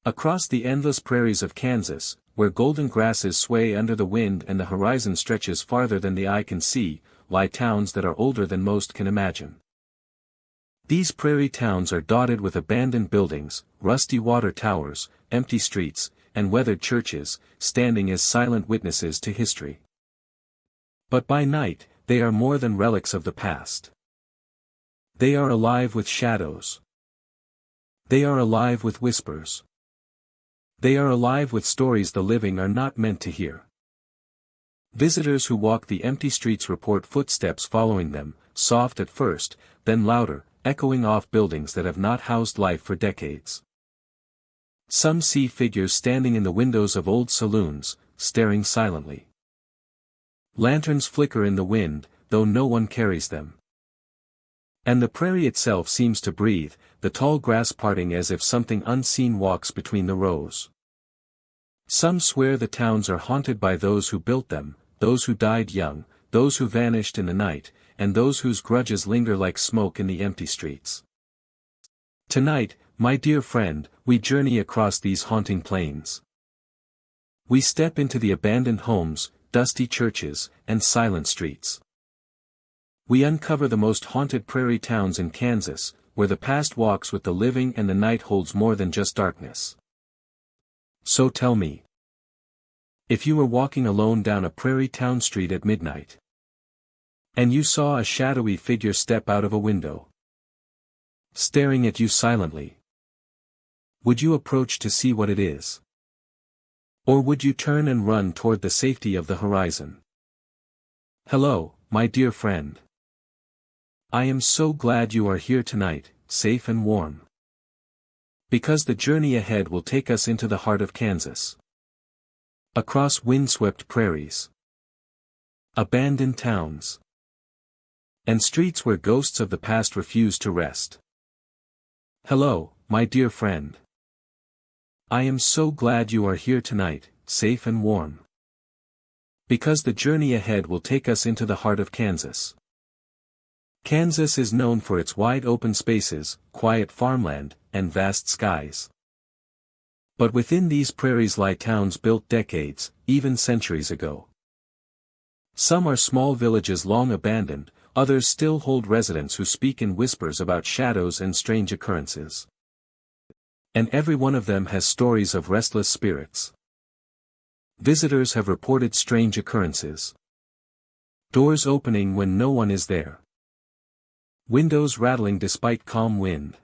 Across the endless prairies of Kansas, where golden grasses sway under the wind and the horizon stretches farther than the eye can see, lie towns that are older than most can imagine. These prairie towns are dotted with abandoned buildings, rusty water towers, empty streets, and weathered churches, standing as silent witnesses to history. But by night, they are more than relics of the past. They are alive with shadows. They are alive with whispers. They are alive with stories the living are not meant to hear. Visitors who walk the empty streets report footsteps following them, soft at first, then louder, echoing off buildings that have not housed life for decades. Some see figures standing in the windows of old saloons, staring silently. Lanterns flicker in the wind, though no one carries them. And the prairie itself seems to breathe, the tall grass parting as if something unseen walks between the rows. Some swear the towns are haunted by those who built them, those who died young, those who vanished in the night, and those whose grudges linger like smoke in the empty streets. Tonight, my dear friend, we journey across these haunting plains. We step into the abandoned homes, dusty churches, and silent streets. We uncover the most haunted prairie towns in Kansas, where the past walks with the living and the night holds more than just darkness. So tell me, if you were walking alone down a prairie town street at midnight, and you saw a shadowy figure step out of a window, staring at you silently, would you approach to see what it is? Or would you turn and run toward the safety of the horizon? Hello, my dear friend. I am so glad you are here tonight, safe and warm. Because the journey ahead will take us into the heart of Kansas. Across windswept prairies. Abandoned towns. And streets where ghosts of the past refuse to rest. Hello, my dear friend. I am so glad you are here tonight, safe and warm. Because the journey ahead will take us into the heart of Kansas. Kansas is known for its wide open spaces, quiet farmland, and vast skies. But within these prairies lie towns built decades, even centuries ago. Some are small villages long abandoned, others still hold residents who speak in whispers about shadows and strange occurrences. And every one of them has stories of restless spirits. Visitors have reported strange occurrences. Doors opening when no one is there. Windows rattling despite calm wind.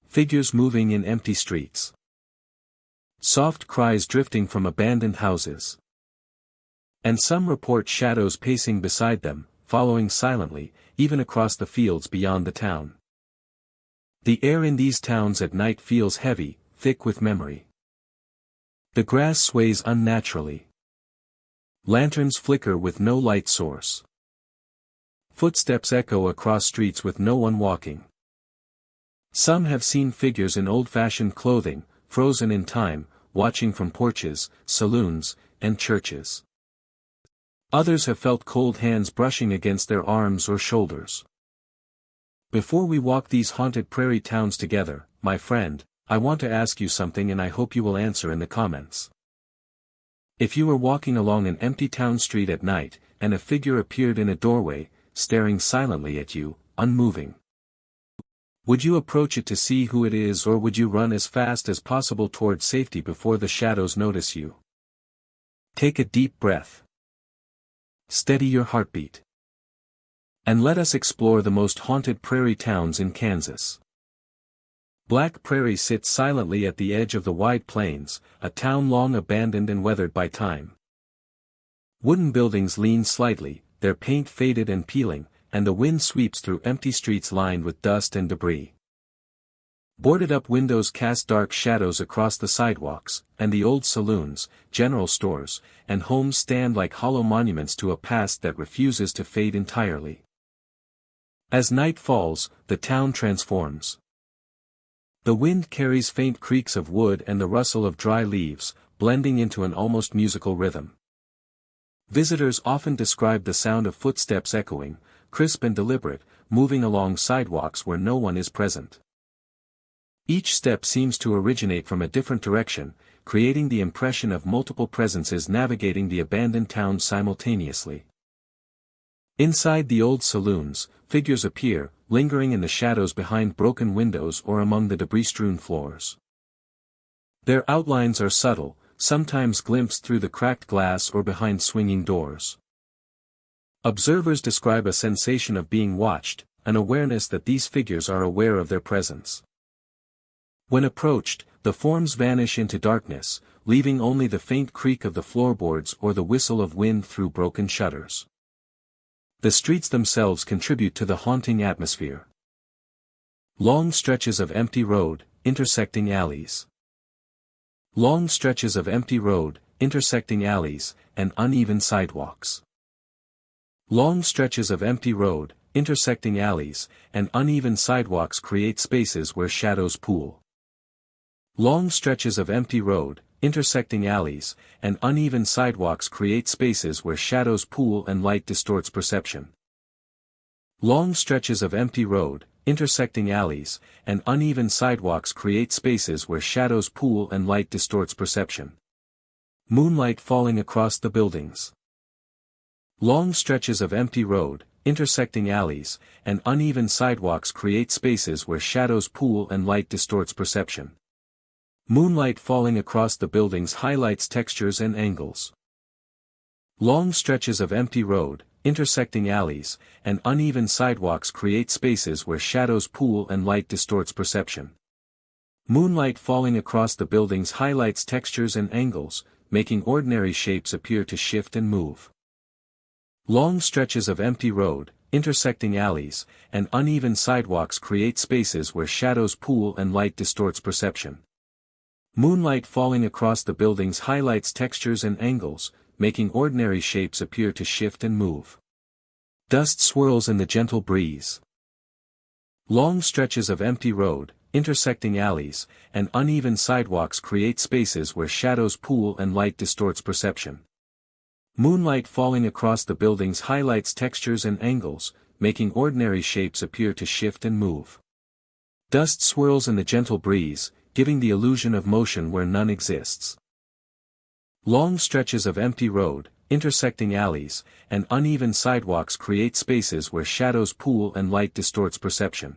Figures moving in empty streets. Soft cries drifting from abandoned houses. And some report shadows pacing beside them, following silently, even across the fields beyond the town. The air in these towns at night feels heavy, thick with memory. The grass sways unnaturally. Lanterns flicker with no light source. Footsteps echo across streets with no one walking. Some have seen figures in old-fashioned clothing, frozen in time, watching from porches, saloons, and churches. Others have felt cold hands brushing against their arms or shoulders. Before we walk these haunted prairie towns together, my friend, I want to ask you something and I hope you will answer in the comments. If you were walking along an empty town street at night, and a figure appeared in a doorway, staring silently at you, unmoving, would you approach it to see who it is, or would you run as fast as possible toward safety before the shadows notice you? Take a deep breath. Steady your heartbeat. And let us explore the most haunted prairie towns in Kansas. Black Prairie sits silently at the edge of the wide plains, a town long abandoned and weathered by time. Wooden buildings lean slightly, their paint faded and peeling, and the wind sweeps through empty streets lined with dust and debris. Boarded-up windows cast dark shadows across the sidewalks, and the old saloons, general stores, and homes stand like hollow monuments to a past that refuses to fade entirely. As night falls, the town transforms. The wind carries faint creaks of wood and the rustle of dry leaves, blending into an almost musical rhythm. Visitors often describe the sound of footsteps echoing, crisp and deliberate, moving along sidewalks where no one is present. Each step seems to originate from a different direction, creating the impression of multiple presences navigating the abandoned town simultaneously. Inside the old saloons, figures appear, lingering in the shadows behind broken windows or among the debris-strewn floors. Their outlines are subtle, sometimes glimpsed through the cracked glass or behind swinging doors. Observers describe a sensation of being watched, an awareness that these figures are aware of their presence. When approached, the forms vanish into darkness, leaving only the faint creak of the floorboards or the whistle of wind through broken shutters. The streets themselves contribute to the haunting atmosphere. Long stretches of empty road, intersecting alleys. Long stretches of empty road, intersecting alleys, and uneven sidewalks. Long stretches of empty road, intersecting alleys, and uneven sidewalks create spaces where shadows pool. Long stretches of empty road, intersecting alleys, and uneven sidewalks create spaces where shadows pool and light distorts perception. Long stretches of empty road, intersecting alleys, and uneven sidewalks create spaces where shadows pool and light distorts perception. Moonlight falling across the buildings. Long stretches of empty road, intersecting alleys, and uneven sidewalks create spaces where shadows pool and light distorts perception. Moonlight falling across the buildings highlights textures and angles. Long stretches of empty road, intersecting alleys, and uneven sidewalks create spaces where shadows pool and light distorts perception. Moonlight falling across the buildings highlights textures and angles, making ordinary shapes appear to shift and move. Long stretches of empty road, intersecting alleys, and uneven sidewalks create spaces where shadows pool and light distorts perception. Moonlight falling across the buildings highlights textures and angles, making ordinary shapes appear to shift and move. Dust swirls in the gentle breeze. Long stretches of empty road, intersecting alleys, and uneven sidewalks create spaces where shadows pool and light distorts perception. Moonlight falling across the buildings highlights textures and angles, making ordinary shapes appear to shift and move. Dust swirls in the gentle breeze, giving the illusion of motion where none exists. Long stretches of empty road, intersecting alleys, and uneven sidewalks create spaces where shadows pool and light distorts perception.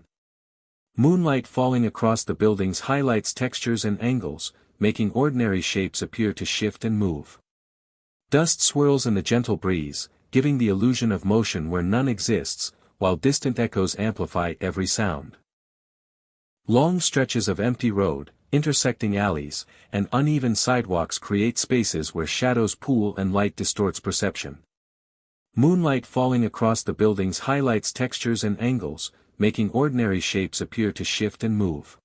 Moonlight falling across the buildings highlights textures and angles, making ordinary shapes appear to shift and move. Dust swirls in the gentle breeze, giving the illusion of motion where none exists, while distant echoes amplify every sound. Long stretches of empty road, intersecting alleys, and uneven sidewalks create spaces where shadows pool and light distorts perception. Moonlight falling across the buildings highlights textures and angles, making ordinary shapes appear to shift and move.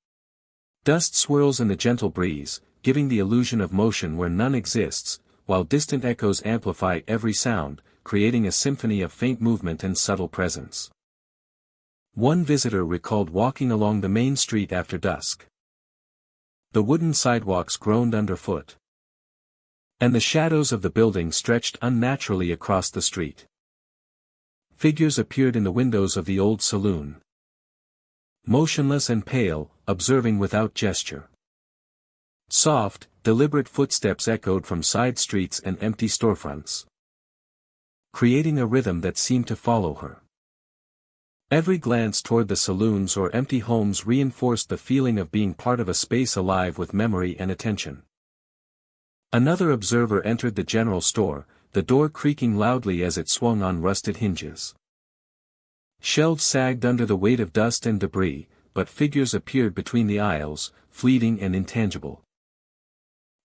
Dust swirls in the gentle breeze, giving the illusion of motion where none exists, while distant echoes amplify every sound, creating a symphony of faint movement and subtle presence. One visitor recalled walking along the main street after dusk. The wooden sidewalks groaned underfoot, and the shadows of the building stretched unnaturally across the street. Figures appeared in the windows of the old saloon. Motionless and pale, observing without gesture. Soft, deliberate footsteps echoed from side streets and empty storefronts, creating a rhythm that seemed to follow her. Every glance toward the saloons or empty homes reinforced the feeling of being part of a space alive with memory and attention. Another observer entered the general store, the door creaking loudly as it swung on rusted hinges. Shelves sagged under the weight of dust and debris, but figures appeared between the aisles, fleeting and intangible.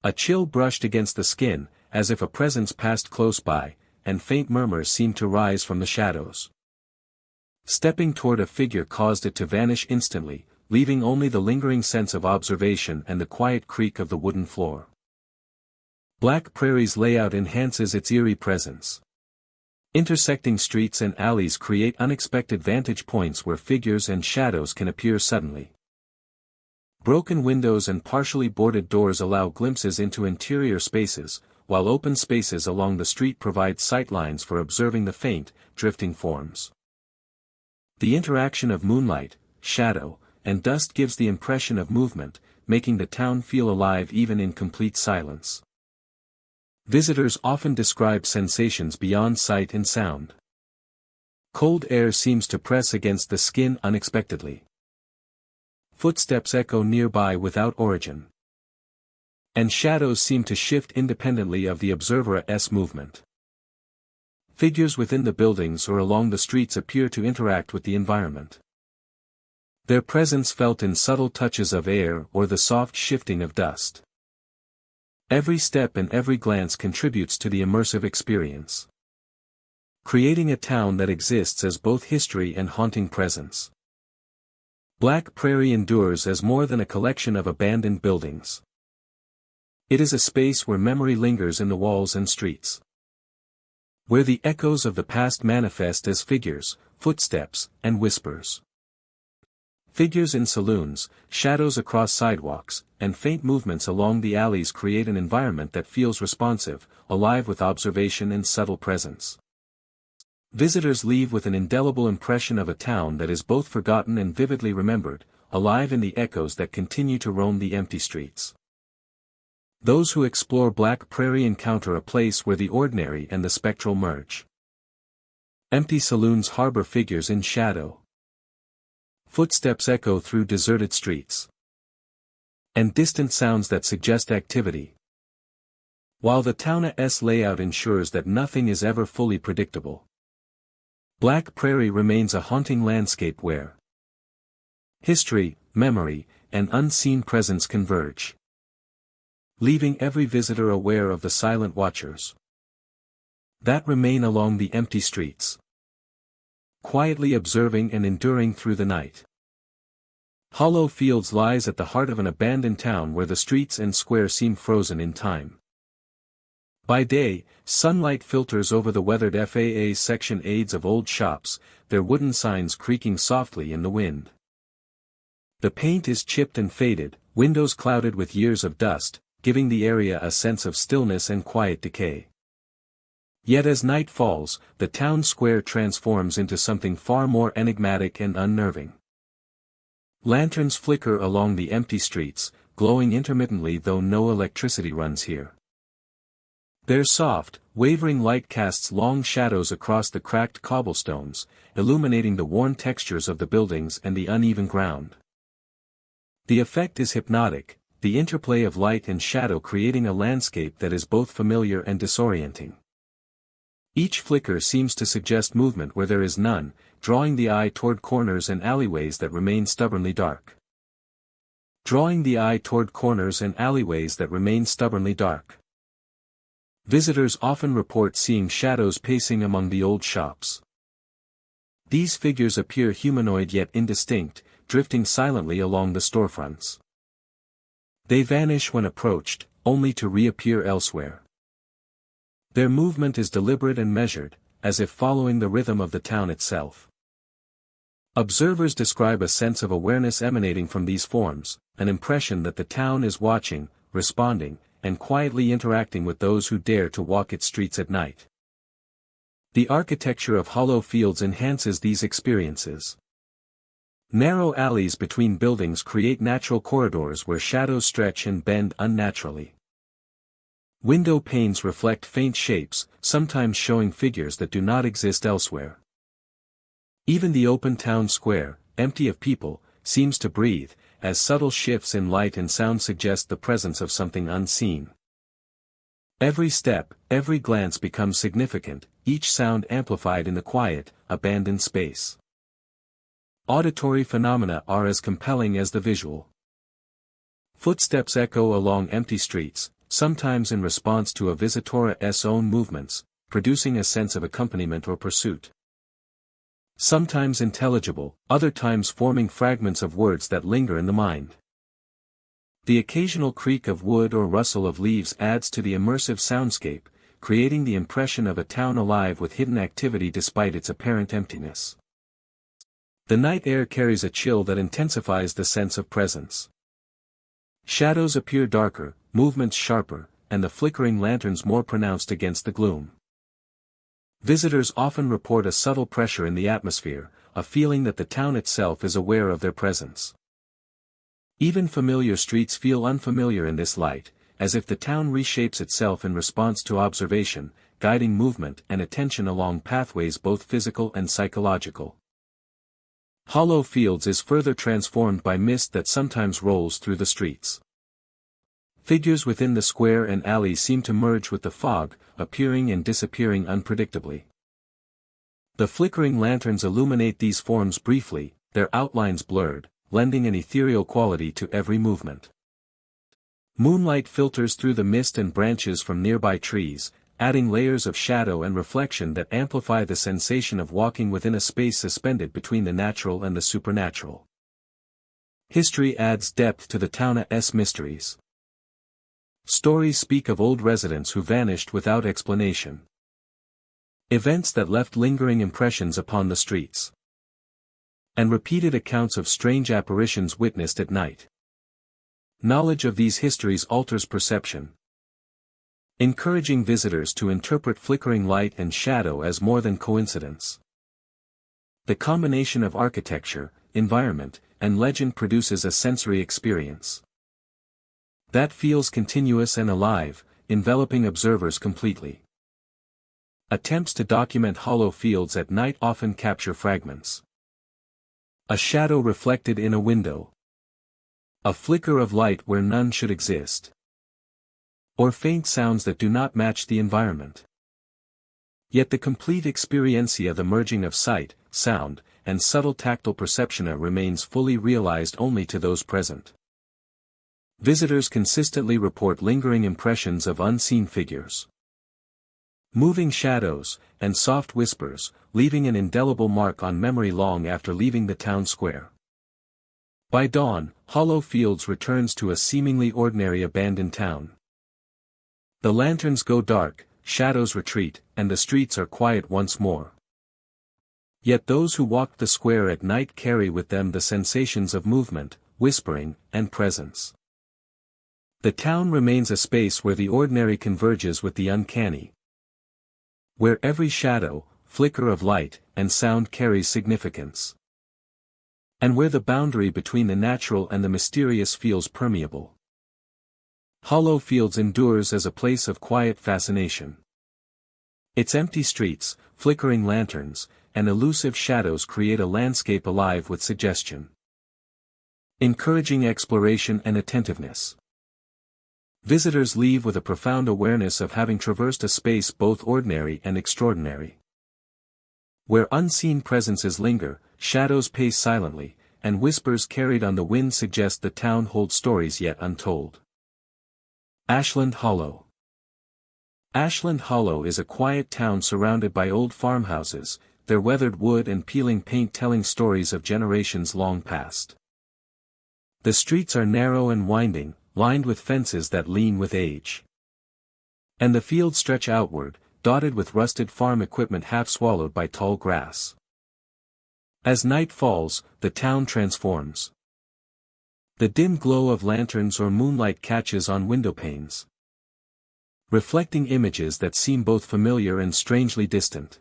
A chill brushed against the skin, as if a presence passed close by, and faint murmurs seemed to rise from the shadows. Stepping toward a figure caused it to vanish instantly, leaving only the lingering sense of observation and the quiet creak of the wooden floor. Black Prairie's layout enhances its eerie presence. Intersecting streets and alleys create unexpected vantage points where figures and shadows can appear suddenly. Broken windows and partially boarded doors allow glimpses into interior spaces, while open spaces along the street provide sightlines for observing the faint, drifting forms. The interaction of moonlight, shadow, and dust gives the impression of movement, making the town feel alive even in complete silence. Visitors often describe sensations beyond sight and sound. Cold air seems to press against the skin unexpectedly. Footsteps echo nearby without origin. And shadows seem to shift independently of the observer's movement. Figures within the buildings or along the streets appear to interact with the environment. Their presence felt in subtle touches of air or the soft shifting of dust. Every step and every glance contributes to the immersive experience, creating a town that exists as both history and haunting presence. Black Prairie endures as more than a collection of abandoned buildings. It is a space where memory lingers in the walls and streets, where the echoes of the past manifest as figures, footsteps, and whispers. Figures in saloons, shadows across sidewalks, and faint movements along the alleys create an environment that feels responsive, alive with observation and subtle presence. Visitors leave with an indelible impression of a town that is both forgotten and vividly remembered, alive in the echoes that continue to roam the empty streets. Those who explore Black Prairie encounter a place where the ordinary and the spectral merge. Empty saloons harbor figures in shadow. Footsteps echo through deserted streets, and distant sounds that suggest activity. While the town's layout ensures that nothing is ever fully predictable, Black Prairie remains a haunting landscape where history, memory, and unseen presence converge, leaving every visitor aware of the silent watchers that remain along the empty streets, quietly observing and enduring through the night. Hollow Fields lies at the heart of an abandoned town where the streets and square seem frozen in time. By day, sunlight filters over the weathered FAA section aids of old shops, their wooden signs creaking softly in the wind. The paint is chipped and faded, windows clouded with years of dust, giving the area a sense of stillness and quiet decay. Yet as night falls, the town square transforms into something far more enigmatic and unnerving. Lanterns flicker along the empty streets, glowing intermittently though no electricity runs here. Their soft, wavering light casts long shadows across the cracked cobblestones, illuminating the worn textures of the buildings and the uneven ground. The effect is hypnotic, the interplay of light and shadow creating a landscape that is both familiar and disorienting. Each flicker seems to suggest movement where there is none, drawing the eye toward corners and alleyways that remain stubbornly dark. Visitors often report seeing shadows pacing among the old shops. These figures appear humanoid yet indistinct, drifting silently along the storefronts. They vanish when approached, only to reappear elsewhere. Their movement is deliberate and measured, as if following the rhythm of the town itself. Observers describe a sense of awareness emanating from these forms, an impression that the town is watching, responding, and quietly interacting with those who dare to walk its streets at night. The architecture of Hollow Fields enhances these experiences. Narrow alleys between buildings create natural corridors where shadows stretch and bend unnaturally. Window panes reflect faint shapes, sometimes showing figures that do not exist elsewhere. Even the open town square, empty of people, seems to breathe, as subtle shifts in light and sound suggest the presence of something unseen. Every step, every glance becomes significant, each sound amplified in the quiet, abandoned space. Auditory phenomena are as compelling as the visual. Footsteps echo along empty streets, sometimes in response to a visitor's own movements, producing a sense of accompaniment or pursuit. Sometimes intelligible, other times forming fragments of words that linger in the mind. The occasional creak of wood or rustle of leaves adds to the immersive soundscape, creating the impression of a town alive with hidden activity despite its apparent emptiness. The night air carries a chill that intensifies the sense of presence. Shadows appear darker, movements sharper, and the flickering lanterns more pronounced against the gloom. Visitors often report a subtle pressure in the atmosphere, a feeling that the town itself is aware of their presence. Even familiar streets feel unfamiliar in this light, as if the town reshapes itself in response to observation, guiding movement and attention along pathways both physical and psychological. Hollow Fields is further transformed by mist that sometimes rolls through the streets. Figures within the square and alley seem to merge with the fog, appearing and disappearing unpredictably. The flickering lanterns illuminate these forms briefly, their outlines blurred, lending an ethereal quality to every movement. Moonlight filters through the mist and branches from nearby trees, adding layers of shadow and reflection that amplify the sensation of walking within a space suspended between the natural and the supernatural. History adds depth to the town's mysteries. Stories speak of old residents who vanished without explanation. Events that left lingering impressions upon the streets. And repeated accounts of strange apparitions witnessed at night. Knowledge of these histories alters perception, encouraging visitors to interpret flickering light and shadow as more than coincidence. The combination of architecture, environment, and legend produces a sensory experience that feels continuous and alive, enveloping observers completely. Attempts to document Hollow Fields at night often capture fragments. A shadow reflected in a window. A flicker of light where none should exist. Or faint sounds that do not match the environment. Yet the complete experiencia, the merging of sight, sound, and subtle tactile perception remains fully realized only to those present. Visitors consistently report lingering impressions of unseen figures. Moving shadows, and soft whispers, leaving an indelible mark on memory long after leaving the town square. By dawn, Hollow Fields returns to a seemingly ordinary abandoned town. The lanterns go dark, shadows retreat, and the streets are quiet once more. Yet those who walk the square at night carry with them the sensations of movement, whispering, and presence. The town remains a space where the ordinary converges with the uncanny. Where every shadow, flicker of light, and sound carries significance. And where the boundary between the natural and the mysterious feels permeable. Hollow Fields endures as a place of quiet fascination. Its empty streets, flickering lanterns, and elusive shadows create a landscape alive with suggestion, encouraging exploration and attentiveness. Visitors leave with a profound awareness of having traversed a space both ordinary and extraordinary. Where unseen presences linger, shadows pace silently, and whispers carried on the wind suggest the town holds stories yet untold. Ashland Hollow. Ashland Hollow is a quiet town surrounded by old farmhouses, their weathered wood and peeling paint telling stories of generations long past. The streets are narrow and winding, lined with fences that lean with age. And the fields stretch outward, dotted with rusted farm equipment half swallowed by tall grass. As night falls, the town transforms. The dim glow of lanterns or moonlight catches on windowpanes, reflecting images that seem both familiar and strangely distant.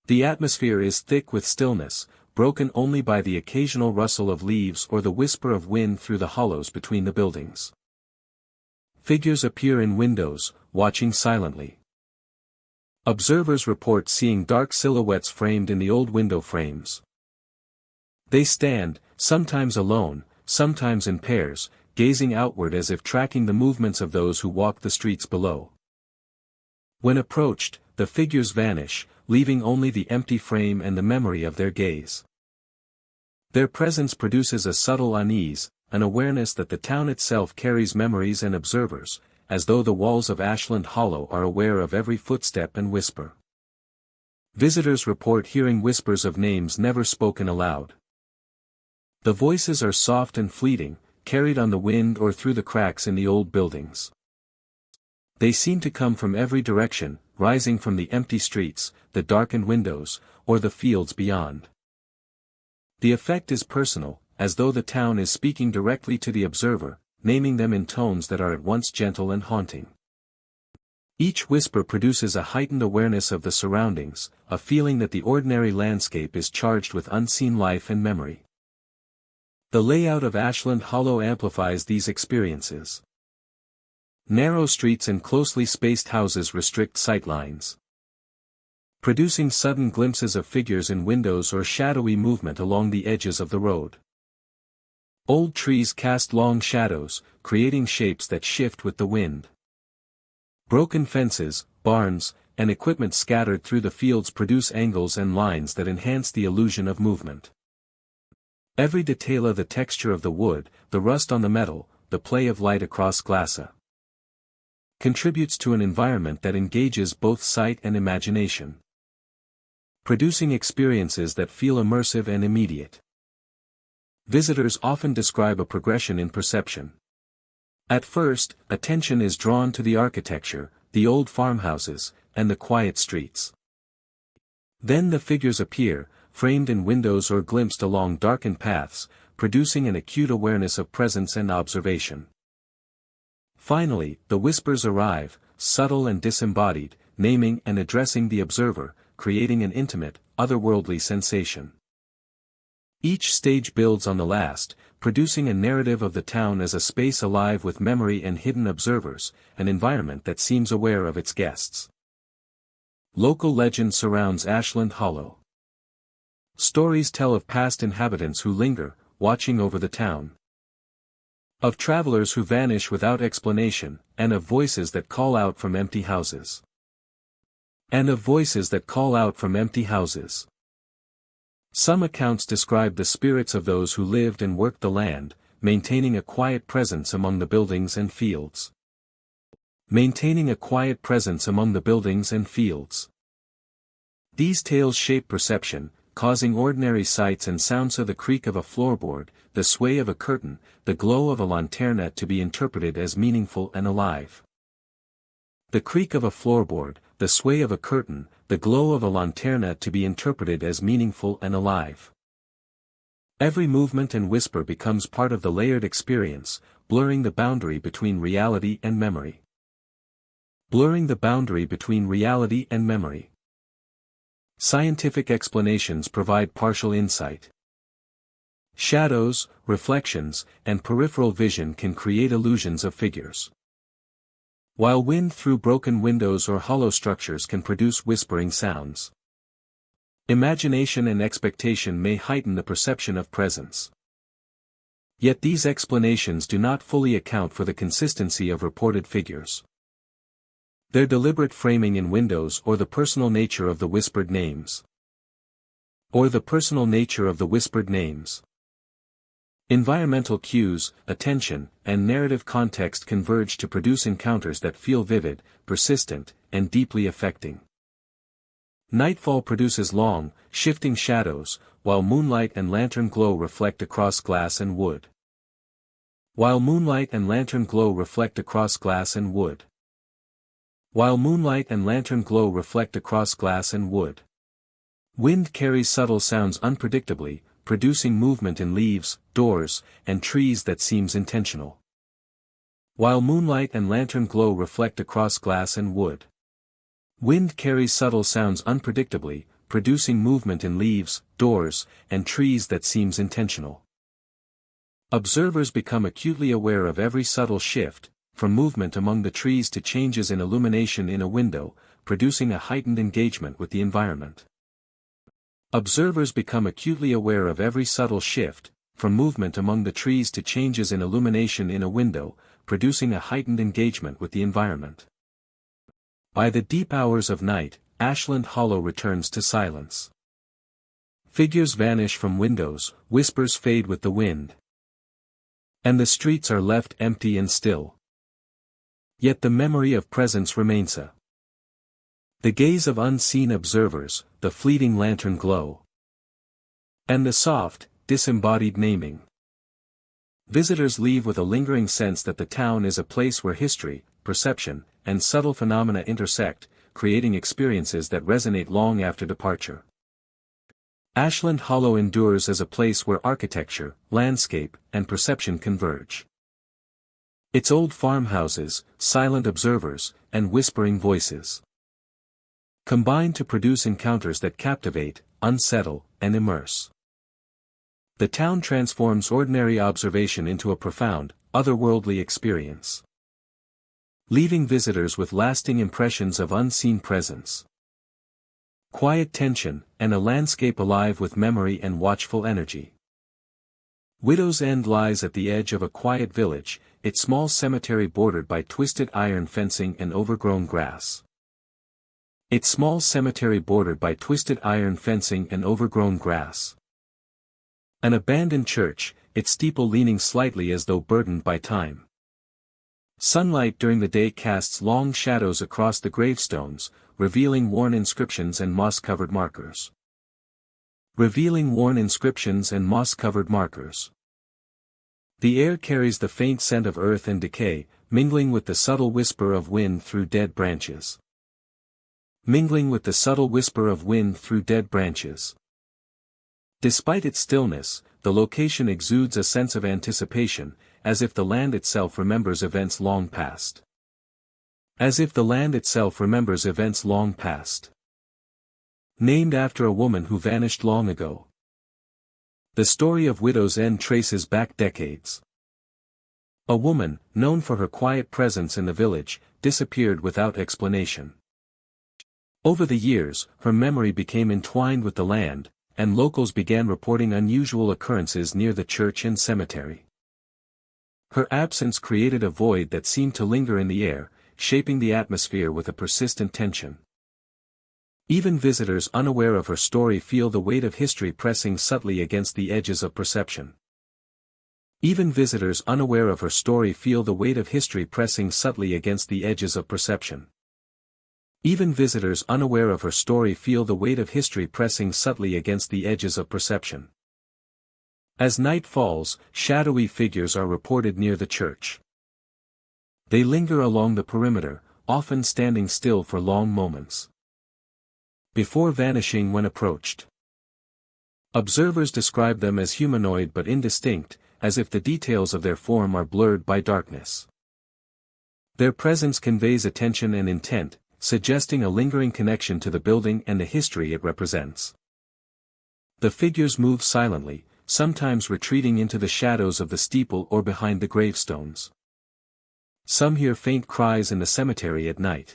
The atmosphere is thick with stillness, broken only by the occasional rustle of leaves or the whisper of wind through the hollows between the buildings. Figures appear in windows, watching silently. Observers report seeing dark silhouettes framed in the old window frames. They stand, sometimes alone, sometimes in pairs, gazing outward as if tracking the movements of those who walk the streets below. When approached, the figures vanish, leaving only the empty frame and the memory of their gaze. Their presence produces a subtle unease, an awareness that the town itself carries memories and observers, as though the walls of Ashland Hollow are aware of every footstep and whisper. Visitors report hearing whispers of names never spoken aloud. The voices are soft and fleeting, carried on the wind or through the cracks in the old buildings. They seem to come from every direction, rising from the empty streets, the darkened windows, or the fields beyond. The effect is personal, as though the town is speaking directly to the observer, naming them in tones that are at once gentle and haunting. Each whisper produces a heightened awareness of the surroundings, a feeling that the ordinary landscape is charged with unseen life and memory. The layout of Ashland Hollow amplifies these experiences. Narrow streets and closely spaced houses restrict sightlines, producing sudden glimpses of figures in windows or shadowy movement along the edges of the road. Old trees cast long shadows, creating shapes that shift with the wind. Broken fences, barns, and equipment scattered through the fields produce angles and lines that enhance the illusion of movement. Every detail of the texture of the wood, the rust on the metal, the play of light across glass, contributes to an environment that engages both sight and imagination, producing experiences that feel immersive and immediate. Visitors often describe a progression in perception. At first, attention is drawn to the architecture, the old farmhouses, and the quiet streets. Then the figures appear, framed in windows or glimpsed along darkened paths, producing an acute awareness of presence and observation. Finally, the whispers arrive, subtle and disembodied, naming and addressing the observer, creating an intimate, otherworldly sensation. Each stage builds on the last, producing a narrative of the town as a space alive with memory and hidden observers, an environment that seems aware of its guests. Local legend surrounds Ashland Hollow. Stories tell of past inhabitants who linger, watching over the town. Of travelers who vanish without explanation, and of voices that call out from empty houses. Some accounts describe the spirits of those who lived and worked the land, maintaining a quiet presence among the buildings and fields. These tales shape perception, causing ordinary sights and sounds of the creak of a floorboard, the sway of a curtain, the glow of a lanterna to be interpreted as meaningful and alive. The creak of a floorboard, the sway of a curtain, the glow of a lanterna to be interpreted as meaningful and alive. Every movement and whisper becomes part of the layered experience, blurring the boundary between reality and memory. Scientific explanations provide partial insight. Shadows, reflections, and peripheral vision can create illusions of figures, while wind through broken windows or hollow structures can produce whispering sounds. Imagination and expectation may heighten the perception of presence. Yet these explanations do not fully account for the consistency of reported figures, their deliberate framing in windows, or the personal nature of the whispered names. Environmental cues, attention, and narrative context converge to produce encounters that feel vivid, persistent, and deeply affecting. Nightfall produces long, shifting shadows, while moonlight and lantern glow reflect across glass and wood. Wind carries subtle sounds unpredictably, producing movement in leaves, doors, and trees that seems intentional. While moonlight and lantern glow reflect across glass and wood. Wind carries subtle sounds unpredictably, producing movement in leaves, doors, and trees that seems intentional. Observers become acutely aware of every subtle shift, from movement among the trees to changes in illumination in a window, producing a heightened engagement with the environment. Observers become acutely aware of every subtle shift, from movement among the trees to changes in illumination in a window, producing a heightened engagement with the environment. By the deep hours of night, Ashland Hollow returns to silence. Figures vanish from windows, whispers fade with the wind, and the streets are left empty and still. Yet the memory of presence remains. The gaze of unseen observers, the fleeting lantern glow, and the soft, disembodied naming. Visitors leave with a lingering sense that the town is a place where history, perception, and subtle phenomena intersect, creating experiences that resonate long after departure. Ashland Hollow endures as a place where architecture, landscape, and perception converge. Its old farmhouses, silent observers, and whispering voices combine to produce encounters that captivate, unsettle, and immerse. The town transforms ordinary observation into a profound, otherworldly experience, leaving visitors with lasting impressions of unseen presence, quiet tension, and a landscape alive with memory and watchful energy. Widow's End lies at the edge of a quiet village, its small cemetery bordered by twisted iron fencing and overgrown grass. Its small cemetery bordered by twisted iron fencing and overgrown grass. An abandoned church, its steeple leaning slightly as though burdened by time. Sunlight during the day casts long shadows across the gravestones, revealing worn inscriptions and moss-covered markers. Revealing worn inscriptions and moss-covered markers. The air carries the faint scent of earth and decay, mingling with the subtle whisper of wind through dead branches. Mingling with the subtle whisper of wind through dead branches. Despite its stillness, the location exudes a sense of anticipation, as if the land itself remembers events long past. As if the land itself remembers events long past. Named after a woman who vanished long ago. The story of Widow's End traces back decades. A woman, known for her quiet presence in the village, disappeared without explanation. Over the years, her memory became entwined with the land, and locals began reporting unusual occurrences near the church and cemetery. Her absence created a void that seemed to linger in the air, shaping the atmosphere with a persistent tension. Even visitors unaware of her story feel the weight of history pressing subtly against the edges of perception. Even visitors unaware of her story feel the weight of history pressing subtly against the edges of perception. Even visitors unaware of her story feel the weight of history pressing subtly against the edges of perception. As night falls, shadowy figures are reported near the church. They linger along the perimeter, often standing still for long moments, before vanishing when approached. Observers describe them as humanoid but indistinct, as if the details of their form are blurred by darkness. Their presence conveys attention and intent, suggesting a lingering connection to the building and the history it represents. The figures move silently, sometimes retreating into the shadows of the steeple or behind the gravestones. Some hear faint cries in the cemetery at night.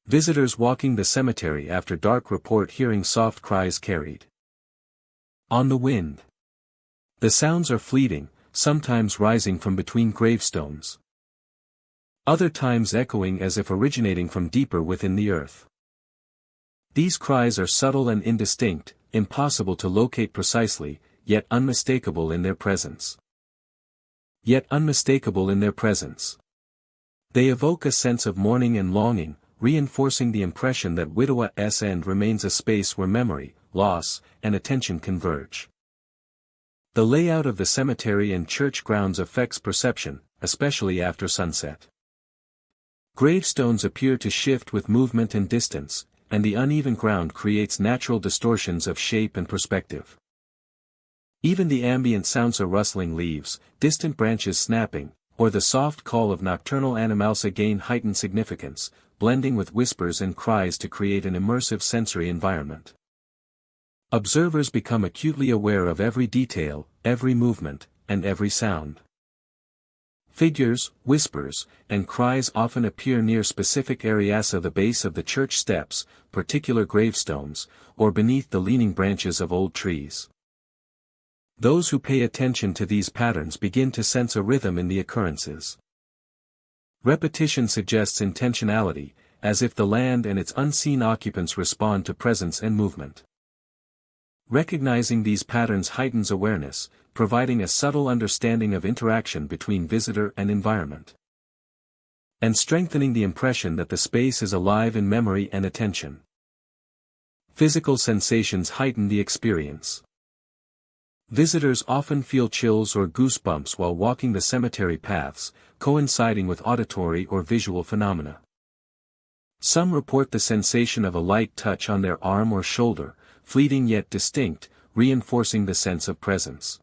Visitors walking the cemetery after dark report hearing soft cries carried on the wind. The sounds are fleeting, sometimes rising from between gravestones, other times echoing as if originating from deeper within the earth. These cries are subtle and indistinct, impossible to locate precisely, yet unmistakable in their presence. Yet unmistakable in their presence. They evoke a sense of mourning and longing, reinforcing the impression that Widow's End remains a space where memory, loss, and attention converge. The layout of the cemetery and church grounds affects perception, especially after sunset. Gravestones appear to shift with movement and distance, and the uneven ground creates natural distortions of shape and perspective. Even the ambient sounds of rustling leaves, distant branches snapping, or the soft call of nocturnal animals gain heightened significance, blending with whispers and cries to create an immersive sensory environment. Observers become acutely aware of every detail, every movement, and every sound. Figures, whispers, and cries often appear near specific areas of the base of the church steps, particular gravestones, or beneath the leaning branches of old trees. Those who pay attention to these patterns begin to sense a rhythm in the occurrences. Repetition suggests intentionality, as if the land and its unseen occupants respond to presence and movement. Recognizing these patterns heightens awareness, providing a subtle understanding of interaction between visitor and environment, and strengthening the impression that the space is alive in memory and attention. Physical sensations heighten the experience. Visitors often feel chills or goosebumps while walking the cemetery paths, coinciding with auditory or visual phenomena. Some report the sensation of a light touch on their arm or shoulder, fleeting yet distinct, reinforcing the sense of presence.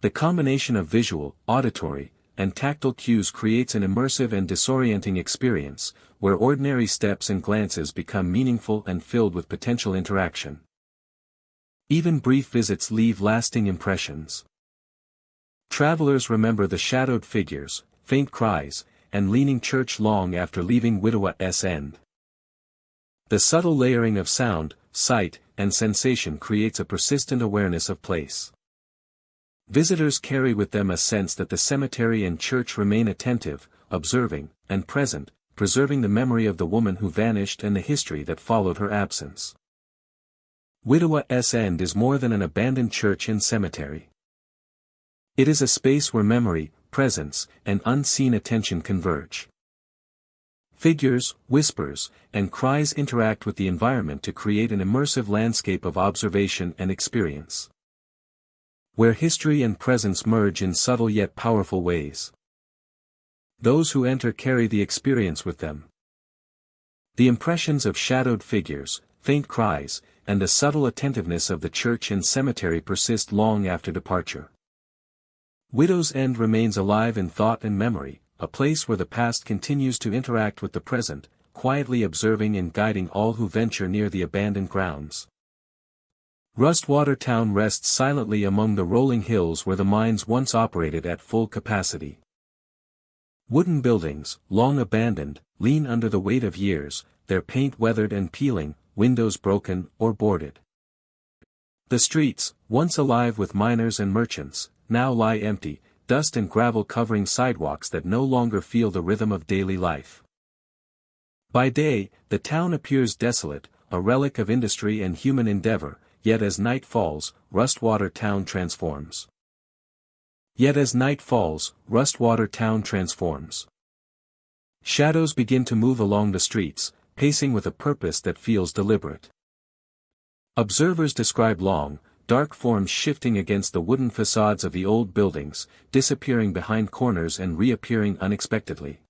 The combination of visual, auditory, and tactile cues creates an immersive and disorienting experience, where ordinary steps and glances become meaningful and filled with potential interaction. Even brief visits leave lasting impressions. Travelers remember the shadowed figures, faint cries, and leaning church long after leaving Witowat's End. The subtle layering of sound, sight, and sensation creates a persistent awareness of place. Visitors carry with them a sense that the cemetery and church remain attentive, observing, and present, preserving the memory of the woman who vanished and the history that followed her absence. Witowat's End is more than an abandoned church and cemetery. It is a space where memory, presence, and unseen attention converge. Figures, whispers, and cries interact with the environment to create an immersive landscape of observation and experience, where history and presence merge in subtle yet powerful ways. Those who enter carry the experience with them. The impressions of shadowed figures, faint cries, and the subtle attentiveness of the church and cemetery persist long after departure. Widow's End remains alive in thought and memory, a place where the past continues to interact with the present, quietly observing and guiding all who venture near the abandoned grounds. Rustwater Town rests silently among the rolling hills where the mines once operated at full capacity. Wooden buildings, long abandoned, lean under the weight of years, their paint weathered and peeling, windows broken or boarded. The streets, once alive with miners and merchants, now lie empty, dust and gravel covering sidewalks that no longer feel the rhythm of daily life. By day, the town appears desolate, a relic of industry and human endeavor, yet as night falls, Rustwater Town transforms. Shadows begin to move along the streets, pacing with a purpose that feels deliberate. Observers describe long, dark forms shifting against the wooden facades of the old buildings, disappearing behind corners and reappearing unexpectedly.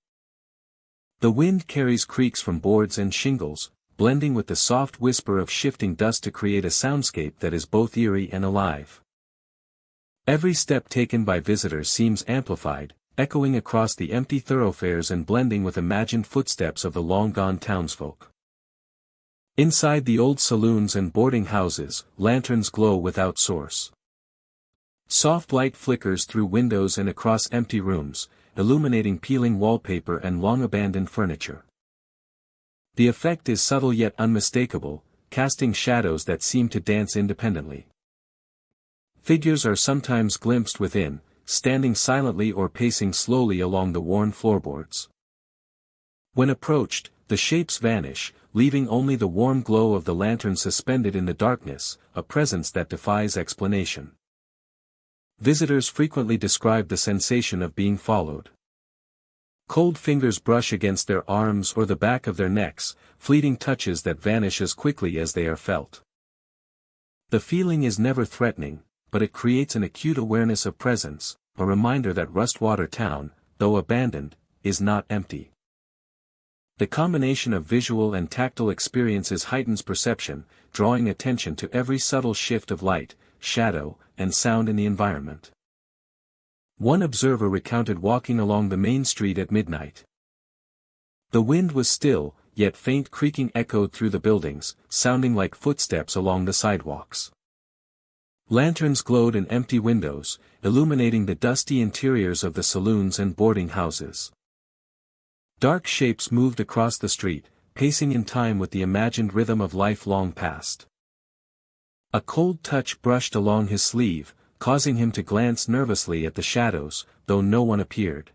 The wind carries creaks from boards and shingles, blending with the soft whisper of shifting dust to create a soundscape that is both eerie and alive. Every step taken by visitors seems amplified, echoing across the empty thoroughfares and blending with imagined footsteps of the long-gone townsfolk. Inside the old saloons and boarding houses, lanterns glow without source. Soft light flickers through windows and across empty rooms, illuminating peeling wallpaper and long-abandoned furniture. The effect is subtle yet unmistakable, casting shadows that seem to dance independently. Figures are sometimes glimpsed within, standing silently or pacing slowly along the worn floorboards. When approached, the shapes vanish, leaving only the warm glow of the lantern suspended in the darkness, a presence that defies explanation. Visitors frequently describe the sensation of being followed. Cold fingers brush against their arms or the back of their necks, fleeting touches that vanish as quickly as they are felt. The feeling is never threatening, but it creates an acute awareness of presence, a reminder that Rustwater Town, though abandoned, is not empty. The combination of visual and tactile experiences heightens perception, drawing attention to every subtle shift of light, shadow, and sound in the environment. One observer recounted walking along the main street at midnight. The wind was still, yet faint creaking echoed through the buildings, sounding like footsteps along the sidewalks. Lanterns glowed in empty windows, illuminating the dusty interiors of the saloons and boarding houses. Dark shapes moved across the street, pacing in time with the imagined rhythm of life long past. A cold touch brushed along his sleeve, causing him to glance nervously at the shadows, though no one appeared.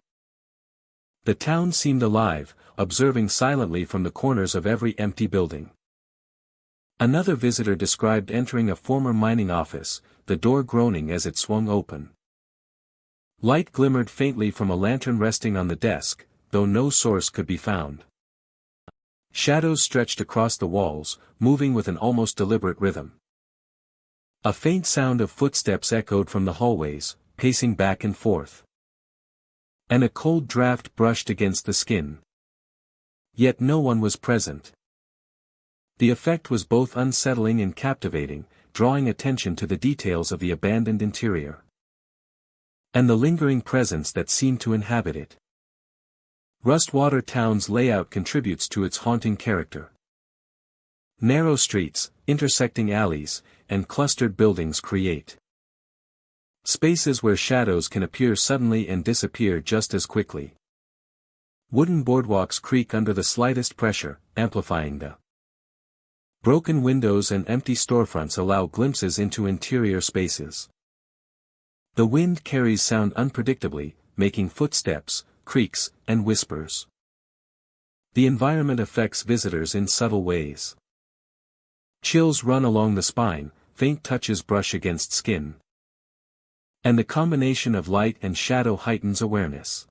The town seemed alive, observing silently from the corners of every empty building. Another visitor described entering a former mining office, the door groaning as it swung open. Light glimmered faintly from a lantern resting on the desk, though no source could be found. Shadows stretched across the walls, moving with an almost deliberate rhythm. A faint sound of footsteps echoed from the hallways, pacing back and forth. And a cold draft brushed against the skin. Yet no one was present. The effect was both unsettling and captivating, drawing attention to the details of the abandoned interior. And the lingering presence that seemed to inhabit it. Rustwater Town's layout contributes to its haunting character. Narrow streets, intersecting alleys, and clustered buildings create spaces where shadows can appear suddenly and disappear just as quickly. Wooden boardwalks creak under the slightest pressure, amplifying the broken windows, and empty storefronts allow glimpses into interior spaces. The wind carries sound unpredictably, making footsteps, creaks, and whispers. The environment affects visitors in subtle ways. Chills run along the spine, faint touches brush against skin. And the combination of light and shadow heightens awareness.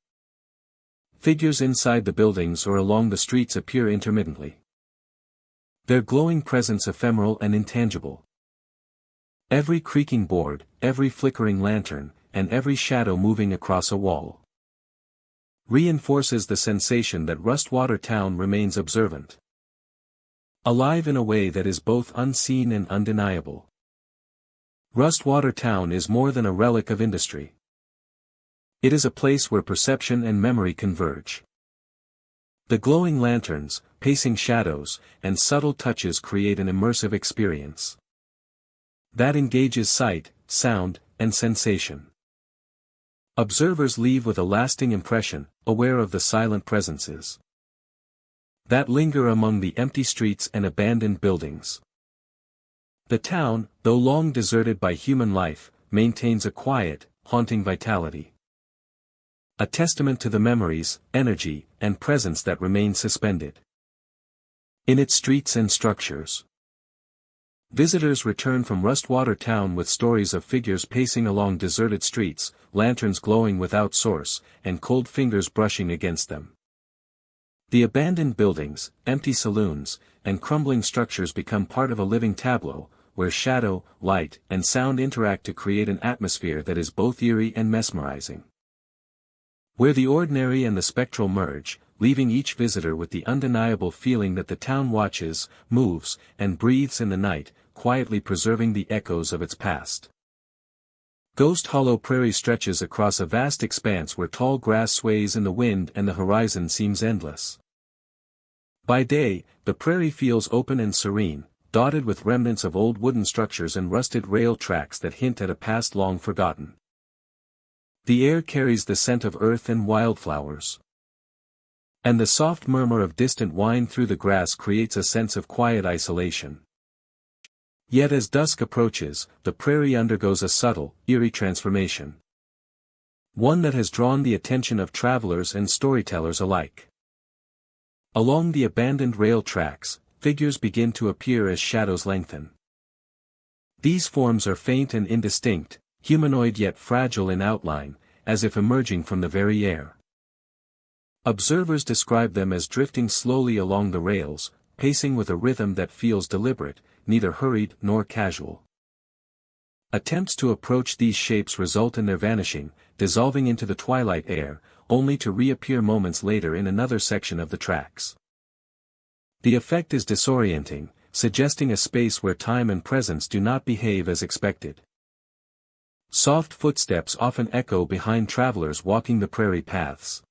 Figures inside the buildings or along the streets appear intermittently. Their glowing presence ephemeral and intangible. Every creaking board, every flickering lantern, and every shadow moving across a wall reinforces the sensation that Rustwater Town remains observant. Alive in a way that is both unseen and undeniable. Rustwater Town is more than a relic of industry. It is a place where perception and memory converge. The glowing lanterns, pacing shadows, and subtle touches create an immersive experience that engages sight, sound, and sensation. Observers leave with a lasting impression, aware of the silent presences that linger among the empty streets and abandoned buildings. The town, though long deserted by human life, maintains a quiet, haunting vitality. A testament to the memories, energy, and presence that remain suspended in its streets and structures. Visitors return from Rustwater Town with stories of figures pacing along deserted streets, lanterns glowing without source, and cold fingers brushing against them. The abandoned buildings, empty saloons, and crumbling structures become part of a living tableau, where shadow, light, and sound interact to create an atmosphere that is both eerie and mesmerizing. Where the ordinary and the spectral merge, leaving each visitor with the undeniable feeling that the town watches, moves, and breathes in the night, quietly preserving the echoes of its past. Ghost Hollow Prairie stretches across a vast expanse where tall grass sways in the wind and the horizon seems endless. By day, the prairie feels open and serene, dotted with remnants of old wooden structures and rusted rail tracks that hint at a past long forgotten. The air carries the scent of earth and wildflowers. And the soft murmur of distant wind through the grass creates a sense of quiet isolation. Yet as dusk approaches, the prairie undergoes a subtle, eerie transformation. One that has drawn the attention of travelers and storytellers alike. Along the abandoned rail tracks, figures begin to appear as shadows lengthen. These forms are faint and indistinct, humanoid yet fragile in outline, as if emerging from the very air. Observers describe them as drifting slowly along the rails, pacing with a rhythm that feels deliberate, neither hurried nor casual. Attempts to approach these shapes result in their vanishing, dissolving into the twilight air, only to reappear moments later in another section of the tracks. The effect is disorienting, suggesting a space where time and presence do not behave as expected. Soft footsteps often echo behind travelers walking the prairie paths.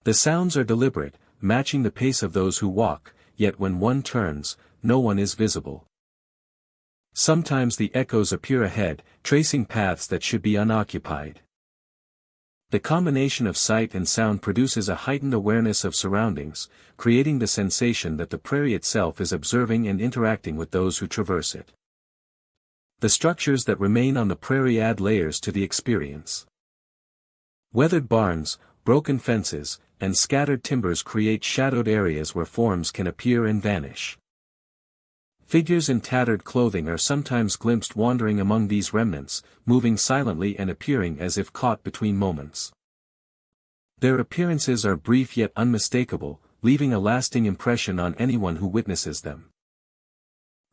The sounds are deliberate, matching the pace of those who walk, yet when one turns, no one is visible. Sometimes the echoes appear ahead, tracing paths that should be unoccupied. The combination of sight and sound produces a heightened awareness of surroundings, creating the sensation that the prairie itself is observing and interacting with those who traverse it. The structures that remain on the prairie add layers to the experience. Weathered barns, broken fences, and scattered timbers create shadowed areas where forms can appear and vanish. Figures in tattered clothing are sometimes glimpsed wandering among these remnants, moving silently and appearing as if caught between moments. Their appearances are brief yet unmistakable, leaving a lasting impression on anyone who witnesses them.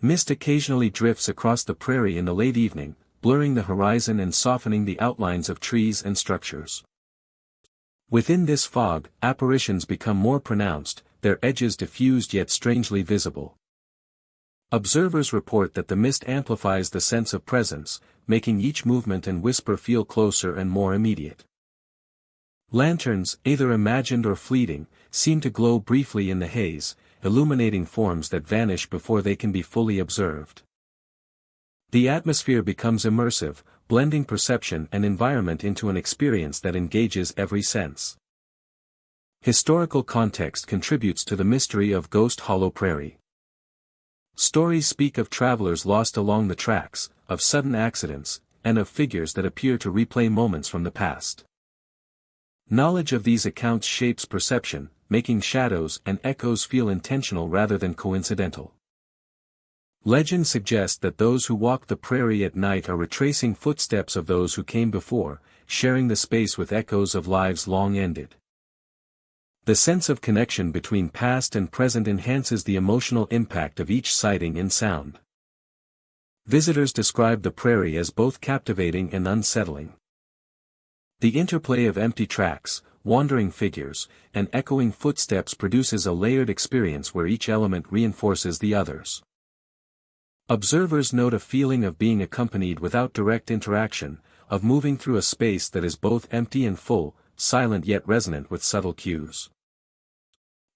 Mist occasionally drifts across the prairie in the late evening, blurring the horizon and softening the outlines of trees and structures. Within this fog, apparitions become more pronounced, their edges diffused yet strangely visible. Observers report that the mist amplifies the sense of presence, making each movement and whisper feel closer and more immediate. Lanterns, either imagined or fleeting, seem to glow briefly in the haze, illuminating forms that vanish before they can be fully observed. The atmosphere becomes immersive, blending perception and environment into an experience that engages every sense. Historical context contributes to the mystery of Ghost Hollow Prairie. Stories speak of travelers lost along the tracks, of sudden accidents, and of figures that appear to replay moments from the past. Knowledge of these accounts shapes perception, making shadows and echoes feel intentional rather than coincidental. Legend suggests that those who walk the prairie at night are retracing footsteps of those who came before, sharing the space with echoes of lives long ended. The sense of connection between past and present enhances the emotional impact of each sighting in sound. Visitors describe the prairie as both captivating and unsettling. The interplay of empty tracks, wandering figures, and echoing footsteps produces a layered experience where each element reinforces the others. Observers note a feeling of being accompanied without direct interaction, of moving through a space that is both empty and full, silent yet resonant with subtle cues.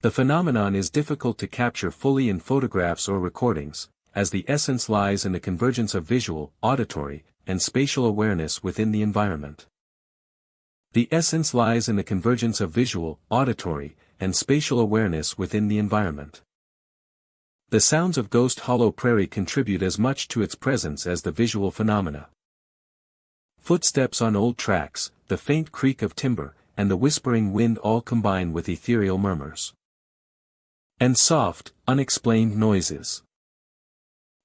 The phenomenon is difficult to capture fully in photographs or recordings, as the essence lies in the convergence of visual, auditory, and spatial awareness within the environment. The essence lies in the convergence of visual, auditory, and spatial awareness within the environment. The sounds of Ghost Hollow Prairie contribute as much to its presence as the visual phenomena. Footsteps on old tracks, the faint creak of timber, and the whispering wind all combine with ethereal murmurs. And soft, unexplained noises.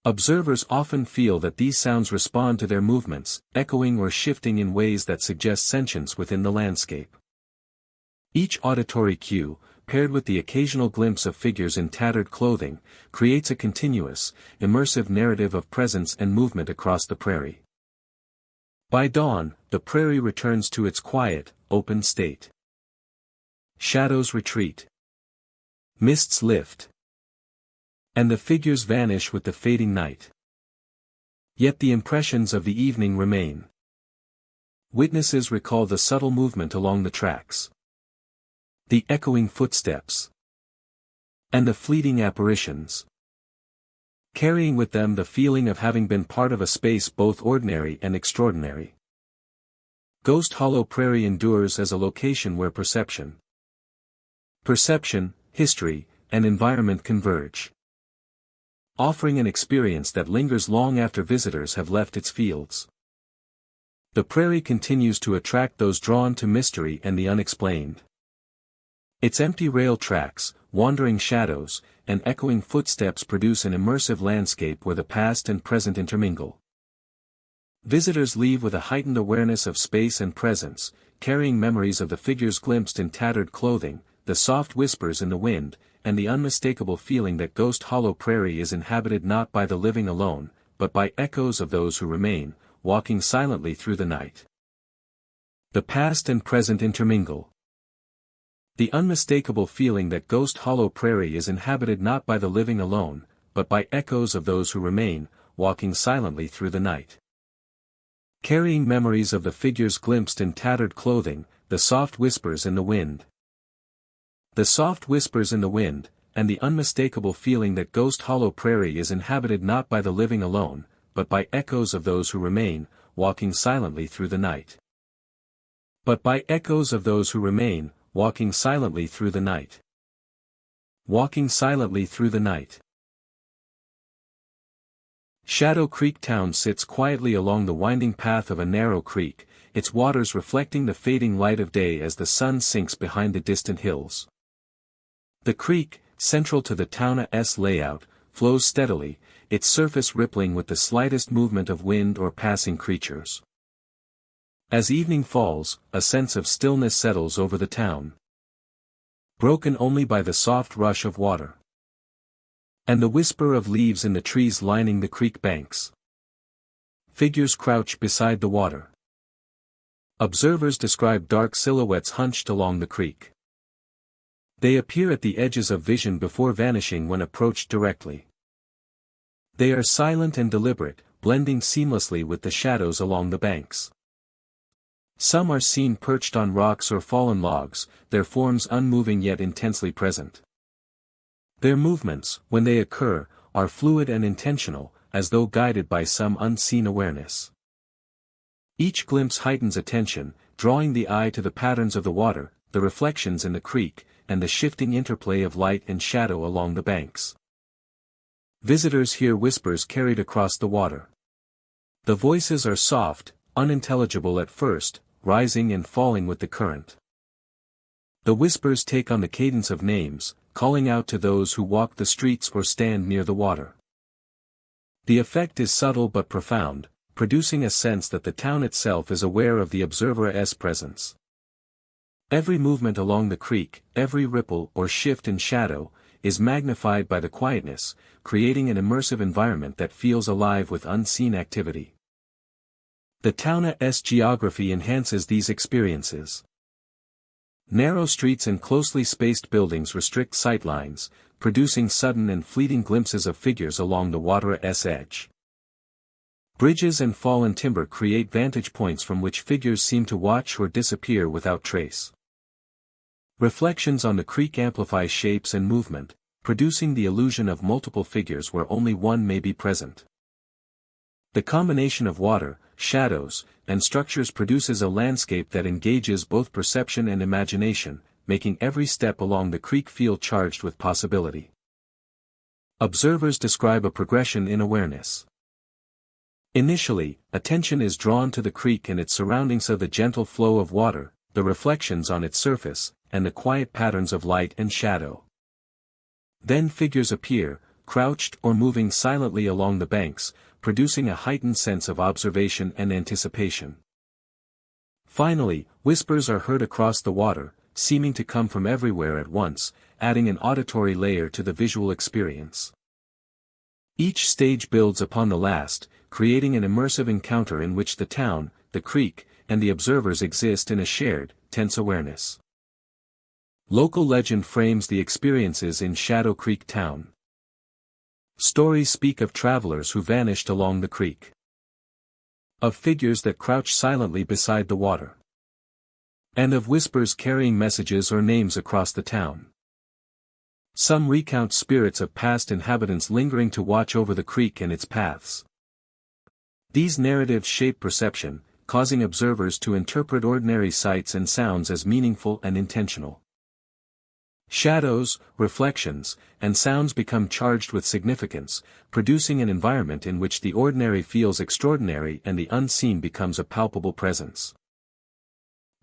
Observers often feel that these sounds respond to their movements, echoing or shifting in ways that suggest sentience within the landscape. Each auditory cue, paired with the occasional glimpse of figures in tattered clothing, creates a continuous, immersive narrative of presence and movement across the prairie. By dawn, the prairie returns to its quiet, open state. Shadows retreat. Mists lift. And the figures vanish with the fading night. Yet the impressions of the evening remain. Witnesses recall the subtle movement along the tracks, the echoing footsteps, and the fleeting apparitions, carrying with them the feeling of having been part of a space both ordinary and extraordinary. Ghost Hollow Prairie endures as a location where perception, history, and environment converge, offering an experience that lingers long after visitors have left its fields. The prairie continues to attract those drawn to mystery and the unexplained. Its empty rail tracks, wandering shadows, and echoing footsteps produce an immersive landscape where the past and present intermingle. Visitors leave with a heightened awareness of space and presence, carrying memories of the figures glimpsed in tattered clothing, the soft whispers in the wind, and the unmistakable feeling that Ghost Hollow Prairie is inhabited not by the living alone, but by echoes of those who remain, walking silently through the night. The past and present intermingle. The unmistakable feeling that Ghost Hollow Prairie is inhabited not by the living alone, but by echoes of those who remain, walking silently through the night. Carrying memories of the figures glimpsed in tattered clothing, the soft whispers in the wind. The soft whispers in the wind, and the unmistakable feeling that Ghost Hollow Prairie is inhabited not by the living alone, but by echoes of those who remain, walking silently through the night. But by echoes of those who remain, walking silently through the night. Walking silently through the night. Shadow Creek Town sits quietly along the winding path of a narrow creek, its waters reflecting the fading light of day as the sun sinks behind the distant hills. The creek, central to the town's layout, flows steadily, its surface rippling with the slightest movement of wind or passing creatures. As evening falls, a sense of stillness settles over the town, broken only by the soft rush of water and the whisper of leaves in the trees lining the creek banks. Figures crouch beside the water. Observers describe dark silhouettes hunched along the creek. They appear at the edges of vision before vanishing when approached directly. They are silent and deliberate, blending seamlessly with the shadows along the banks. Some are seen perched on rocks or fallen logs, their forms unmoving yet intensely present. Their movements, when they occur, are fluid and intentional, as though guided by some unseen awareness. Each glimpse heightens attention, drawing the eye to the patterns of the water, the reflections in the creek, and the shifting interplay of light and shadow along the banks. Visitors hear whispers carried across the water. The voices are soft, unintelligible at first, rising and falling with the current. The whispers take on the cadence of names, calling out to those who walk the streets or stand near the water. The effect is subtle but profound, producing a sense that the town itself is aware of the observer's presence. Every movement along the creek, every ripple or shift in shadow, is magnified by the quietness, creating an immersive environment that feels alive with unseen activity. The town's geography enhances these experiences. Narrow streets and closely spaced buildings restrict sightlines, producing sudden and fleeting glimpses of figures along the water's edge. Bridges and fallen timber create vantage points from which figures seem to watch or disappear without trace. Reflections on the creek amplify shapes and movement, producing the illusion of multiple figures where only one may be present. The combination of water, shadows, and structures produces a landscape that engages both perception and imagination, making every step along the creek feel charged with possibility. Observers describe a progression in awareness. Initially, attention is drawn to the creek and its surroundings, of the gentle flow of water, the reflections on its surface, and the quiet patterns of light and shadow. Then figures appear, crouched or moving silently along the banks, producing a heightened sense of observation and anticipation. Finally, whispers are heard across the water, seeming to come from everywhere at once, adding an auditory layer to the visual experience. Each stage builds upon the last, creating an immersive encounter in which the town, the creek, and the observers exist in a shared, tense awareness. Local legend frames the experiences in Shadow Creek Town. Stories speak of travelers who vanished along the creek, of figures that crouch silently beside the water, and of whispers carrying messages or names across the town. Some recount spirits of past inhabitants lingering to watch over the creek and its paths. These narratives shape perception, causing observers to interpret ordinary sights and sounds as meaningful and intentional. Shadows, reflections, and sounds become charged with significance, producing an environment in which the ordinary feels extraordinary and the unseen becomes a palpable presence.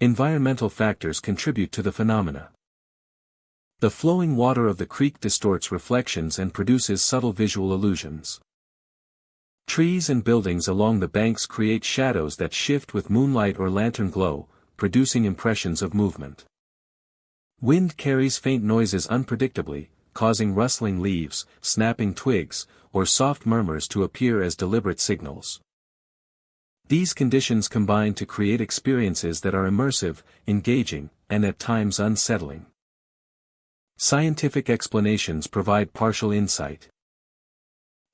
Environmental factors contribute to the phenomena. The flowing water of the creek distorts reflections and produces subtle visual illusions. Trees and buildings along the banks create shadows that shift with moonlight or lantern glow, producing impressions of movement. Wind carries faint noises unpredictably, causing rustling leaves, snapping twigs, or soft murmurs to appear as deliberate signals. These conditions combine to create experiences that are immersive, engaging, and at times unsettling. Scientific explanations provide partial insight.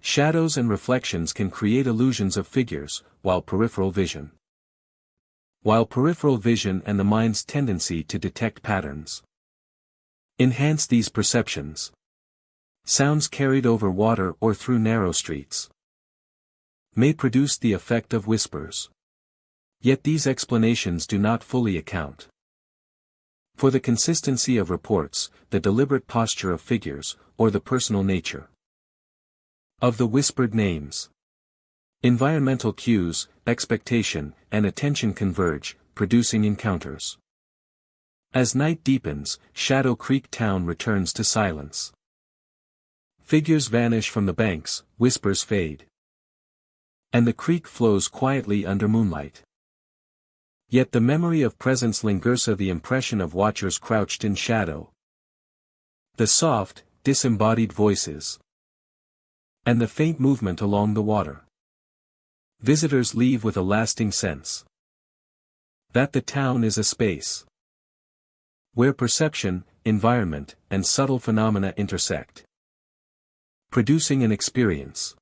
Shadows and reflections can create illusions of figures, while peripheral vision and the mind's tendency to detect patterns enhance these perceptions. Sounds carried over water or through narrow streets may produce the effect of whispers. Yet these explanations do not fully account for the consistency of reports, the deliberate posture of figures, or the personal nature of the whispered names. Environmental cues, expectation, and attention converge, producing encounters. As night deepens, Shadow Creek Town returns to silence. Figures vanish from the banks, whispers fade, and the creek flows quietly under moonlight. Yet the memory of presence lingers, of the impression of watchers crouched in shadow. The soft, disembodied voices, and the faint movement along the water. Visitors leave with a lasting sense that the town is a space where perception, environment, and subtle phenomena intersect, producing an experience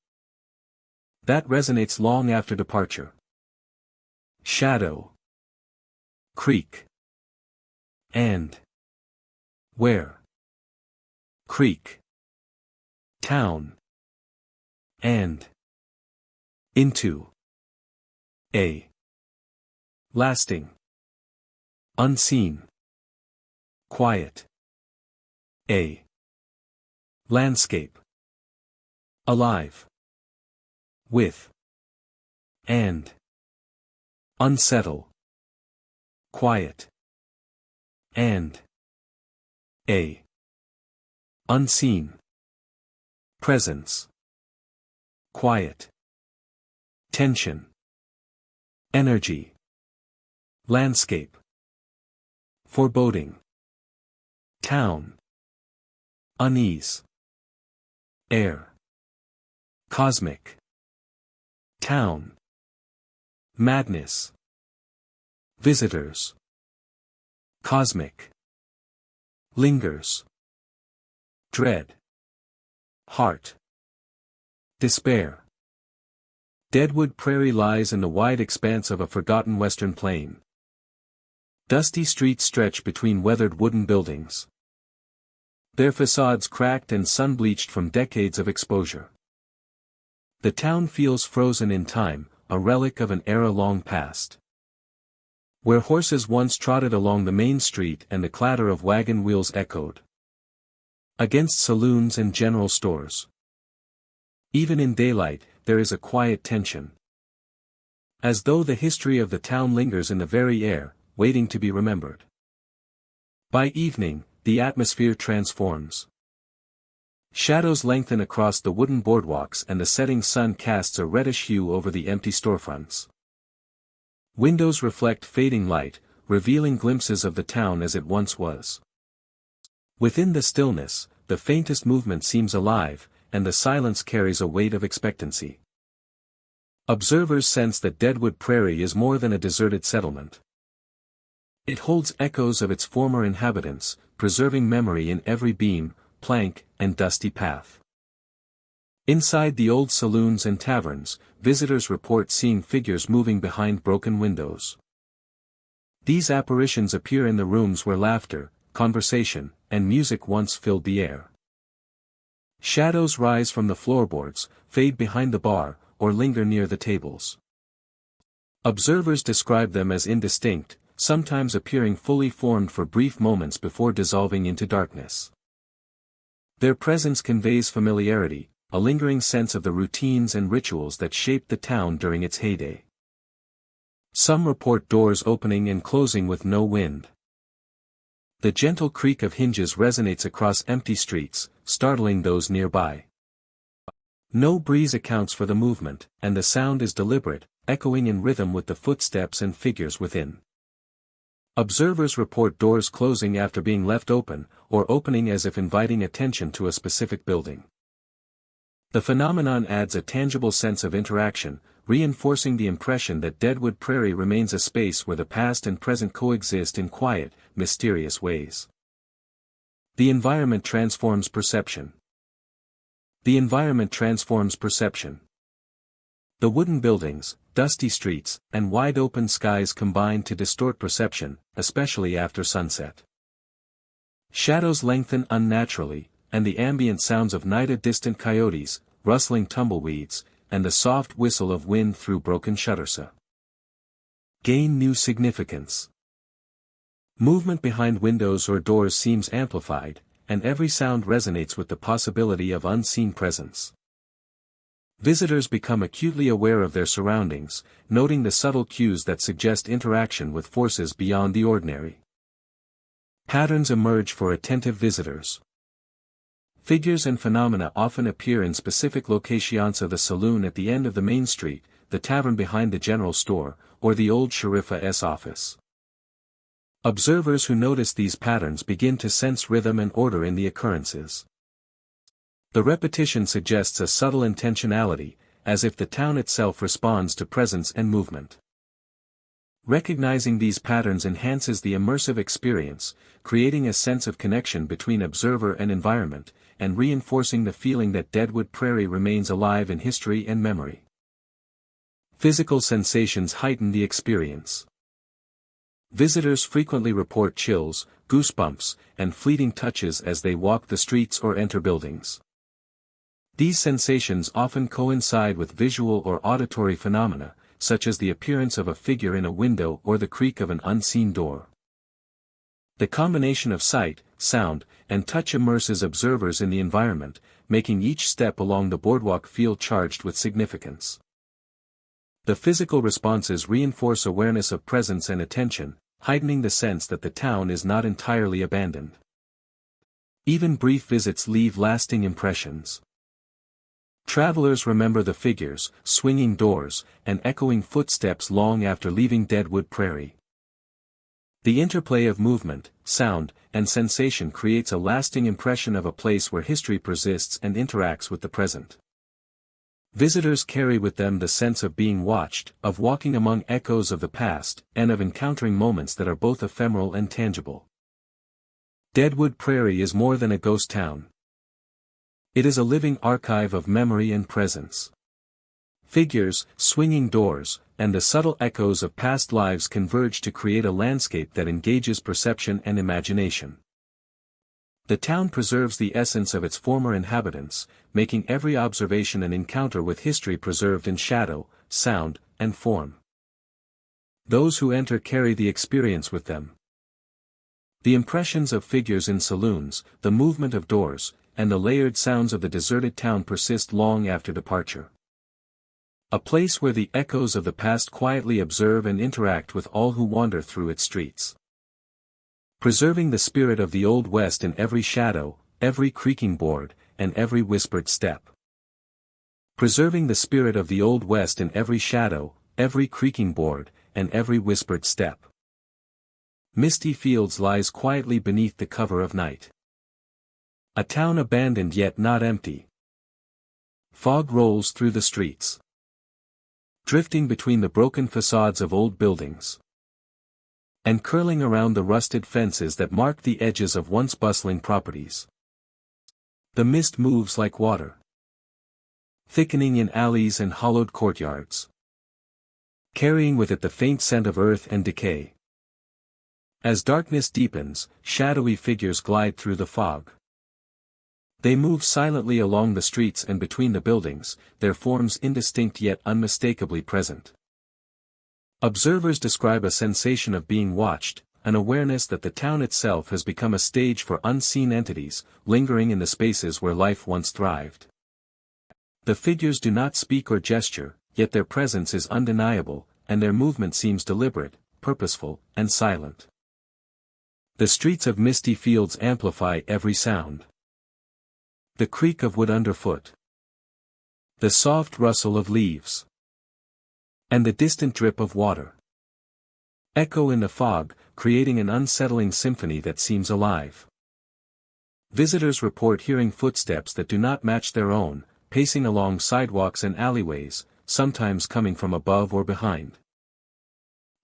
that resonates long after departure. Shadow Creek and Where Creek town, and into a lasting, unseen, quiet, a landscape, alive, with, and unsettle, quiet, and a unseen presence, quiet, tension, energy, landscape, foreboding, town, unease, air, cosmic, town, madness, visitors, cosmic, lingers, dread, heart, despair. Deadwood Prairie lies in the wide expanse of a forgotten western plain. Dusty streets stretch between weathered wooden buildings, their facades cracked and sun-bleached from decades of exposure. The town feels frozen in time, a relic of an era long past. Where horses once trotted along the main street and the clatter of wagon wheels echoed against saloons and general stores. Even in daylight, there is a quiet tension. As though the history of the town lingers in the very air, waiting to be remembered. By evening, the atmosphere transforms. Shadows lengthen across the wooden boardwalks and the setting sun casts a reddish hue over the empty storefronts. Windows reflect fading light, revealing glimpses of the town as it once was. Within the stillness, the faintest movement seems alive, and the silence carries a weight of expectancy. Observers sense that Deadwood Prairie is more than a deserted settlement. It holds echoes of its former inhabitants, preserving memory in every beam, plank, and dusty path. Inside the old saloons and taverns, visitors report seeing figures moving behind broken windows. These apparitions appear in the rooms where laughter, conversation, and music once filled the air. Shadows rise from the floorboards, fade behind the bar, or linger near the tables. Observers describe them as indistinct, sometimes appearing fully formed for brief moments before dissolving into darkness. Their presence conveys familiarity, a lingering sense of the routines and rituals that shaped the town during its heyday. Some report doors opening and closing with no wind. The gentle creak of hinges resonates across empty streets, startling those nearby. No breeze accounts for the movement, and the sound is deliberate, echoing in rhythm with the footsteps and figures within. Observers report doors closing after being left open, or opening as if inviting attention to a specific building. The phenomenon adds a tangible sense of interaction, reinforcing the impression that Deadwood Prairie remains a space where the past and present coexist in quiet, mysterious ways. The environment transforms perception. The environment transforms perception. The wooden buildings, dusty streets, and wide-open skies combine to distort perception, especially after sunset. Shadows lengthen unnaturally, and the ambient sounds of night distant coyotes, rustling tumbleweeds, and the soft whistle of wind through broken shutters gain new significance. Movement behind windows or doors seems amplified, and every sound resonates with the possibility of unseen presence. Visitors become acutely aware of their surroundings, noting the subtle cues that suggest interaction with forces beyond the ordinary. Patterns emerge for attentive visitors. Figures and phenomena often appear in specific locations of the saloon at the end of the main street, the tavern behind the general store, or the old sheriff's office. Observers who notice these patterns begin to sense rhythm and order in the occurrences. The repetition suggests a subtle intentionality, as if the town itself responds to presence and movement. Recognizing these patterns enhances the immersive experience, creating a sense of connection between observer and environment, and reinforcing the feeling that Deadwood Prairie remains alive in history and memory. Physical sensations heighten the experience. Visitors frequently report chills, goosebumps, and fleeting touches as they walk the streets or enter buildings. These sensations often coincide with visual or auditory phenomena, such as the appearance of a figure in a window or the creak of an unseen door. The combination of sight, sound, and touch immerses observers in the environment, making each step along the boardwalk feel charged with significance. The physical responses reinforce awareness of presence and attention, heightening the sense that the town is not entirely abandoned. Even brief visits leave lasting impressions. Travelers remember the figures, swinging doors, and echoing footsteps long after leaving Deadwood Prairie. The interplay of movement, sound, and sensation creates a lasting impression of a place where history persists and interacts with the present. Visitors carry with them the sense of being watched, of walking among echoes of the past, and of encountering moments that are both ephemeral and tangible. Deadwood Prairie is more than a ghost town. It is a living archive of memory and presence. Figures, swinging doors, and the subtle echoes of past lives converge to create a landscape that engages perception and imagination. The town preserves the essence of its former inhabitants, making every observation an encounter with history preserved in shadow, sound, and form. Those who enter carry the experience with them. The impressions of figures in saloons, the movement of doors, and the layered sounds of the deserted town persist long after departure. A place where the echoes of the past quietly observe and interact with all who wander through its streets. Preserving the spirit of the Old West in every shadow, every creaking board, and every whispered step. Preserving the spirit of the Old West in every shadow, every creaking board, and every whispered step. Misty Fields lies quietly beneath the cover of night. A town abandoned yet not empty. Fog rolls through the streets, drifting between the broken facades of old buildings, and curling around the rusted fences that mark the edges of once bustling properties. The mist moves like water, thickening in alleys and hollowed courtyards, carrying with it the faint scent of earth and decay. As darkness deepens, shadowy figures glide through the fog. They move silently along the streets and between the buildings, their forms indistinct yet unmistakably present. Observers describe a sensation of being watched, an awareness that the town itself has become a stage for unseen entities, lingering in the spaces where life once thrived. The figures do not speak or gesture, yet their presence is undeniable, and their movement seems deliberate, purposeful, and silent. The streets of Misty Fields amplify every sound. The creak of wood underfoot, the soft rustle of leaves, and the distant drip of water echo in the fog, creating an unsettling symphony that seems alive. Visitors report hearing footsteps that do not match their own, pacing along sidewalks and alleyways, sometimes coming from above or behind.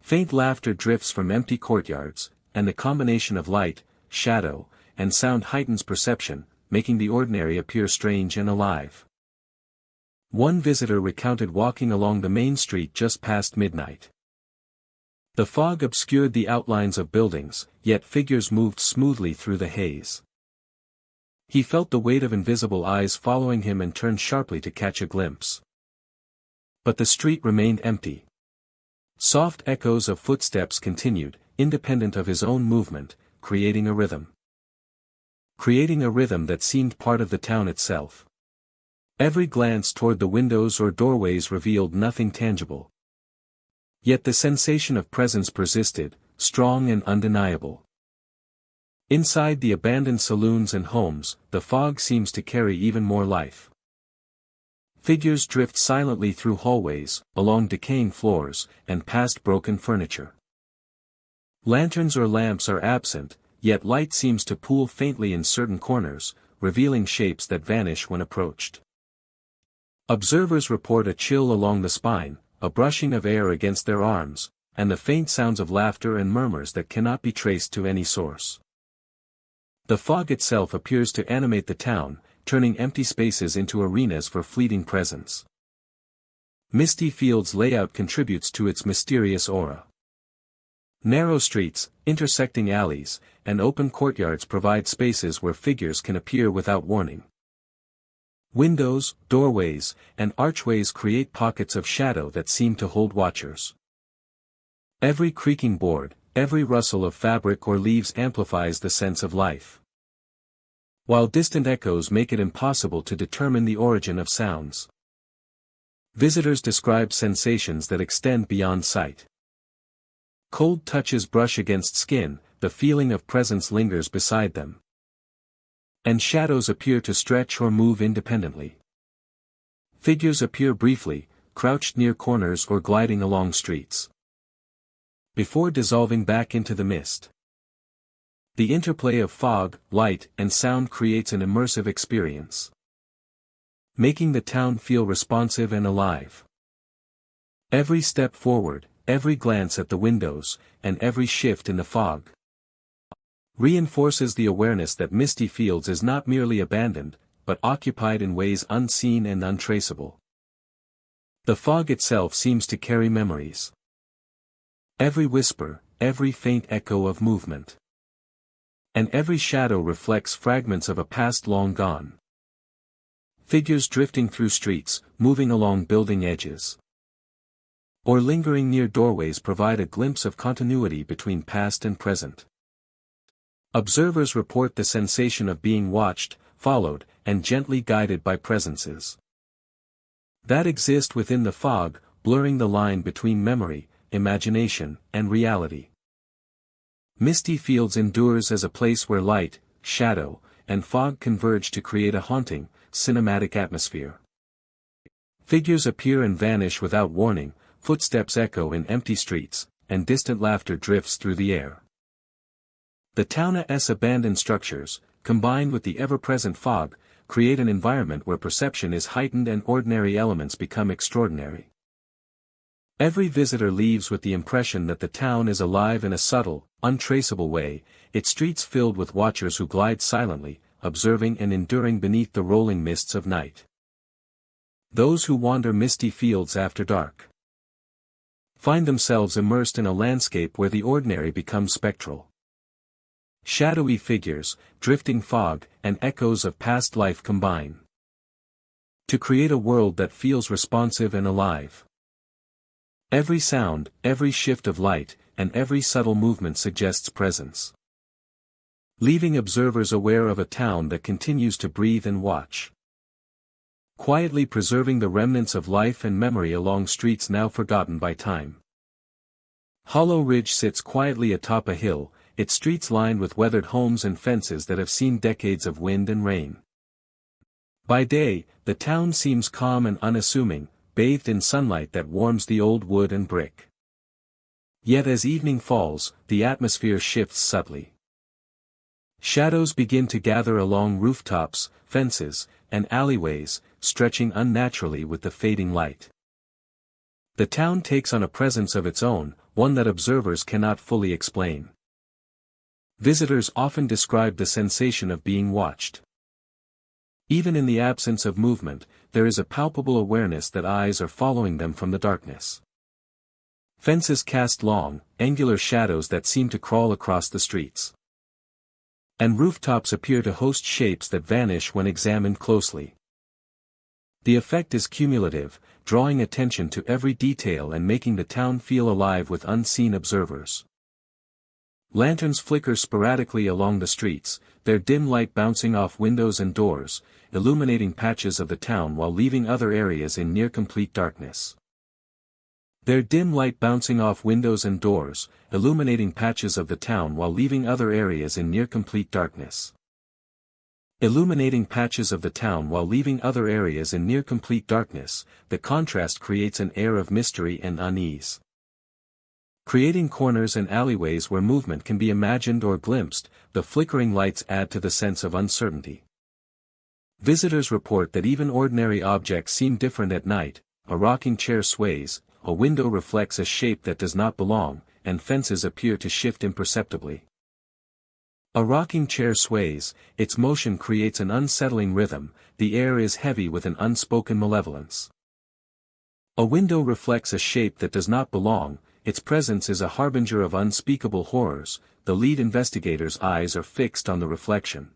Faint laughter drifts from empty courtyards, and the combination of light, shadow, and sound heightens perception, making the ordinary appear strange and alive. One visitor recounted walking along the main street just past midnight. The fog obscured the outlines of buildings, yet figures moved smoothly through the haze. He felt the weight of invisible eyes following him and turned sharply to catch a glimpse. But the street remained empty. Soft echoes of footsteps continued, independent of his own movement, creating a rhythm. Creating a rhythm that seemed part of the town itself. Every glance toward the windows or doorways revealed nothing tangible. Yet the sensation of presence persisted, strong and undeniable. Inside the abandoned saloons and homes, the fog seems to carry even more life. Figures drift silently through hallways, along decaying floors, and past broken furniture. Lanterns or lamps are absent, yet light seems to pool faintly in certain corners, revealing shapes that vanish when approached. Observers report a chill along the spine, a brushing of air against their arms, and the faint sounds of laughter and murmurs that cannot be traced to any source. The fog itself appears to animate the town, turning empty spaces into arenas for fleeting presence. Misty Fields' layout contributes to its mysterious aura. Narrow streets, intersecting alleys, and open courtyards provide spaces where figures can appear without warning. Windows, doorways, and archways create pockets of shadow that seem to hold watchers. Every creaking board, every rustle of fabric or leaves amplifies the sense of life. While distant echoes make it impossible to determine the origin of sounds. Visitors describe sensations that extend beyond sight. Cold touches brush against skin, the feeling of presence lingers beside them. And shadows appear to stretch or move independently. Figures appear briefly, crouched near corners or gliding along streets, before dissolving back into the mist. The interplay of fog, light, and sound creates an immersive experience, making the town feel responsive and alive. Every step forward, every glance at the windows, and every shift in the fog reinforces the awareness that Misty Fields is not merely abandoned, but occupied in ways unseen and untraceable. The fog itself seems to carry memories. Every whisper, every faint echo of movement, and every shadow reflects fragments of a past long gone. Figures drifting through streets, moving along building edges, or lingering near doorways provide a glimpse of continuity between past and present. Observers report the sensation of being watched, followed, and gently guided by presences that exist within the fog, blurring the line between memory, imagination, and reality. Misty Fields endures as a place where light, shadow, and fog converge to create a haunting, cinematic atmosphere. Figures appear and vanish without warning, footsteps echo in empty streets, and distant laughter drifts through the air. The town's abandoned structures, combined with the ever-present fog, create an environment where perception is heightened and ordinary elements become extraordinary. Every visitor leaves with the impression that the town is alive in a subtle, untraceable way, its streets filled with watchers who glide silently, observing and enduring beneath the rolling mists of night. Those who wander Misty Fields after dark find themselves immersed in a landscape where the ordinary becomes spectral. Shadowy figures, drifting fog, and echoes of past life combine to create a world that feels responsive and alive. Every sound, every shift of light, and every subtle movement suggests presence, leaving observers aware of a town that continues to breathe and watch, quietly preserving the remnants of life and memory along streets now forgotten by time. Hollow Ridge sits quietly atop a hill, its streets lined with weathered homes and fences that have seen decades of wind and rain. By day, the town seems calm and unassuming, bathed in sunlight that warms the old wood and brick. Yet as evening falls, the atmosphere shifts subtly. Shadows begin to gather along rooftops, fences, and alleyways, stretching unnaturally with the fading light. The town takes on a presence of its own, one that observers cannot fully explain. Visitors often describe the sensation of being watched. Even in the absence of movement, there is a palpable awareness that eyes are following them from the darkness. Fences cast long, angular shadows that seem to crawl across the streets. And rooftops appear to host shapes that vanish when examined closely. The effect is cumulative, drawing attention to every detail and making the town feel alive with unseen observers. Lanterns flicker sporadically along the streets, their dim light bouncing off windows and doors, illuminating patches of the town while leaving other areas in near-complete darkness. Their dim light bouncing off windows and doors, illuminating patches of the town while leaving other areas in near-complete darkness. Illuminating patches of the town while leaving other areas in near-complete darkness, the contrast creates an air of mystery and unease. Creating corners and alleyways where movement can be imagined or glimpsed, the flickering lights add to the sense of uncertainty. Visitors report that even ordinary objects seem different at night, a rocking chair sways, a window reflects a shape that does not belong, and fences appear to shift imperceptibly. A rocking chair sways, its motion creates an unsettling rhythm, the air is heavy with an unspoken malevolence. A window reflects a shape that does not belong, its presence is a harbinger of unspeakable horrors, the lead investigator's eyes are fixed on the reflection.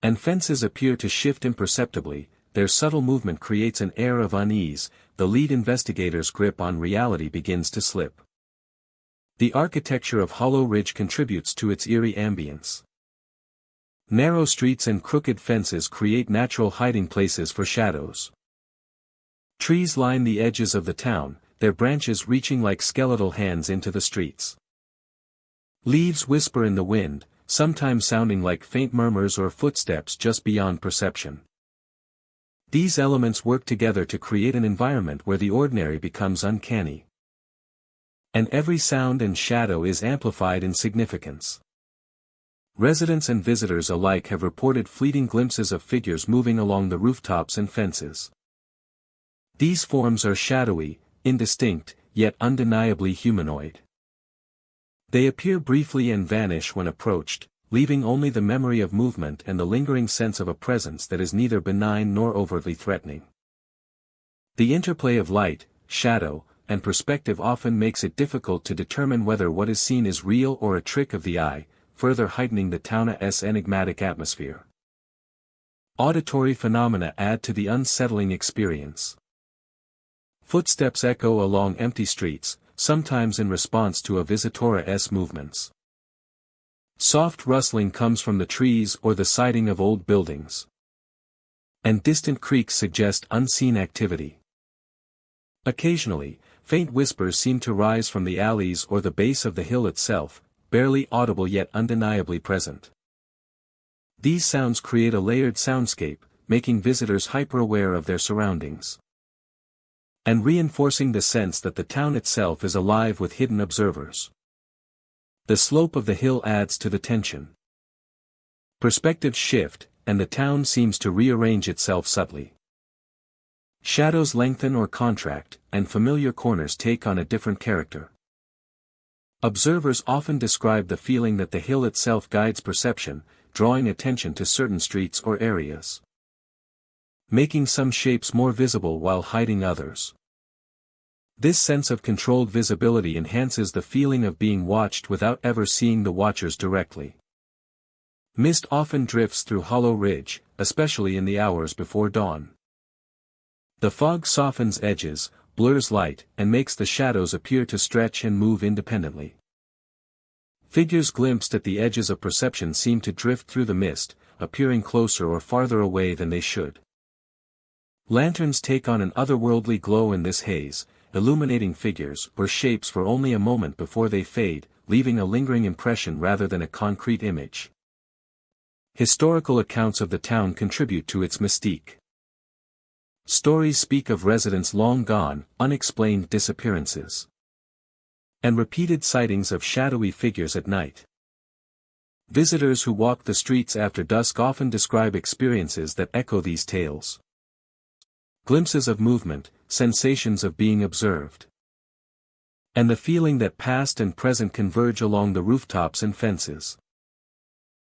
And fences appear to shift imperceptibly, their subtle movement creates an air of unease, the lead investigator's grip on reality begins to slip. The architecture of Hollow Ridge contributes to its eerie ambience. Narrow streets and crooked fences create natural hiding places for shadows. Trees line the edges of the town, their branches reaching like skeletal hands into the streets. Leaves whisper in the wind, sometimes sounding like faint murmurs or footsteps just beyond perception. These elements work together to create an environment where the ordinary becomes uncanny. And every sound and shadow is amplified in significance. Residents and visitors alike have reported fleeting glimpses of figures moving along the rooftops and fences. These forms are shadowy, indistinct, yet undeniably humanoid. They appear briefly and vanish when approached, leaving only the memory of movement and the lingering sense of a presence that is neither benign nor overtly threatening. The interplay of light, shadow, and perspective often makes it difficult to determine whether what is seen is real or a trick of the eye, further heightening the town's enigmatic atmosphere. Auditory phenomena add to the unsettling experience. Footsteps echo along empty streets, sometimes in response to a visitor's movements. Soft rustling comes from the trees or the siding of old buildings. And distant creaks suggest unseen activity. Occasionally, faint whispers seem to rise from the alleys or the base of the hill itself, barely audible yet undeniably present. These sounds create a layered soundscape, making visitors hyper-aware of their surroundings. And reinforcing the sense that the town itself is alive with hidden observers. The slope of the hill adds to the tension. Perspectives shift, and the town seems to rearrange itself subtly. Shadows lengthen or contract, and familiar corners take on a different character. Observers often describe the feeling that the hill itself guides perception, drawing attention to certain streets or areas. Making some shapes more visible while hiding others. This sense of controlled visibility enhances the feeling of being watched without ever seeing the watchers directly. Mist often drifts through Hollow Ridge, especially in the hours before dawn. The fog softens edges, blurs light, and makes the shadows appear to stretch and move independently. Figures glimpsed at the edges of perception seem to drift through the mist, appearing closer or farther away than they should. Lanterns take on an otherworldly glow in this haze, illuminating figures or shapes for only a moment before they fade, leaving a lingering impression rather than a concrete image. Historical accounts of the town contribute to its mystique. Stories speak of residents long gone, unexplained disappearances. And repeated sightings of shadowy figures at night. Visitors who walk the streets after dusk often describe experiences that echo these tales. Glimpses of movement, sensations of being observed. And the feeling that past and present converge along the rooftops and fences.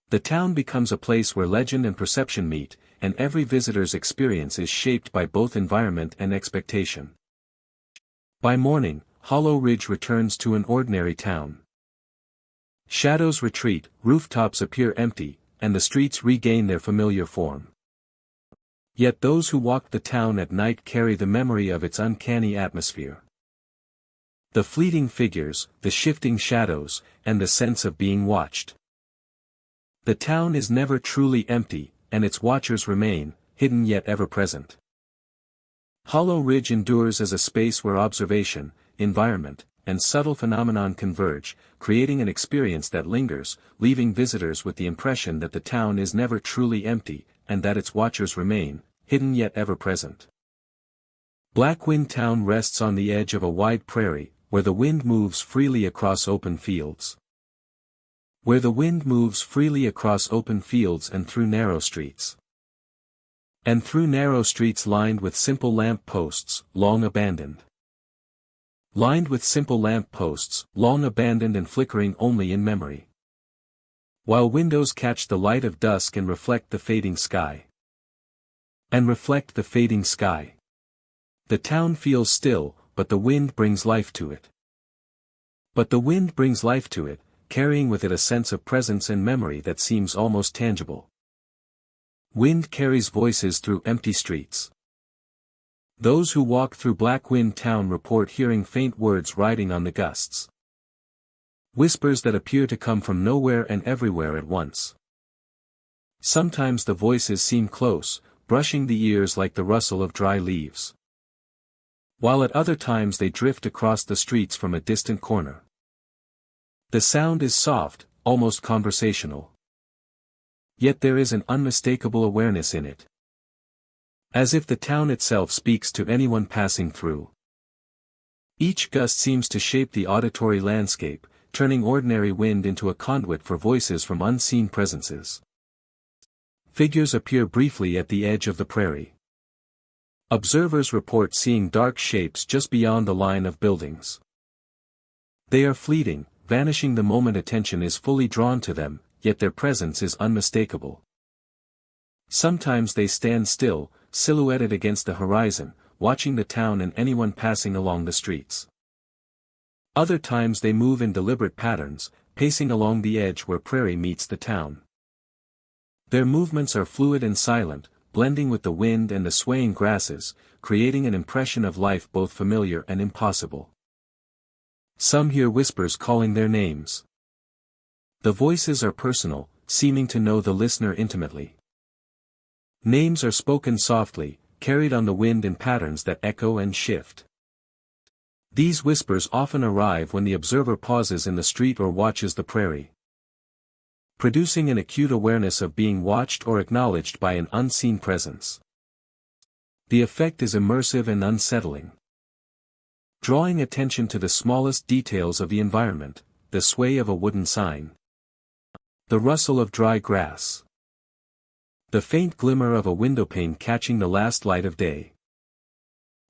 The town becomes a place where legend and perception meet, and every visitor's experience is shaped by both environment and expectation. By morning, Hollow Ridge returns to an ordinary town. Shadows retreat, rooftops appear empty, and the streets regain their familiar form. Yet those who walk the town at night carry the memory of its uncanny atmosphere. The fleeting figures, the shifting shadows, and the sense of being watched. The town is never truly empty, and its watchers remain, hidden yet ever present. Hollow Ridge endures as a space where observation, environment, and subtle phenomenon converge, creating an experience that lingers, leaving visitors with the impression that the town is never truly empty, and that its watchers remain, hidden yet ever present. Blackwind Town rests on the edge of a wide prairie, where the wind moves freely across open fields. Where the wind moves freely across open fields and through narrow streets. And through narrow streets lined with simple lamp posts, long abandoned. Lined with simple lamp posts, long abandoned and flickering only in memory. While windows catch the light of dusk and reflect the fading sky. And reflect the fading sky. The town feels still, but the wind brings life to it. But the wind brings life to it, carrying with it a sense of presence and memory that seems almost tangible. Wind carries voices through empty streets. Those who walk through Black Wind Town report hearing faint words riding on the gusts. Whispers that appear to come from nowhere and everywhere at once. Sometimes the voices seem close, brushing the ears like the rustle of dry leaves. While at other times they drift across the streets from a distant corner. The sound is soft, almost conversational. Yet there is an unmistakable awareness in it. As if the town itself speaks to anyone passing through. Each gust seems to shape the auditory landscape, turning ordinary wind into a conduit for voices from unseen presences. Figures appear briefly at the edge of the prairie. Observers report seeing dark shapes just beyond the line of buildings. They are fleeting, vanishing the moment attention is fully drawn to them, yet their presence is unmistakable. Sometimes they stand still, silhouetted against the horizon, watching the town and anyone passing along the streets. Other times they move in deliberate patterns, pacing along the edge where prairie meets the town. Their movements are fluid and silent, blending with the wind and the swaying grasses, creating an impression of life both familiar and impossible. Some hear whispers calling their names. The voices are personal, seeming to know the listener intimately. Names are spoken softly, carried on the wind in patterns that echo and shift. These whispers often arrive when the observer pauses in the street or watches the prairie. Producing an acute awareness of being watched or acknowledged by an unseen presence. The effect is immersive and unsettling. Drawing attention to the smallest details of the environment, the sway of a wooden sign. The rustle of dry grass. The faint glimmer of a windowpane catching the last light of day.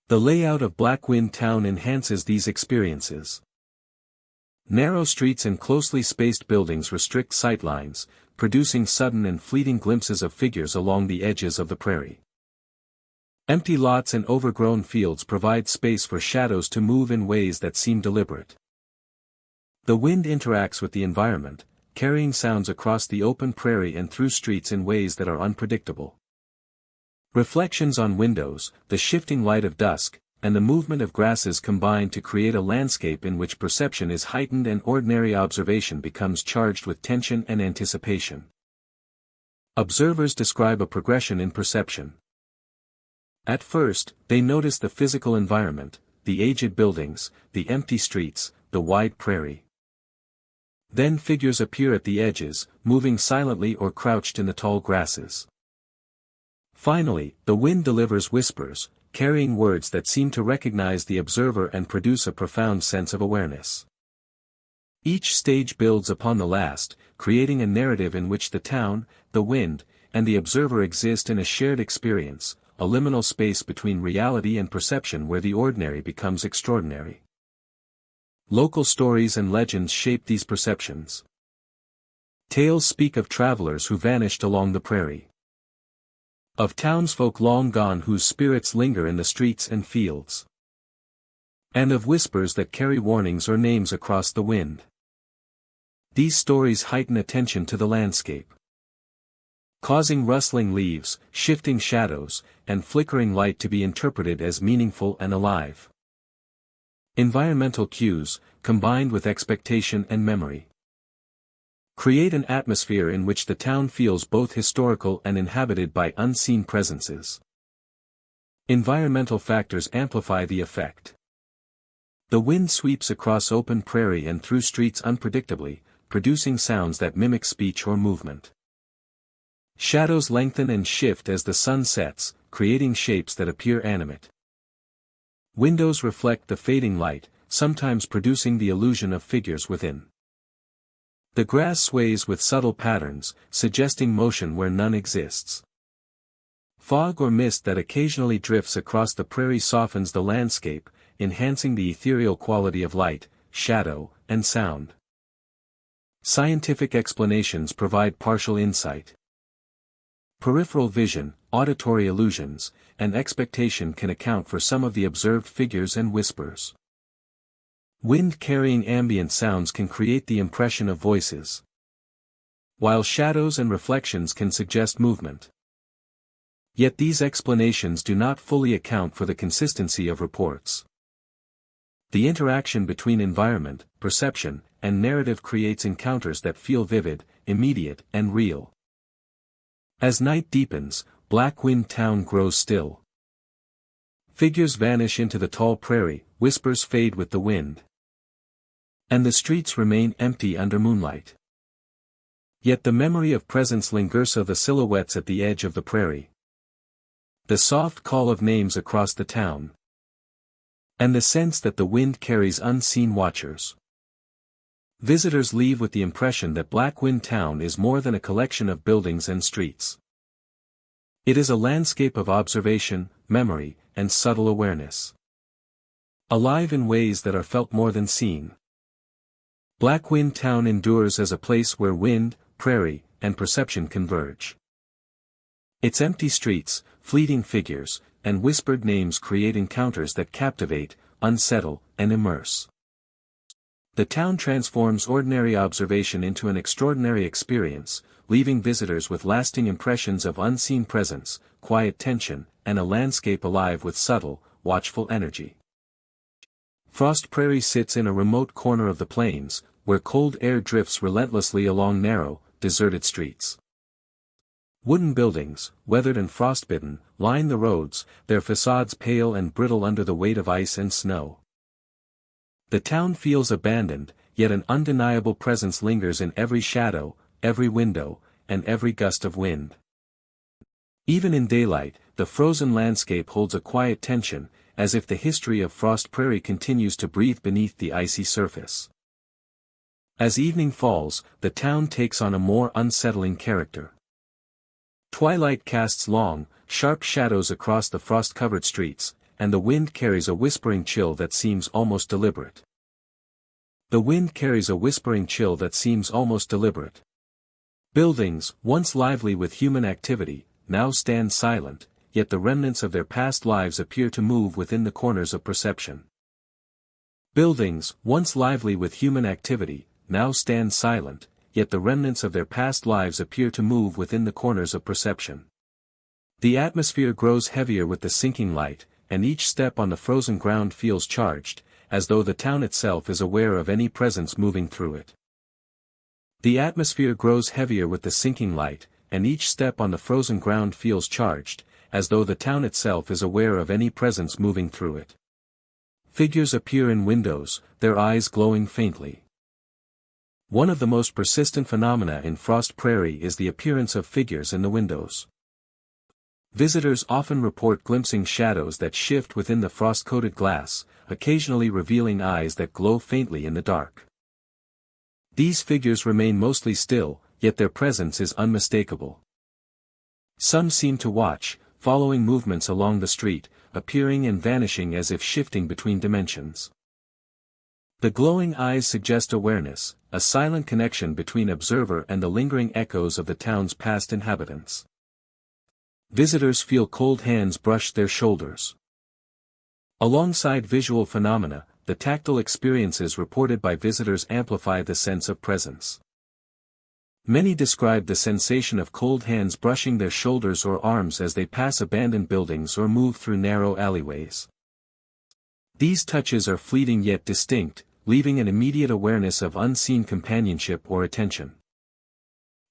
The layout of Black Wind Town enhances these experiences. Narrow streets and closely spaced buildings restrict sightlines, producing sudden and fleeting glimpses of figures along the edges of the prairie. Empty lots and overgrown fields provide space for shadows to move in ways that seem deliberate. The wind interacts with the environment, carrying sounds across the open prairie and through streets in ways that are unpredictable. Reflections on windows, the shifting light of dusk, and the movement of grasses combine to create a landscape in which perception is heightened and ordinary observation becomes charged with tension and anticipation. Observers describe a progression in perception. At first, they notice the physical environment, the aged buildings, the empty streets, the wide prairie. Then figures appear at the edges, moving silently or crouched in the tall grasses. Finally, the wind delivers whispers, carrying words that seem to recognize the observer and produce a profound sense of awareness. Each stage builds upon the last, creating a narrative in which the town, the wind, and the observer exist in a shared experience, a liminal space between reality and perception where the ordinary becomes extraordinary. Local stories and legends shape these perceptions. Tales speak of travelers who vanished along the prairie. Of townsfolk long gone whose spirits linger in the streets and fields. And of whispers that carry warnings or names across the wind. These stories heighten attention to the landscape. Causing rustling leaves, shifting shadows, and flickering light to be interpreted as meaningful and alive. Environmental cues, combined with expectation and memory, create an atmosphere in which the town feels both historical and inhabited by unseen presences. Environmental factors amplify the effect. The wind sweeps across open prairie and through streets unpredictably, producing sounds that mimic speech or movement. Shadows lengthen and shift as the sun sets, creating shapes that appear animate. Windows reflect the fading light, sometimes producing the illusion of figures within. The grass sways with subtle patterns, suggesting motion where none exists. Fog or mist that occasionally drifts across the prairie softens the landscape, enhancing the ethereal quality of light, shadow, and sound. Scientific explanations provide partial insight. Peripheral vision, auditory illusions, and expectation can account for some of the observed figures and whispers. Wind carrying ambient sounds can create the impression of voices, while shadows and reflections can suggest movement. Yet these explanations do not fully account for the consistency of reports. The interaction between environment, perception, and narrative creates encounters that feel vivid, immediate, and real. As night deepens, Black Wind Town grows still. Figures vanish into the tall prairie, whispers fade with the wind. And the streets remain empty under moonlight. Yet the memory of presence lingers, the silhouettes at the edge of the prairie. The soft call of names across the town. And the sense that the wind carries unseen watchers. Visitors leave with the impression that Black Wind Town is more than a collection of buildings and streets. It is a landscape of observation, memory, and subtle awareness. Alive in ways that are felt more than seen. Black Wind Town endures as a place where wind, prairie, and perception converge. Its empty streets, fleeting figures, and whispered names create encounters that captivate, unsettle, and immerse. The town transforms ordinary observation into an extraordinary experience, leaving visitors with lasting impressions of unseen presence, quiet tension, and a landscape alive with subtle, watchful energy. Frost Prairie sits in a remote corner of the plains, where cold air drifts relentlessly along narrow, deserted streets. Wooden buildings, weathered and frostbitten, line the roads, their facades pale and brittle under the weight of ice and snow. The town feels abandoned, yet an undeniable presence lingers in every shadow, every window, and every gust of wind. Even in daylight, the frozen landscape holds a quiet tension, as if the history of Frost Prairie continues to breathe beneath the icy surface. As evening falls, the town takes on a more unsettling character. Twilight casts long, sharp shadows across the frost-covered streets, and the wind carries a whispering chill that seems almost deliberate. Buildings, once lively with human activity, now stand silent, yet the remnants of their past lives appear to move within the corners of perception. Buildings, once lively with human activity, now stand silent, yet the remnants of their past lives appear to move within the corners of perception. The atmosphere grows heavier with the sinking light, and each step on the frozen ground feels charged, as though the town itself is aware of any presence moving through it. The atmosphere grows heavier with the sinking light, and each step on the frozen ground feels charged, as though the town itself is aware of any presence moving through it. Figures appear in windows, their eyes glowing faintly. One of the most persistent phenomena in Frost Prairie is the appearance of figures in the windows. Visitors often report glimpsing shadows that shift within the frost-coated glass, occasionally revealing eyes that glow faintly in the dark. These figures remain mostly still, yet their presence is unmistakable. Some seem to watch, following movements along the street, appearing and vanishing as if shifting between dimensions. The glowing eyes suggest awareness, a silent connection between observer and the lingering echoes of the town's past inhabitants. Visitors feel cold hands brush their shoulders. Alongside visual phenomena, the tactile experiences reported by visitors amplify the sense of presence. Many describe the sensation of cold hands brushing their shoulders or arms as they pass abandoned buildings or move through narrow alleyways. These touches are fleeting yet distinct, leaving an immediate awareness of unseen companionship or attention.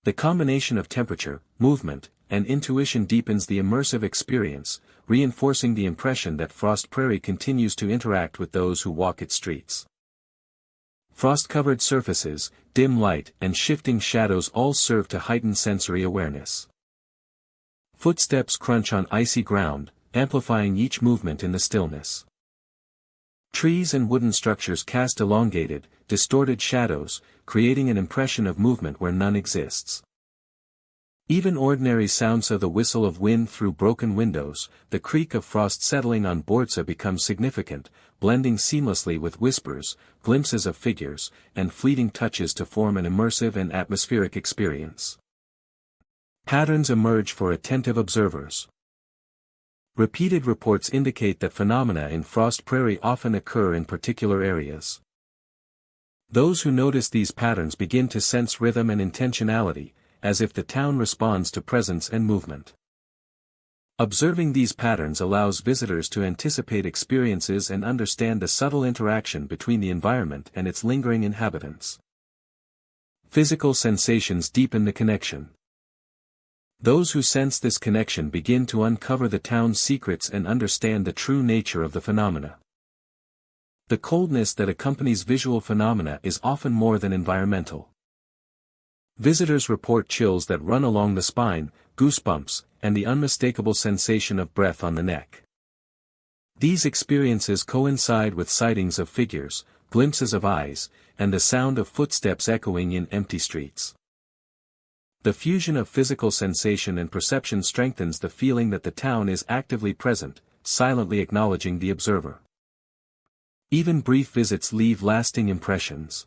The combination of temperature, movement, and intuition deepens the immersive experience, reinforcing the impression that Frost Prairie continues to interact with those who walk its streets. Frost-covered surfaces, dim light, and shifting shadows all serve to heighten sensory awareness. Footsteps crunch on icy ground, amplifying each movement in the stillness. Trees and wooden structures cast elongated, distorted shadows, creating an impression of movement where none exists. Even ordinary sounds of the whistle of wind through broken windows, the creak of frost settling on boards become significant, blending seamlessly with whispers, glimpses of figures, and fleeting touches to form an immersive and atmospheric experience. Patterns emerge for attentive observers. Repeated reports indicate that phenomena in Frost Prairie often occur in particular areas. Those who notice these patterns begin to sense rhythm and intentionality, as if the town responds to presence and movement. Observing these patterns allows visitors to anticipate experiences and understand the subtle interaction between the environment and its lingering inhabitants. Physical sensations deepen the connection. Those who sense this connection begin to uncover the town's secrets and understand the true nature of the phenomena. The coldness that accompanies visual phenomena is often more than environmental. Visitors report chills that run along the spine, goosebumps, and the unmistakable sensation of breath on the neck. These experiences coincide with sightings of figures, glimpses of eyes, and the sound of footsteps echoing in empty streets. The fusion of physical sensation and perception strengthens the feeling that the town is actively present, silently acknowledging the observer. Even brief visits leave lasting impressions.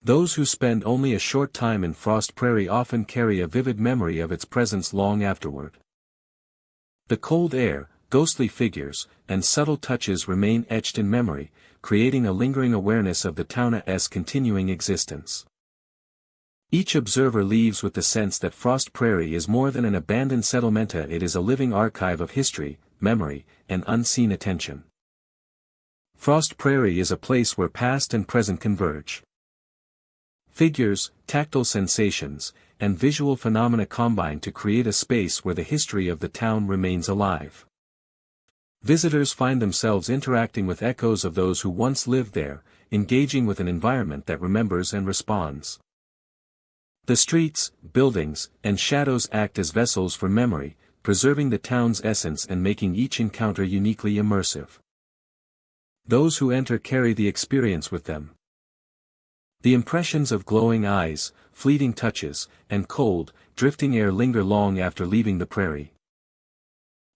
Those who spend only a short time in Frost Prairie often carry a vivid memory of its presence long afterward. The cold air, ghostly figures, and subtle touches remain etched in memory, creating a lingering awareness of the town's continuing existence. Each observer leaves with the sense that Frost Prairie is more than an abandoned settlement, it is a living archive of history, memory, and unseen attention. Frost Prairie is a place where past and present converge. Figures, tactile sensations, and visual phenomena combine to create a space where the history of the town remains alive. Visitors find themselves interacting with echoes of those who once lived there, engaging with an environment that remembers and responds. The streets, buildings, and shadows act as vessels for memory, preserving the town's essence and making each encounter uniquely immersive. Those who enter carry the experience with them. The impressions of glowing eyes, fleeting touches, and cold, drifting air linger long after leaving the prairie.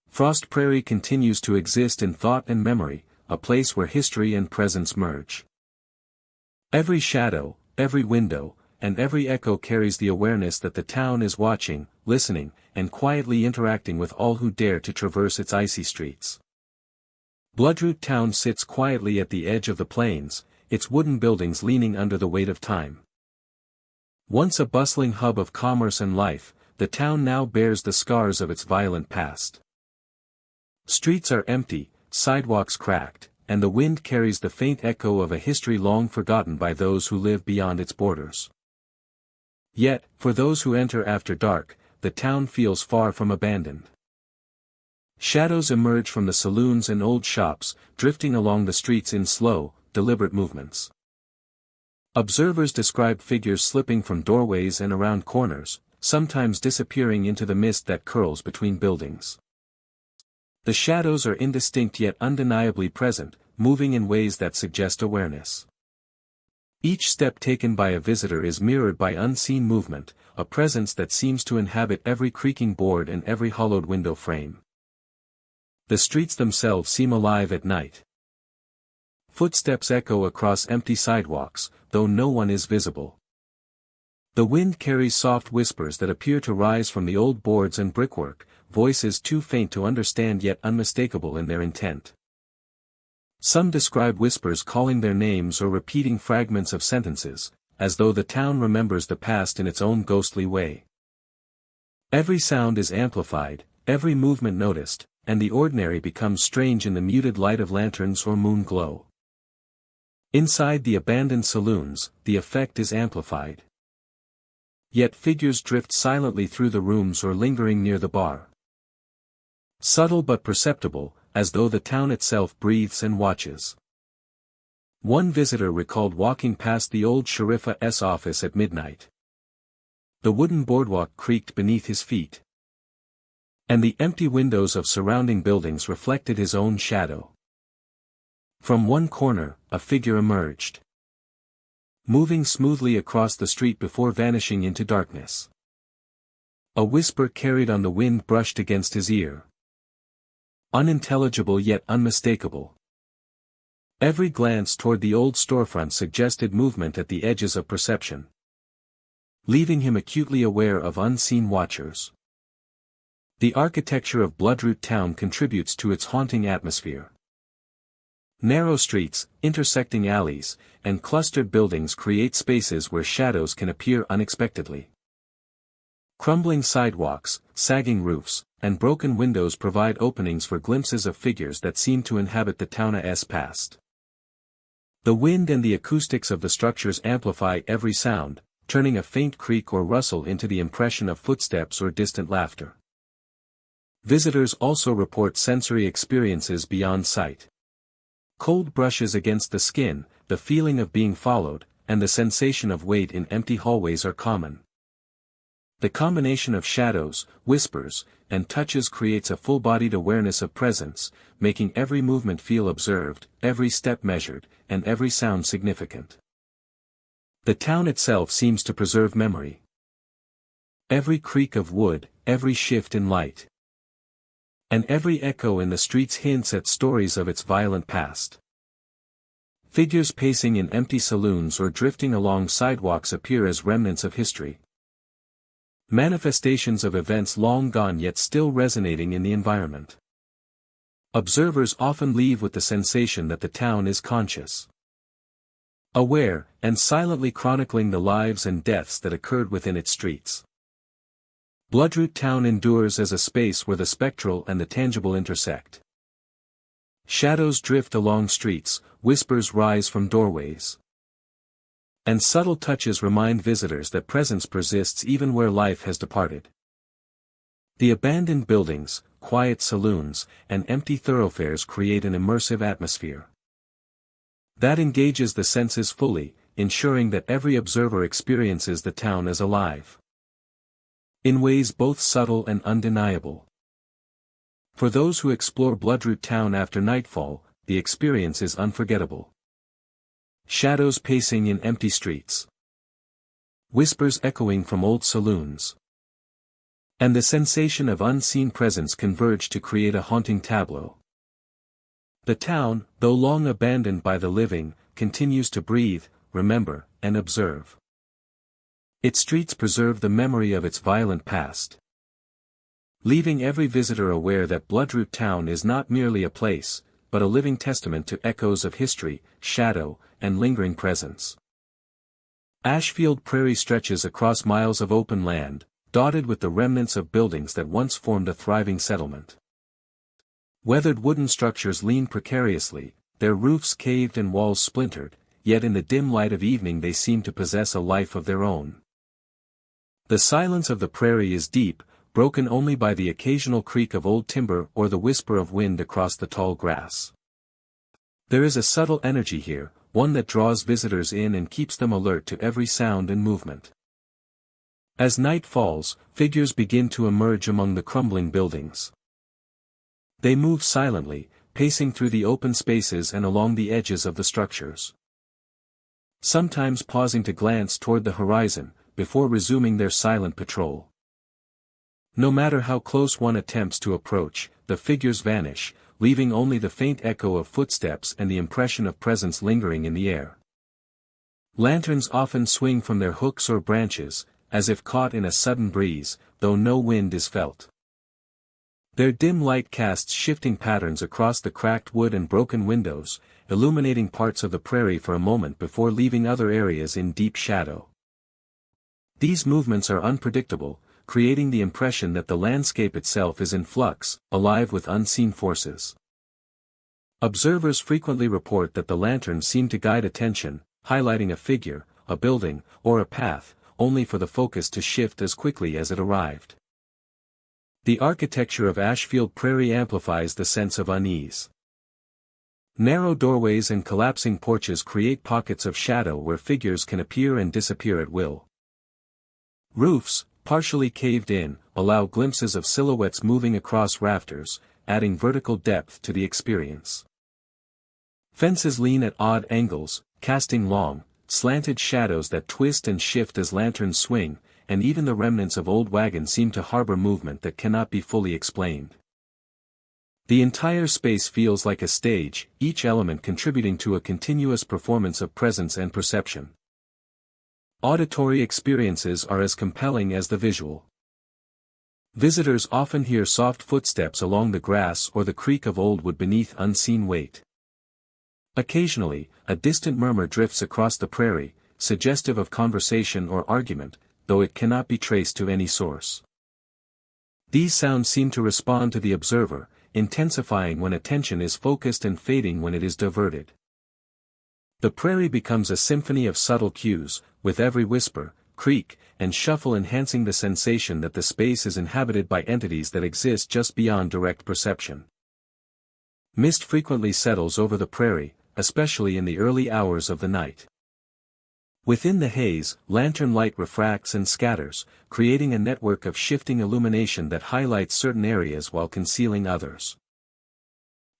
Frost Prairie continues to exist in thought and memory, a place where history and presence merge. Every shadow, every window, and every echo carries the awareness that the town is watching, listening, and quietly interacting with all who dare to traverse its icy streets. Bloodroot Town sits quietly at the edge of the plains, its wooden buildings leaning under the weight of time. Once a bustling hub of commerce and life, the town now bears the scars of its violent past. Streets are empty, sidewalks cracked, and the wind carries the faint echo of a history long forgotten by those who live beyond its borders. Yet, for those who enter after dark, the town feels far from abandoned. Shadows emerge from the saloons and old shops, drifting along the streets in slow, deliberate movements. Observers describe figures slipping from doorways and around corners, sometimes disappearing into the mist that curls between buildings. The shadows are indistinct yet undeniably present, moving in ways that suggest awareness. Each step taken by a visitor is mirrored by unseen movement, a presence that seems to inhabit every creaking board and every hollowed window frame. The streets themselves seem alive at night. Footsteps echo across empty sidewalks, though no one is visible. The wind carries soft whispers that appear to rise from the old boards and brickwork, voices too faint to understand yet unmistakable in their intent. Some describe whispers calling their names or repeating fragments of sentences, as though the town remembers the past in its own ghostly way. Every sound is amplified, every movement noticed, and the ordinary becomes strange in the muted light of lanterns or moon glow. Inside the abandoned saloons, the effect is amplified. Yet figures drift silently through the rooms or lingering near the bar. Subtle but perceptible, as though the town itself breathes and watches. One visitor recalled walking past the old sheriff's office at midnight. The wooden boardwalk creaked beneath his feet. And the empty windows of surrounding buildings reflected his own shadow. From one corner, a figure emerged, moving smoothly across the street before vanishing into darkness. A whisper carried on the wind brushed against his ear. Unintelligible yet unmistakable. Every glance toward the old storefront suggested movement at the edges of perception, leaving him acutely aware of unseen watchers. The architecture of Bloodroot Town contributes to its haunting atmosphere. Narrow streets, intersecting alleys, and clustered buildings create spaces where shadows can appear unexpectedly. Crumbling sidewalks, sagging roofs, and broken windows provide openings for glimpses of figures that seem to inhabit the town's past. The wind and the acoustics of the structures amplify every sound, turning a faint creak or rustle into the impression of footsteps or distant laughter. Visitors also report sensory experiences beyond sight. Cold brushes against the skin, the feeling of being followed, and the sensation of weight in empty hallways are common. The combination of shadows, whispers, and touches creates a full-bodied awareness of presence, making every movement feel observed, every step measured, and every sound significant. The town itself seems to preserve memory. Every creak of wood, every shift in light, and every echo in the streets hints at stories of its violent past. Figures pacing in empty saloons or drifting along sidewalks appear as remnants of history. Manifestations of events long gone yet still resonating in the environment. Observers often leave with the sensation that the town is conscious, aware, and silently chronicling the lives and deaths that occurred within its streets. Bloodroot Town endures as a space where the spectral and the tangible intersect. Shadows drift along streets, whispers rise from doorways, and subtle touches remind visitors that presence persists even where life has departed. The abandoned buildings, quiet saloons, and empty thoroughfares create an immersive atmosphere that engages the senses fully, ensuring that every observer experiences the town as alive, in ways both subtle and undeniable. For those who explore Bloodroot Town after nightfall, the experience is unforgettable. Shadows pacing in empty streets, whispers echoing from old saloons, and the sensation of unseen presence converge to create a haunting tableau. The town, though long abandoned by the living, continues to breathe, remember, and observe. Its streets preserve the memory of its violent past, leaving every visitor aware that Bloodroot Town is not merely a place, but a living testament to echoes of history, shadow, and lingering presence. Ashfield Prairie stretches across miles of open land, dotted with the remnants of buildings that once formed a thriving settlement. Weathered wooden structures lean precariously, their roofs caved and walls splintered, yet in the dim light of evening they seem to possess a life of their own. The silence of the prairie is deep, broken only by the occasional creak of old timber or the whisper of wind across the tall grass. There is a subtle energy here, one that draws visitors in and keeps them alert to every sound and movement. As night falls, figures begin to emerge among the crumbling buildings. They move silently, pacing through the open spaces and along the edges of the structures, sometimes pausing to glance toward the horizon, before resuming their silent patrol. No matter how close one attempts to approach, the figures vanish, leaving only the faint echo of footsteps and the impression of presence lingering in the air. Lanterns often swing from their hooks or branches, as if caught in a sudden breeze, though no wind is felt. Their dim light casts shifting patterns across the cracked wood and broken windows, illuminating parts of the prairie for a moment before leaving other areas in deep shadow. These movements are unpredictable, creating the impression that the landscape itself is in flux, alive with unseen forces. Observers frequently report that the lanterns seem to guide attention, highlighting a figure, a building, or a path, only for the focus to shift as quickly as it arrived. The architecture of Ashfield Prairie amplifies the sense of unease. Narrow doorways and collapsing porches create pockets of shadow where figures can appear and disappear at will. Roofs, partially caved in, allow glimpses of silhouettes moving across rafters, adding vertical depth to the experience. Fences lean at odd angles, casting long, slanted shadows that twist and shift as lanterns swing, and even the remnants of old wagons seem to harbor movement that cannot be fully explained. The entire space feels like a stage, each element contributing to a continuous performance of presence and perception. Auditory experiences are as compelling as the visual. Visitors often hear soft footsteps along the grass or the creak of old wood beneath unseen weight. Occasionally, a distant murmur drifts across the prairie, suggestive of conversation or argument, though it cannot be traced to any source. These sounds seem to respond to the observer, intensifying when attention is focused and fading when it is diverted. The prairie becomes a symphony of subtle cues, with every whisper, creak, and shuffle enhancing the sensation that the space is inhabited by entities that exist just beyond direct perception. Mist frequently settles over the prairie, especially in the early hours of the night. Within the haze, lantern light refracts and scatters, creating a network of shifting illumination that highlights certain areas while concealing others.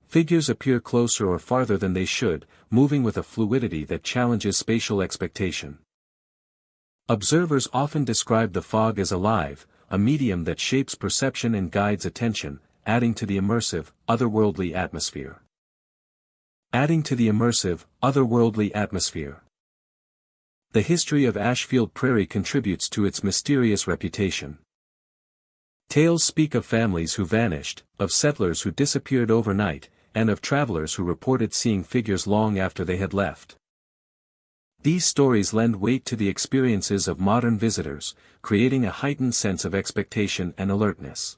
Figures appear closer or farther than they should, moving with a fluidity that challenges spatial expectation. Observers often describe the fog as alive, a medium that shapes perception and guides attention, adding to the immersive, otherworldly atmosphere. The history of Ashfield Prairie contributes to its mysterious reputation. Tales speak of families who vanished, of settlers who disappeared overnight, and of travelers who reported seeing figures long after they had left. These stories lend weight to the experiences of modern visitors, creating a heightened sense of expectation and alertness.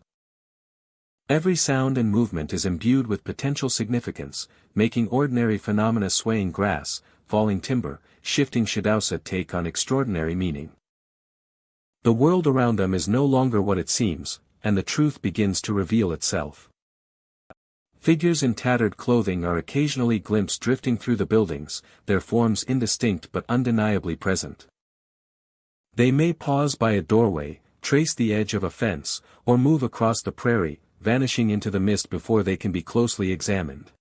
Every sound and movement is imbued with potential significance, making ordinary phenomena swaying grass, falling timber, shifting shadows take on extraordinary meaning. The world around them is no longer what it seems, and the truth begins to reveal itself. Figures in tattered clothing are occasionally glimpsed drifting through the buildings, their forms indistinct but undeniably present. They may pause by a doorway, trace the edge of a fence, or move across the prairie, vanishing into the mist before they can be closely examined.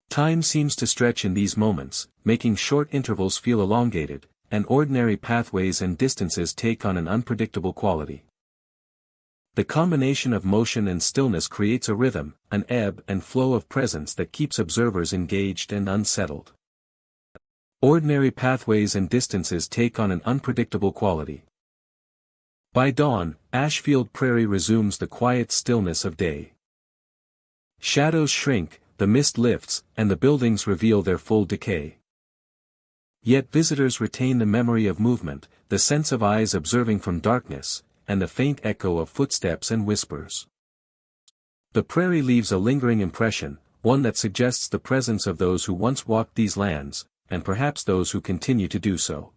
Time seems to stretch in these moments, making short intervals feel elongated, and ordinary pathways and distances take on an unpredictable quality. The combination of motion and stillness creates a rhythm, an ebb and flow of presence that keeps observers engaged and unsettled. Ordinary pathways and distances take on an unpredictable quality. By dawn, Ashfield Prairie resumes the quiet stillness of day. Shadows shrink, the mist lifts, and the buildings reveal their full decay. Yet visitors retain the memory of movement, the sense of eyes observing from darkness, and the faint echo of footsteps and whispers. The prairie leaves a lingering impression, one that suggests the presence of those who once walked these lands, and perhaps those who continue to do so.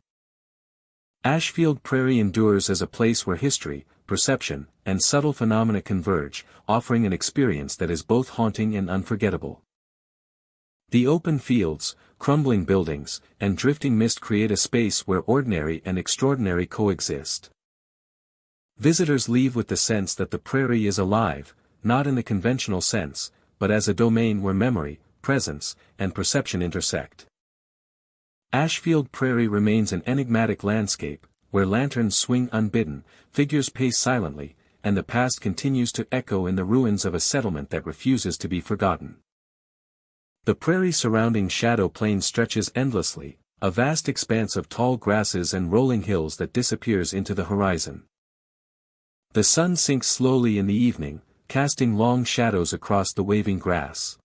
Ashfield Prairie endures as a place where history, perception, and subtle phenomena converge, offering an experience that is both haunting and unforgettable. The open fields, crumbling buildings, and drifting mist create a space where ordinary and extraordinary coexist. Visitors leave with the sense that the prairie is alive, not in the conventional sense, but as a domain where memory, presence, and perception intersect. Ashfield Prairie remains an enigmatic landscape, where lanterns swing unbidden, figures pace silently, and the past continues to echo in the ruins of a settlement that refuses to be forgotten. The prairie surrounding Shadow Plain stretches endlessly, a vast expanse of tall grasses and rolling hills that disappears into the horizon. The sun sinks slowly in the evening, casting long shadows across the waving grass.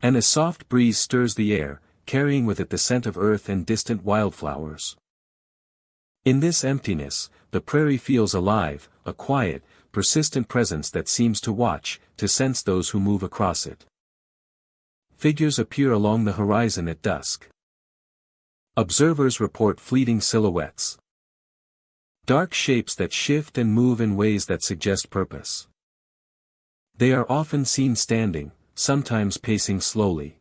And a soft breeze stirs the air, carrying with it the scent of earth and distant wildflowers. In this emptiness, the prairie feels alive, a quiet, persistent presence that seems to watch, to sense those who move across it. Figures appear along the horizon at dusk. Observers report fleeting silhouettes. Dark shapes that shift and move in ways that suggest purpose. They are often seen standing, sometimes pacing slowly,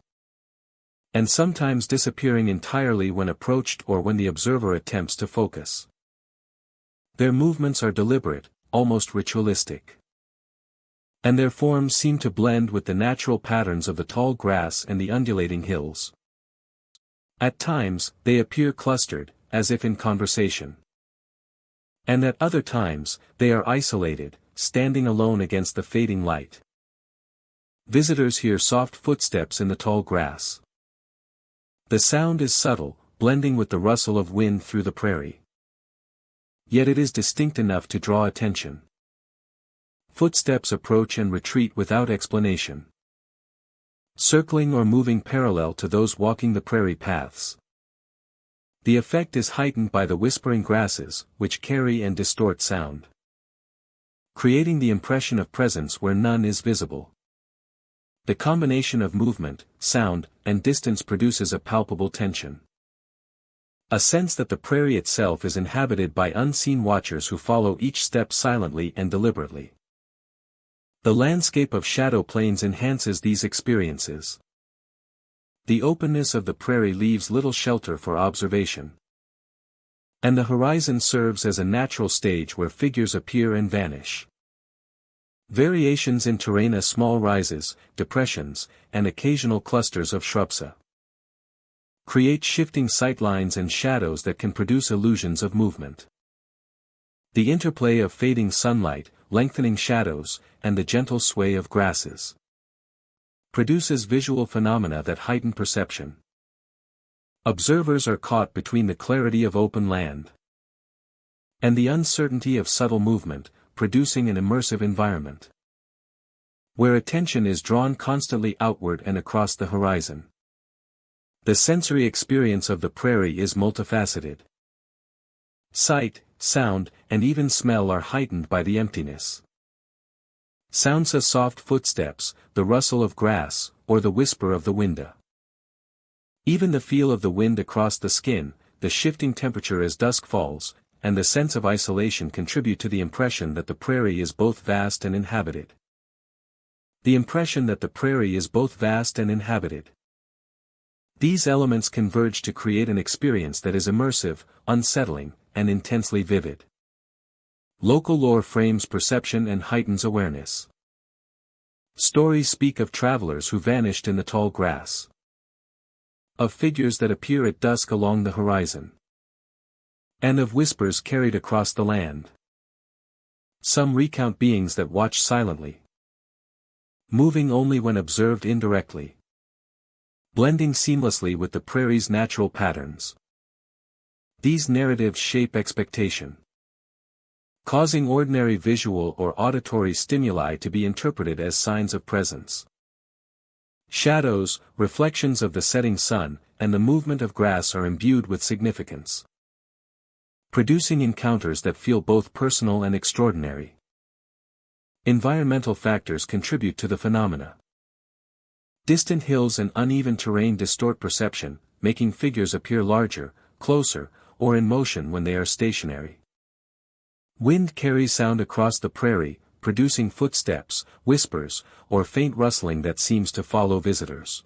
and sometimes disappearing entirely when approached or when the observer attempts to focus. Their movements are deliberate, almost ritualistic. And their forms seem to blend with the natural patterns of the tall grass and the undulating hills. At times, they appear clustered, as if in conversation. And at other times, they are isolated, standing alone against the fading light. Visitors hear soft footsteps in the tall grass. The sound is subtle, blending with the rustle of wind through the prairie. Yet it is distinct enough to draw attention. Footsteps approach and retreat without explanation, circling or moving parallel to those walking the prairie paths. The effect is heightened by the whispering grasses, which carry and distort sound. creating the impression of presence where none is visible. The combination of movement, sound, and distance produces a palpable tension. A sense that the prairie itself is inhabited by unseen watchers who follow each step silently and deliberately. The landscape of shadow plains enhances these experiences. The openness of the prairie leaves little shelter for observation. And the horizon serves as a natural stage where figures appear and vanish. Variations in terrain, small rises, depressions, and occasional clusters of shrubs create shifting sightlines and shadows that can produce illusions of movement. The interplay of fading sunlight, lengthening shadows, and the gentle sway of grasses produces visual phenomena that heighten perception. Observers are caught between the clarity of open land and the uncertainty of subtle movement, producing an immersive environment where attention is drawn constantly outward and across the horizon. The sensory experience of the prairie is multifaceted. Sight, sound, and even smell are heightened by the emptiness. Sounds of soft footsteps, the rustle of grass, or the whisper of the wind. Even the feel of the wind across the skin, the shifting temperature as dusk falls, and the sense of isolation contribute to the impression that the prairie is both vast and inhabited. The impression that the prairie is both vast and inhabited. These elements converge to create an experience that is immersive, unsettling, and intensely vivid. Local lore frames perception and heightens awareness. Stories speak of travelers who vanished in the tall grass, of figures that appear at dusk along the horizon, and of whispers carried across the land. Some recount beings that watch silently, moving only when observed indirectly, blending seamlessly with the prairie's natural patterns. These narratives shape expectation, causing ordinary visual or auditory stimuli to be interpreted as signs of presence. Shadows, reflections of the setting sun, and the movement of grass are imbued with significance, producing encounters that feel both personal and extraordinary. Environmental factors contribute to the phenomena. Distant hills and uneven terrain distort perception, making figures appear larger, closer, or in motion when they are stationary. Wind carries sound across the prairie, producing footsteps, whispers, or faint rustling that seems to follow visitors.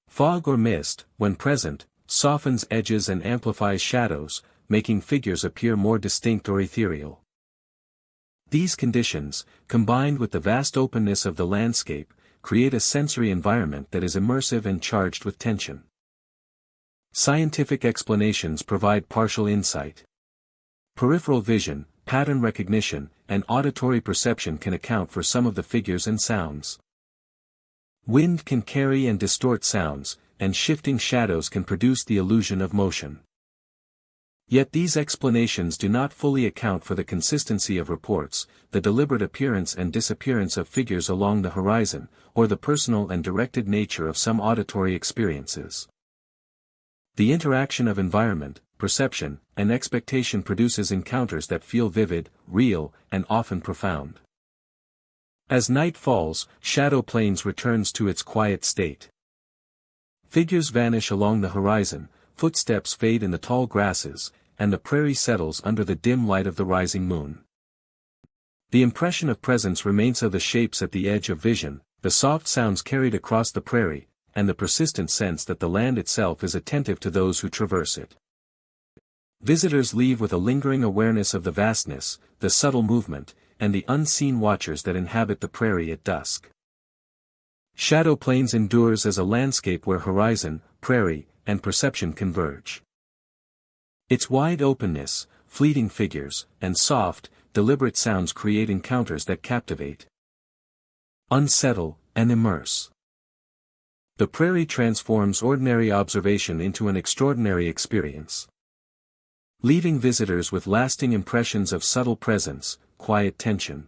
Fog or mist, when present, softens edges and amplifies shadows, making figures appear more distinct or ethereal. These conditions, combined with the vast openness of the landscape, create a sensory environment that is immersive and charged with tension. Scientific explanations provide partial insight. Peripheral vision, pattern recognition, and auditory perception can account for some of the figures and sounds. Wind can carry and distort sounds, and shifting shadows can produce the illusion of motion. Yet these explanations do not fully account for the consistency of reports, the deliberate appearance and disappearance of figures along the horizon, or the personal and directed nature of some auditory experiences. The interaction of environment, perception, and expectation produces encounters that feel vivid, real, and often profound. As night falls, Shadow Plains returns to its quiet state. Figures vanish along the horizon, footsteps fade in the tall grasses, and the prairie settles under the dim light of the rising moon. The impression of presence remains of the shapes at the edge of vision, the soft sounds carried across the prairie, and the persistent sense that the land itself is attentive to those who traverse it. Visitors leave with a lingering awareness of the vastness, the subtle movement, and the unseen watchers that inhabit the prairie at dusk. Shadow Plains endures as a landscape where horizon, prairie, and perception converge. Its wide openness, fleeting figures, and soft, deliberate sounds create encounters that captivate, unsettle, and immerse. The prairie transforms ordinary observation into an extraordinary experience, leaving visitors with lasting impressions of subtle presence, quiet tension,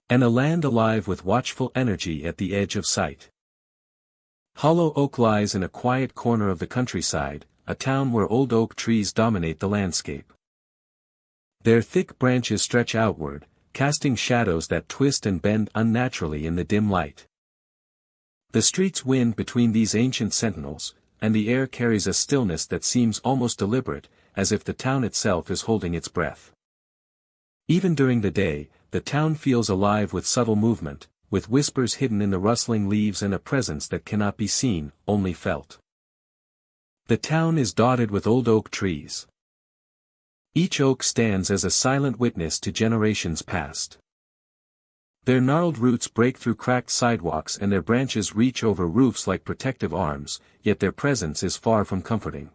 and a land alive with watchful energy at the edge of sight. Hollow Oak lies in a quiet corner of the countryside, a town where old oak trees dominate the landscape. Their thick branches stretch outward, casting shadows that twist and bend unnaturally in the dim light. The streets wind between these ancient sentinels, and the air carries a stillness that seems almost deliberate, as if the town itself is holding its breath. Even during the day, the town feels alive with subtle movement, with whispers hidden in the rustling leaves and a presence that cannot be seen, only felt. The town is dotted with old oak trees. Each oak stands as a silent witness to generations past. Their gnarled roots break through cracked sidewalks and their branches reach over roofs like protective arms, yet their presence is far from comforting.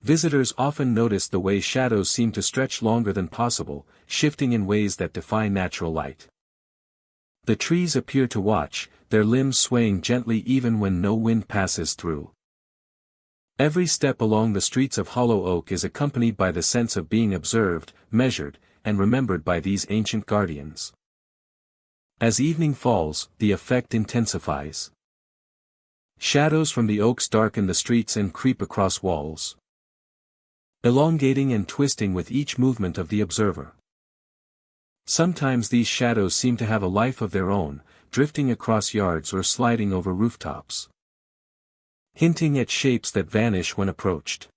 Visitors often notice the way shadows seem to stretch longer than possible, shifting in ways that defy natural light. The trees appear to watch, their limbs swaying gently even when no wind passes through. Every step along the streets of Hollow Oak is accompanied by the sense of being observed, measured, and remembered by these ancient guardians. As evening falls, the effect intensifies. Shadows from the oaks darken the streets and creep across walls, elongating and twisting with each movement of the observer. Sometimes these shadows seem to have a life of their own, drifting across yards or sliding over rooftops, hinting at shapes that vanish when approached.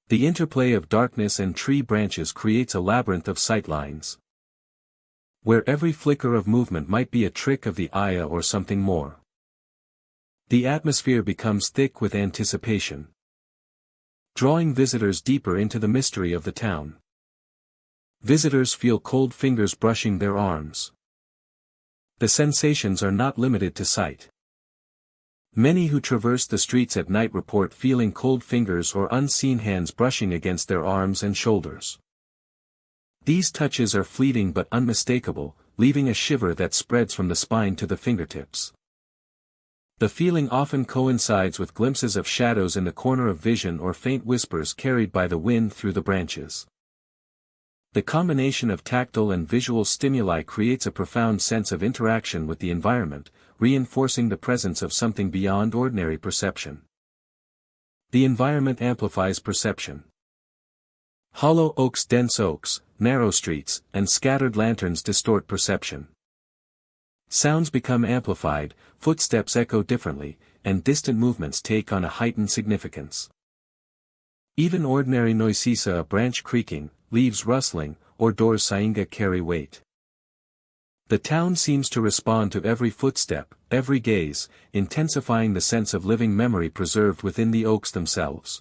The interplay of darkness and tree branches creates a labyrinth of sightlines, where every flicker of movement might be a trick of the eye or something more. The atmosphere becomes thick with anticipation, drawing visitors deeper into the mystery of the town. Visitors feel cold fingers brushing their arms. The sensations are not limited to sight. Many who traverse the streets at night report feeling cold fingers or unseen hands brushing against their arms and shoulders. These touches are fleeting but unmistakable, leaving a shiver that spreads from the spine to the fingertips. The feeling often coincides with glimpses of shadows in the corner of vision or faint whispers carried by the wind through the branches. The combination of tactile and visual stimuli creates a profound sense of interaction with the environment, reinforcing the presence of something beyond ordinary perception. The environment amplifies perception. Hollow Oak's dense oaks, narrow streets, and scattered lanterns distort perception. Sounds become amplified, footsteps echo differently, and distant movements take on a heightened significance. Even ordinary noises, a branch creaking, leaves rustling, or doors swinging carry weight. The town seems to respond to every footstep, every gaze, intensifying the sense of living memory preserved within the oaks themselves.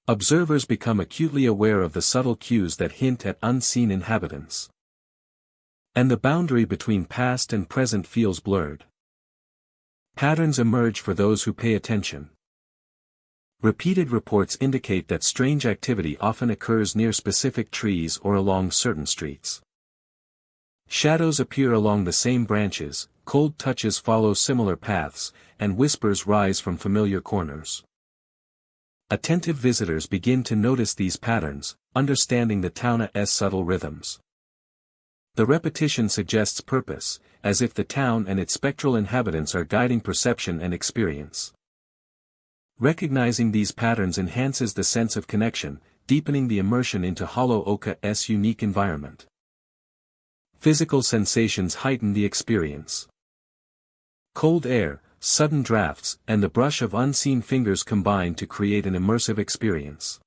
Observers become acutely aware of the subtle cues that hint at unseen inhabitants. And the boundary between past and present feels blurred. Patterns emerge for those who pay attention. Repeated reports indicate that strange activity often occurs near specific trees or along certain streets. Shadows appear along the same branches, cold touches follow similar paths, and whispers rise from familiar corners. Attentive visitors begin to notice these patterns, understanding the town's subtle rhythms. The repetition suggests purpose, as if the town and its spectral inhabitants are guiding perception and experience. Recognizing these patterns enhances the sense of connection, deepening the immersion into Hollow Oak's unique environment. Physical sensations heighten the experience. Cold air, sudden drafts, and the brush of unseen fingers combine to create an immersive experience.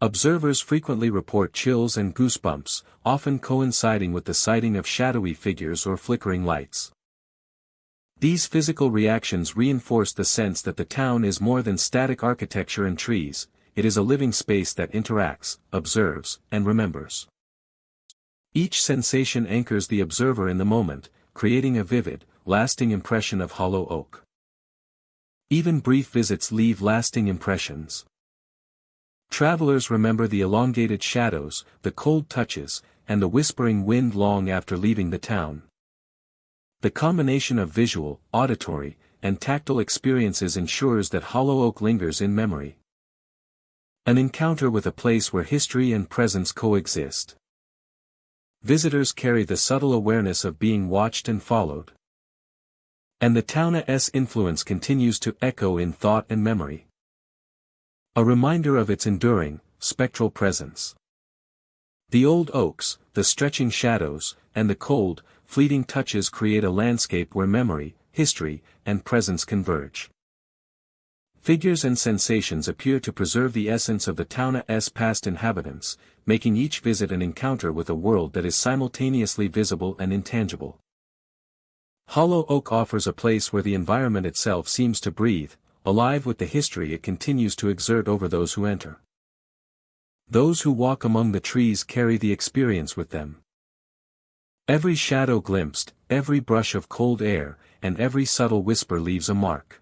Observers frequently report chills and goosebumps, often coinciding with the sighting of shadowy figures or flickering lights. These physical reactions reinforce the sense that the town is more than static architecture and trees, it is a living space that interacts, observes, and remembers. Each sensation anchors the observer in the moment, creating a vivid, lasting impression of Hollow Oak. Even brief visits leave lasting impressions. Travelers remember the elongated shadows, the cold touches, and the whispering wind long after leaving the town. The combination of visual, auditory, and tactile experiences ensures that Hollow Oak lingers in memory. An encounter with a place where history and presence coexist. Visitors carry the subtle awareness of being watched and followed. And the town's influence continues to echo in thought and memory. A reminder of its enduring, spectral presence. The old oaks, the stretching shadows, and the cold, fleeting touches create a landscape where memory, history, and presence converge. Figures and sensations appear to preserve the essence of the town's past inhabitants, making each visit an encounter with a world that is simultaneously visible and intangible. Hollow Oak offers a place where the environment itself seems to breathe, alive with the history it continues to exert over those who enter. Those who walk among the trees carry the experience with them. Every shadow glimpsed, every brush of cold air, and every subtle whisper leaves a mark.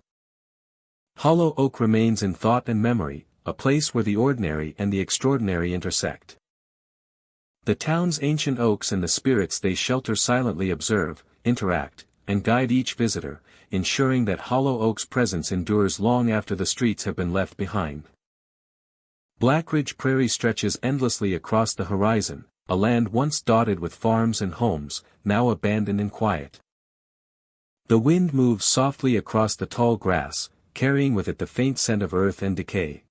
Hollow Oak remains in thought and memory, a place where the ordinary and the extraordinary intersect. The town's ancient oaks and the spirits they shelter silently observe, interact, and guide each visitor, ensuring that Hollow Oak's presence endures long after the streets have been left behind. Blackridge Prairie stretches endlessly across the horizon, a land once dotted with farms and homes, now abandoned and quiet. The wind moves softly across the tall grass, carrying with it the faint scent of earth and decay.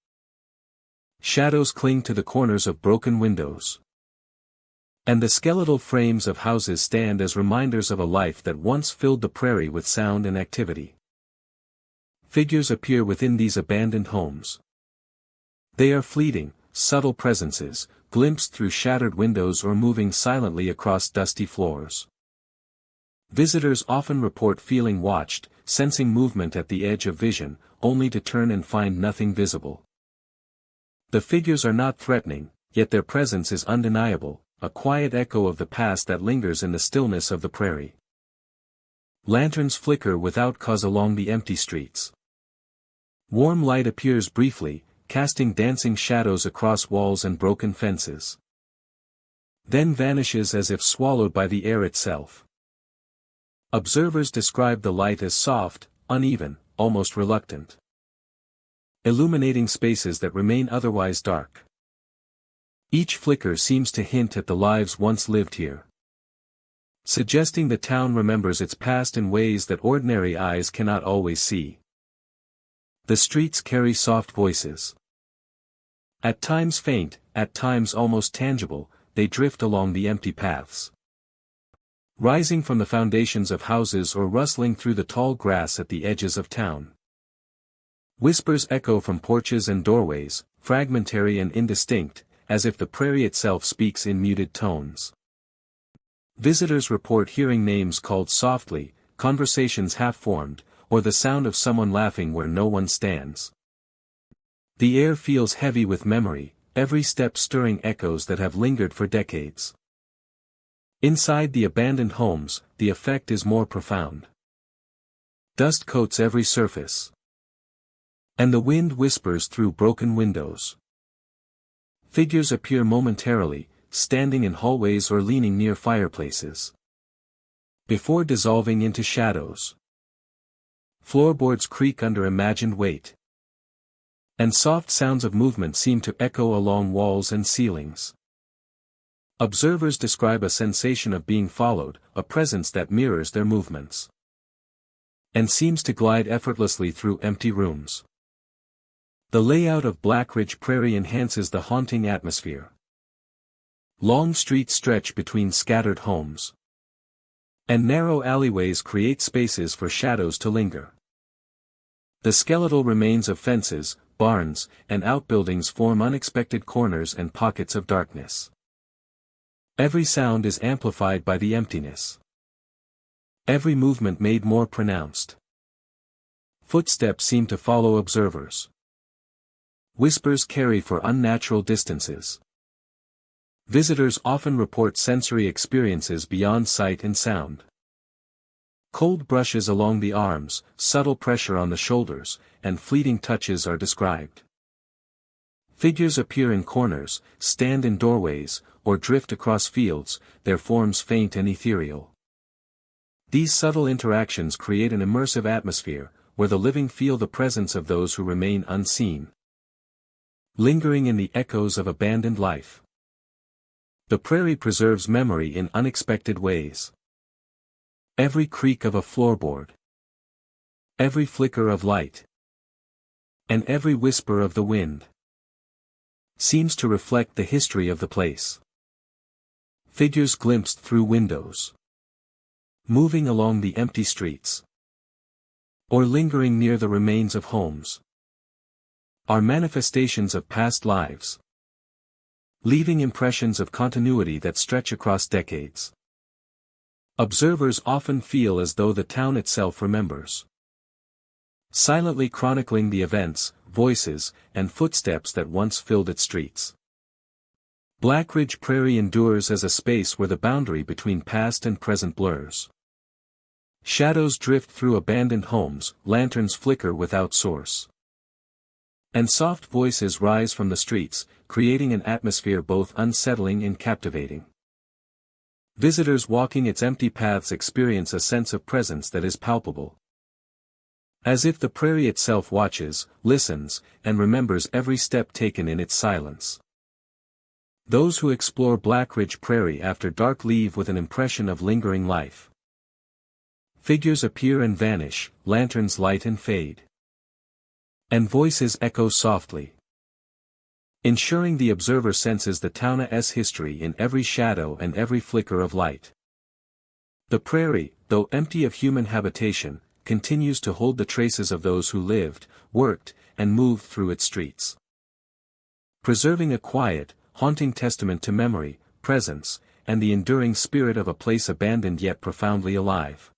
Shadows cling to the corners of broken windows. And the skeletal frames of houses stand as reminders of a life that once filled the prairie with sound and activity. Figures appear within these abandoned homes. They are fleeting, subtle presences, glimpsed through shattered windows or moving silently across dusty floors. Visitors often report feeling watched, sensing movement at the edge of vision, only to turn and find nothing visible. The figures are not threatening, yet their presence is undeniable, a quiet echo of the past that lingers in the stillness of the prairie. Lanterns flicker without cause along the empty streets. Warm light appears briefly, casting dancing shadows across walls and broken fences. Then vanishes as if swallowed by the air itself. Observers describe the light as soft, uneven, almost reluctant, illuminating spaces that remain otherwise dark. Each flicker seems to hint at the lives once lived here, suggesting the town remembers its past in ways that ordinary eyes cannot always see. The streets carry soft voices. At times faint, at times almost tangible, they drift along the empty paths. Rising from the foundations of houses or rustling through the tall grass at the edges of town. Whispers echo from porches and doorways, fragmentary and indistinct, as if the prairie itself speaks in muted tones. Visitors report hearing names called softly, conversations half-formed, or the sound of someone laughing where no one stands. The air feels heavy with memory, every step stirring echoes that have lingered for decades. Inside the abandoned homes, the effect is more profound. Dust coats every surface, and the wind whispers through broken windows. Figures appear momentarily, standing in hallways or leaning near fireplaces, before dissolving into shadows. Floorboards creak under imagined weight, and soft sounds of movement seem to echo along walls and ceilings. Observers describe a sensation of being followed, a presence that mirrors their movements, and seems to glide effortlessly through empty rooms. The layout of Blackridge Prairie enhances the haunting atmosphere. Long streets stretch between scattered homes, and narrow alleyways create spaces for shadows to linger. The skeletal remains of fences, barns, and outbuildings form unexpected corners and pockets of darkness. Every sound is amplified by the emptiness. Every movement made more pronounced. Footsteps seem to follow observers. Whispers carry for unnatural distances. Visitors often report sensory experiences beyond sight and sound. Cold brushes along the arms, subtle pressure on the shoulders, and fleeting touches are described. Figures appear in corners, stand in doorways, or drift across fields, their forms faint and ethereal. These subtle interactions create an immersive atmosphere, where the living feel the presence of those who remain unseen, lingering in the echoes of abandoned life. The prairie preserves memory in unexpected ways. Every creak of a floorboard, every flicker of light, and every whisper of the wind seems to reflect the history of the place. Figures glimpsed through windows. Moving along the empty streets. Or lingering near the remains of homes. Are manifestations of past lives. Leaving impressions of continuity that stretch across decades. Observers often feel as though the town itself remembers. Silently chronicling the events, voices, and footsteps that once filled its streets. Blackridge Prairie endures as a space where the boundary between past and present blurs. Shadows drift through abandoned homes, lanterns flicker without source. And soft voices rise from the streets, creating an atmosphere both unsettling and captivating. Visitors walking its empty paths experience a sense of presence that is palpable. As if the prairie itself watches, listens, and remembers every step taken in its silence. Those who explore Blackridge Prairie after dark leave with an impression of lingering life. Figures appear and vanish, lanterns light and fade. And voices echo softly. Ensuring the observer senses the town's history in every shadow and every flicker of light. The prairie, though empty of human habitation, continues to hold the traces of those who lived, worked, and moved through its streets. Preserving a quiet, haunting testament to memory, presence, and the enduring spirit of a place abandoned yet profoundly alive.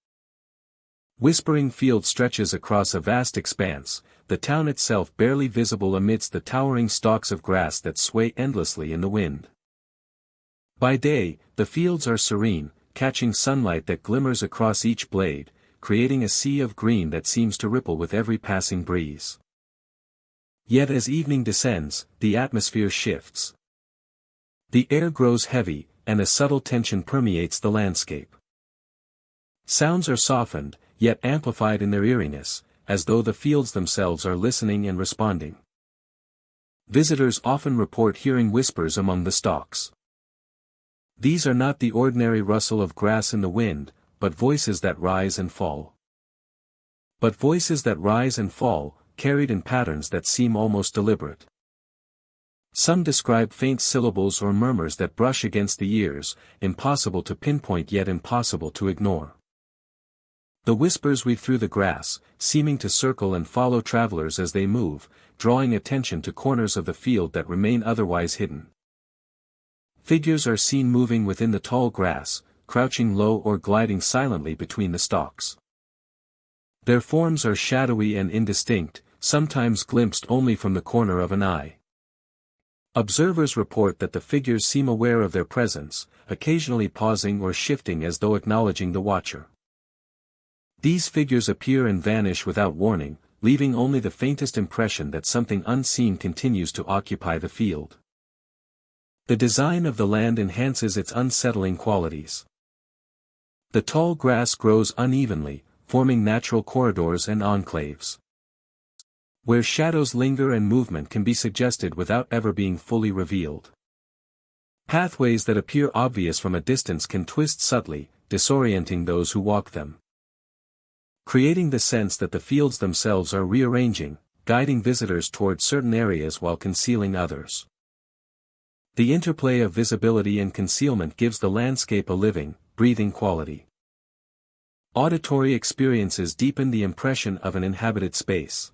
Whispering Field stretches across a vast expanse, the town itself barely visible amidst the towering stalks of grass that sway endlessly in the wind. By day, the fields are serene, catching sunlight that glimmers across each blade, creating a sea of green that seems to ripple with every passing breeze. Yet as evening descends, the atmosphere shifts. The air grows heavy, and a subtle tension permeates the landscape. Sounds are softened, yet amplified in their eeriness, as though the fields themselves are listening and responding. Visitors often report hearing whispers among the stalks. These are not the ordinary rustle of grass in the wind, but voices that rise and fall. But voices that rise and fall, carried in patterns that seem almost deliberate. Some describe faint syllables or murmurs that brush against the ears, impossible to pinpoint yet impossible to ignore. The whispers weave through the grass, seeming to circle and follow travelers as they move, drawing attention to corners of the field that remain otherwise hidden. Figures are seen moving within the tall grass, crouching low or gliding silently between the stalks. Their forms are shadowy and indistinct, sometimes glimpsed only from the corner of an eye. Observers report that the figures seem aware of their presence, occasionally pausing or shifting as though acknowledging the watcher. These figures appear and vanish without warning, leaving only the faintest impression that something unseen continues to occupy the field. The design of the land enhances its unsettling qualities. The tall grass grows unevenly, forming natural corridors and enclaves. Where shadows linger and movement can be suggested without ever being fully revealed. Pathways that appear obvious from a distance can twist subtly, disorienting those who walk them. Creating the sense that the fields themselves are rearranging, guiding visitors toward certain areas while concealing others. The interplay of visibility and concealment gives the landscape a living, breathing quality. Auditory experiences deepen the impression of an inhabited space.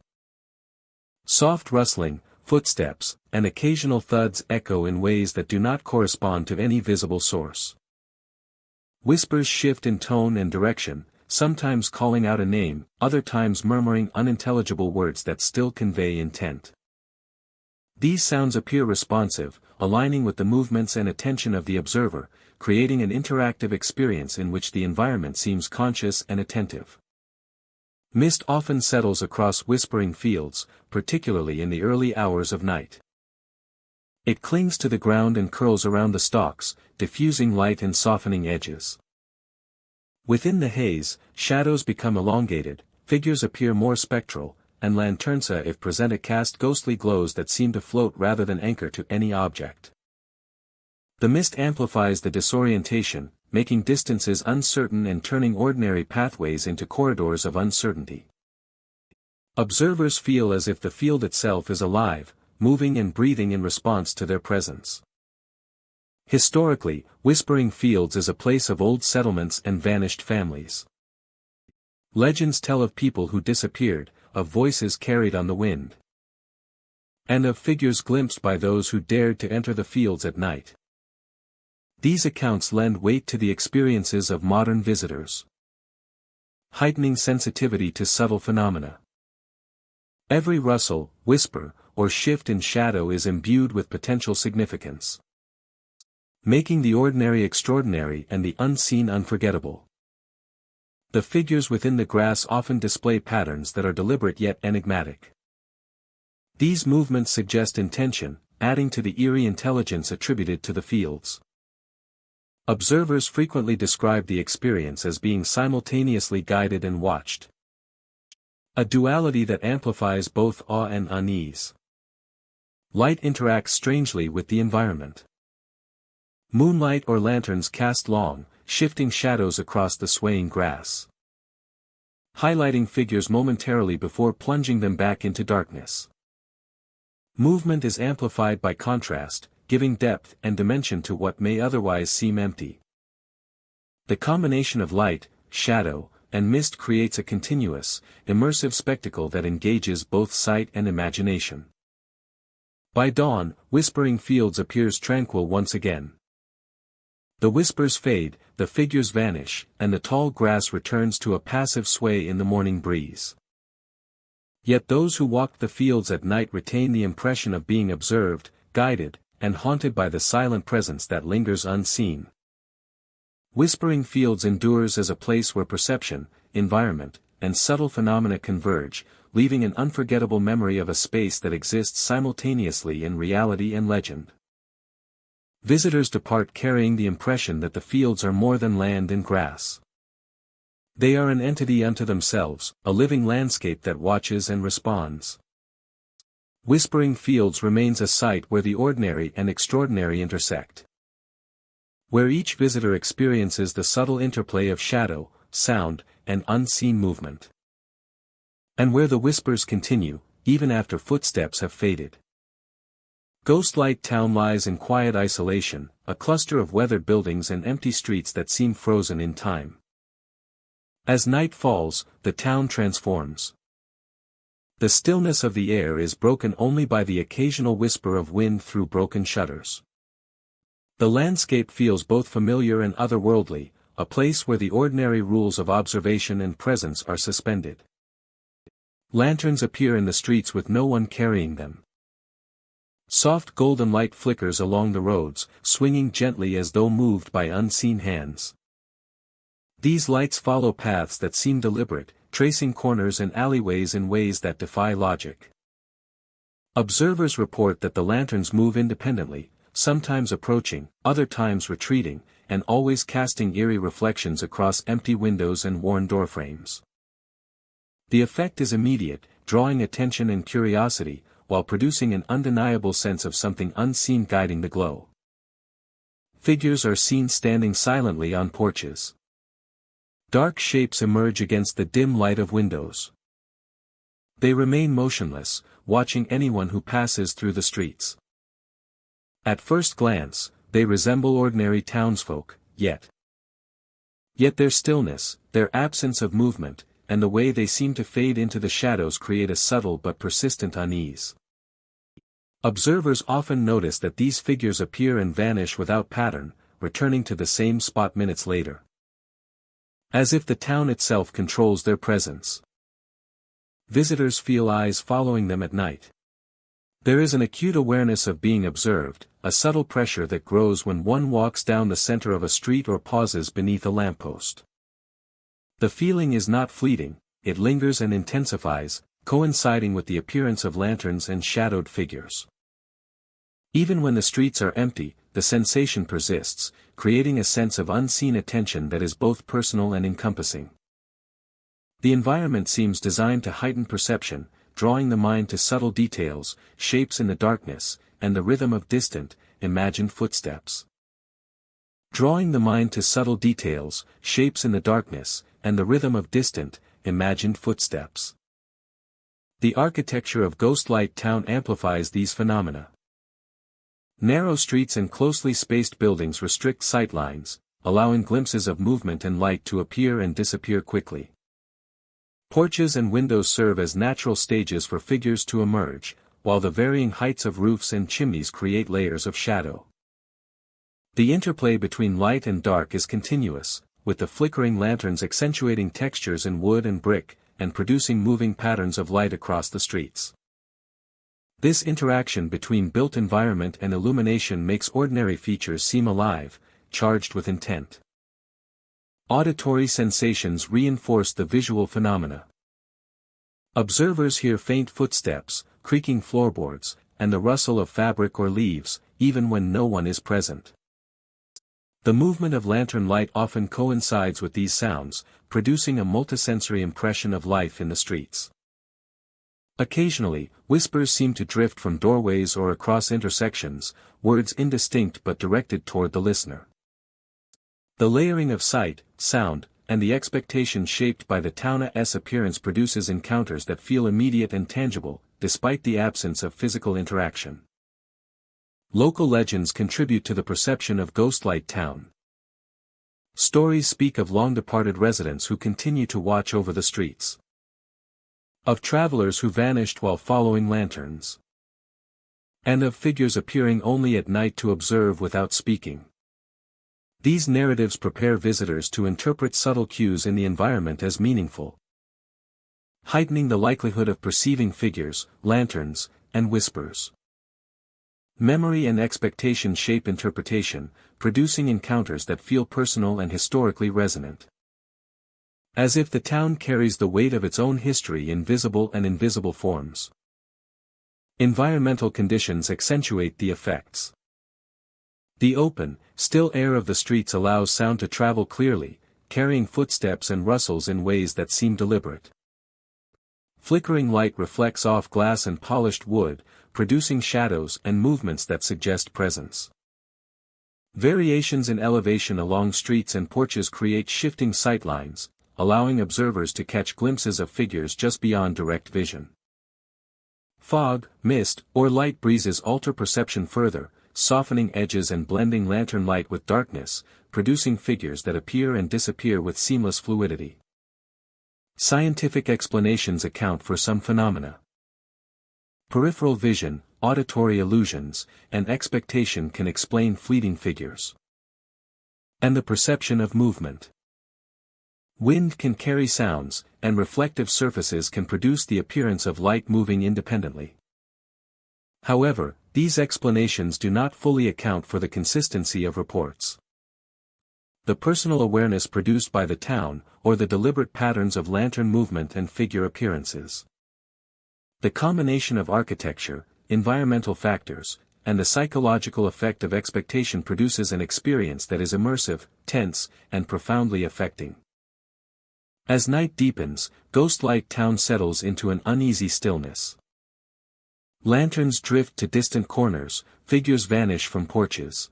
Soft rustling, footsteps, and occasional thuds echo in ways that do not correspond to any visible source. Whispers shift in tone and direction, sometimes calling out a name, other times murmuring unintelligible words that still convey intent. These sounds appear responsive, aligning with the movements and attention of the observer, creating an interactive experience in which the environment seems conscious and attentive. Mist often settles across whispering fields, particularly in the early hours of night. It clings to the ground and curls around the stalks, diffusing light and softening edges. Within the haze, shadows become elongated, figures appear more spectral, and lanternsa if present cast ghostly glows that seem to float rather than anchor to any object. The mist amplifies the disorientation, making distances uncertain and turning ordinary pathways into corridors of uncertainty. Observers feel as if the field itself is alive, moving and breathing in response to their presence. Historically, Whispering Fields is a place of old settlements and vanished families. Legends tell of people who disappeared, of voices carried on the wind, and of figures glimpsed by those who dared to enter the fields at night. These accounts lend weight to the experiences of modern visitors, heightening sensitivity to subtle phenomena. Every rustle, whisper, or shift in shadow is imbued with potential significance, making the ordinary extraordinary and the unseen unforgettable. The figures within the grass often display patterns that are deliberate yet enigmatic. These movements suggest intention, adding to the eerie intelligence attributed to the fields. Observers frequently describe the experience as being simultaneously guided and watched, a duality that amplifies both awe and unease. Light interacts strangely with the environment. Moonlight or lanterns cast long, shifting shadows across the swaying grass, highlighting figures momentarily before plunging them back into darkness. Movement is amplified by contrast, giving depth and dimension to what may otherwise seem empty. The combination of light, shadow, and mist creates a continuous, immersive spectacle that engages both sight and imagination. By dawn, Whispering Fields appears tranquil once again. The whispers fade, the figures vanish, and the tall grass returns to a passive sway in the morning breeze. Yet those who walked the fields at night retain the impression of being observed, guided, and haunted by the silent presence that lingers unseen. Whispering Fields endures as a place where perception, environment, and subtle phenomena converge, leaving an unforgettable memory of a space that exists simultaneously in reality and legend. Visitors depart carrying the impression that the fields are more than land and grass. They are an entity unto themselves, a living landscape that watches and responds. Whispering Fields remains a site where the ordinary and extraordinary intersect, where each visitor experiences the subtle interplay of shadow, sound, and unseen movement, and where the whispers continue, even after footsteps have faded. Ghostlight Town lies in quiet isolation, a cluster of weathered buildings and empty streets that seem frozen in time. As night falls, the town transforms. The stillness of the air is broken only by the occasional whisper of wind through broken shutters. The landscape feels both familiar and otherworldly, a place where the ordinary rules of observation and presence are suspended. Lanterns appear in the streets with no one carrying them. Soft golden light flickers along the roads, swinging gently as though moved by unseen hands. These lights follow paths that seem deliberate, tracing corners and alleyways in ways that defy logic. Observers report that the lanterns move independently, sometimes approaching, other times retreating, and always casting eerie reflections across empty windows and worn doorframes. The effect is immediate, drawing attention and curiosity, while producing an undeniable sense of something unseen guiding the glow. Figures are seen standing silently on porches. Dark shapes emerge against the dim light of windows. They remain motionless, watching anyone who passes through the streets. At first glance, they resemble ordinary townsfolk, yet their stillness, their absence of movement, and the way they seem to fade into the shadows create a subtle but persistent unease. Observers often notice that these figures appear and vanish without pattern, returning to the same spot minutes later, as if the town itself controls their presence. Visitors feel eyes following them at night. There is an acute awareness of being observed, a subtle pressure that grows when one walks down the center of a street or pauses beneath a lamppost. The feeling is not fleeting, it lingers and intensifies, coinciding with the appearance of lanterns and shadowed figures. Even when the streets are empty, the sensation persists, creating a sense of unseen attention that is both personal and encompassing. The environment seems designed to heighten perception, drawing the mind to subtle details, shapes in the darkness, and the rhythm of distant, imagined footsteps. Drawing the mind to subtle details, shapes in the darkness, and the rhythm of distant, imagined footsteps. The architecture of Ghostlight Town amplifies these phenomena. Narrow streets and closely spaced buildings restrict sightlines, allowing glimpses of movement and light to appear and disappear quickly. Porches and windows serve as natural stages for figures to emerge, while the varying heights of roofs and chimneys create layers of shadow. The interplay between light and dark is continuous, with the flickering lanterns accentuating textures in wood and brick, and producing moving patterns of light across the streets. This interaction between built environment and illumination makes ordinary features seem alive, charged with intent. Auditory sensations reinforce the visual phenomena. Observers hear faint footsteps, creaking floorboards, and the rustle of fabric or leaves, even when no one is present. The movement of lantern light often coincides with these sounds, producing a multisensory impression of life in the streets. Occasionally, whispers seem to drift from doorways or across intersections, words indistinct but directed toward the listener. The layering of sight, sound, and the expectation shaped by the town's appearance produces encounters that feel immediate and tangible, despite the absence of physical interaction. Local legends contribute to the perception of ghostlight town. Stories speak of long-departed residents who continue to watch over the streets. Of travelers who vanished while following lanterns. And of figures appearing only at night to observe without speaking. These narratives prepare visitors to interpret subtle cues in the environment as meaningful, heightening the likelihood of perceiving figures, lanterns, and whispers. Memory and expectation shape interpretation, producing encounters that feel personal and historically resonant. As if the town carries the weight of its own history in visible and invisible forms. Environmental conditions accentuate the effects. The open, still air of the streets allows sound to travel clearly, carrying footsteps and rustles in ways that seem deliberate. Flickering light reflects off glass and polished wood, producing shadows and movements that suggest presence. Variations in elevation along streets and porches create shifting sightlines, allowing observers to catch glimpses of figures just beyond direct vision. Fog, mist, or light breezes alter perception further, softening edges and blending lantern light with darkness, producing figures that appear and disappear with seamless fluidity. Scientific explanations account for some phenomena. Peripheral vision, auditory illusions, and expectation can explain fleeting figures. And the perception of movement. Wind can carry sounds, and reflective surfaces can produce the appearance of light moving independently. However, these explanations do not fully account for the consistency of reports. The personal awareness produced by the town, or the deliberate patterns of lantern movement and figure appearances. The combination of architecture, environmental factors, and the psychological effect of expectation produces an experience that is immersive, tense, and profoundly affecting. As night deepens, ghostlight town settles into an uneasy stillness. Lanterns drift to distant corners, figures vanish from porches.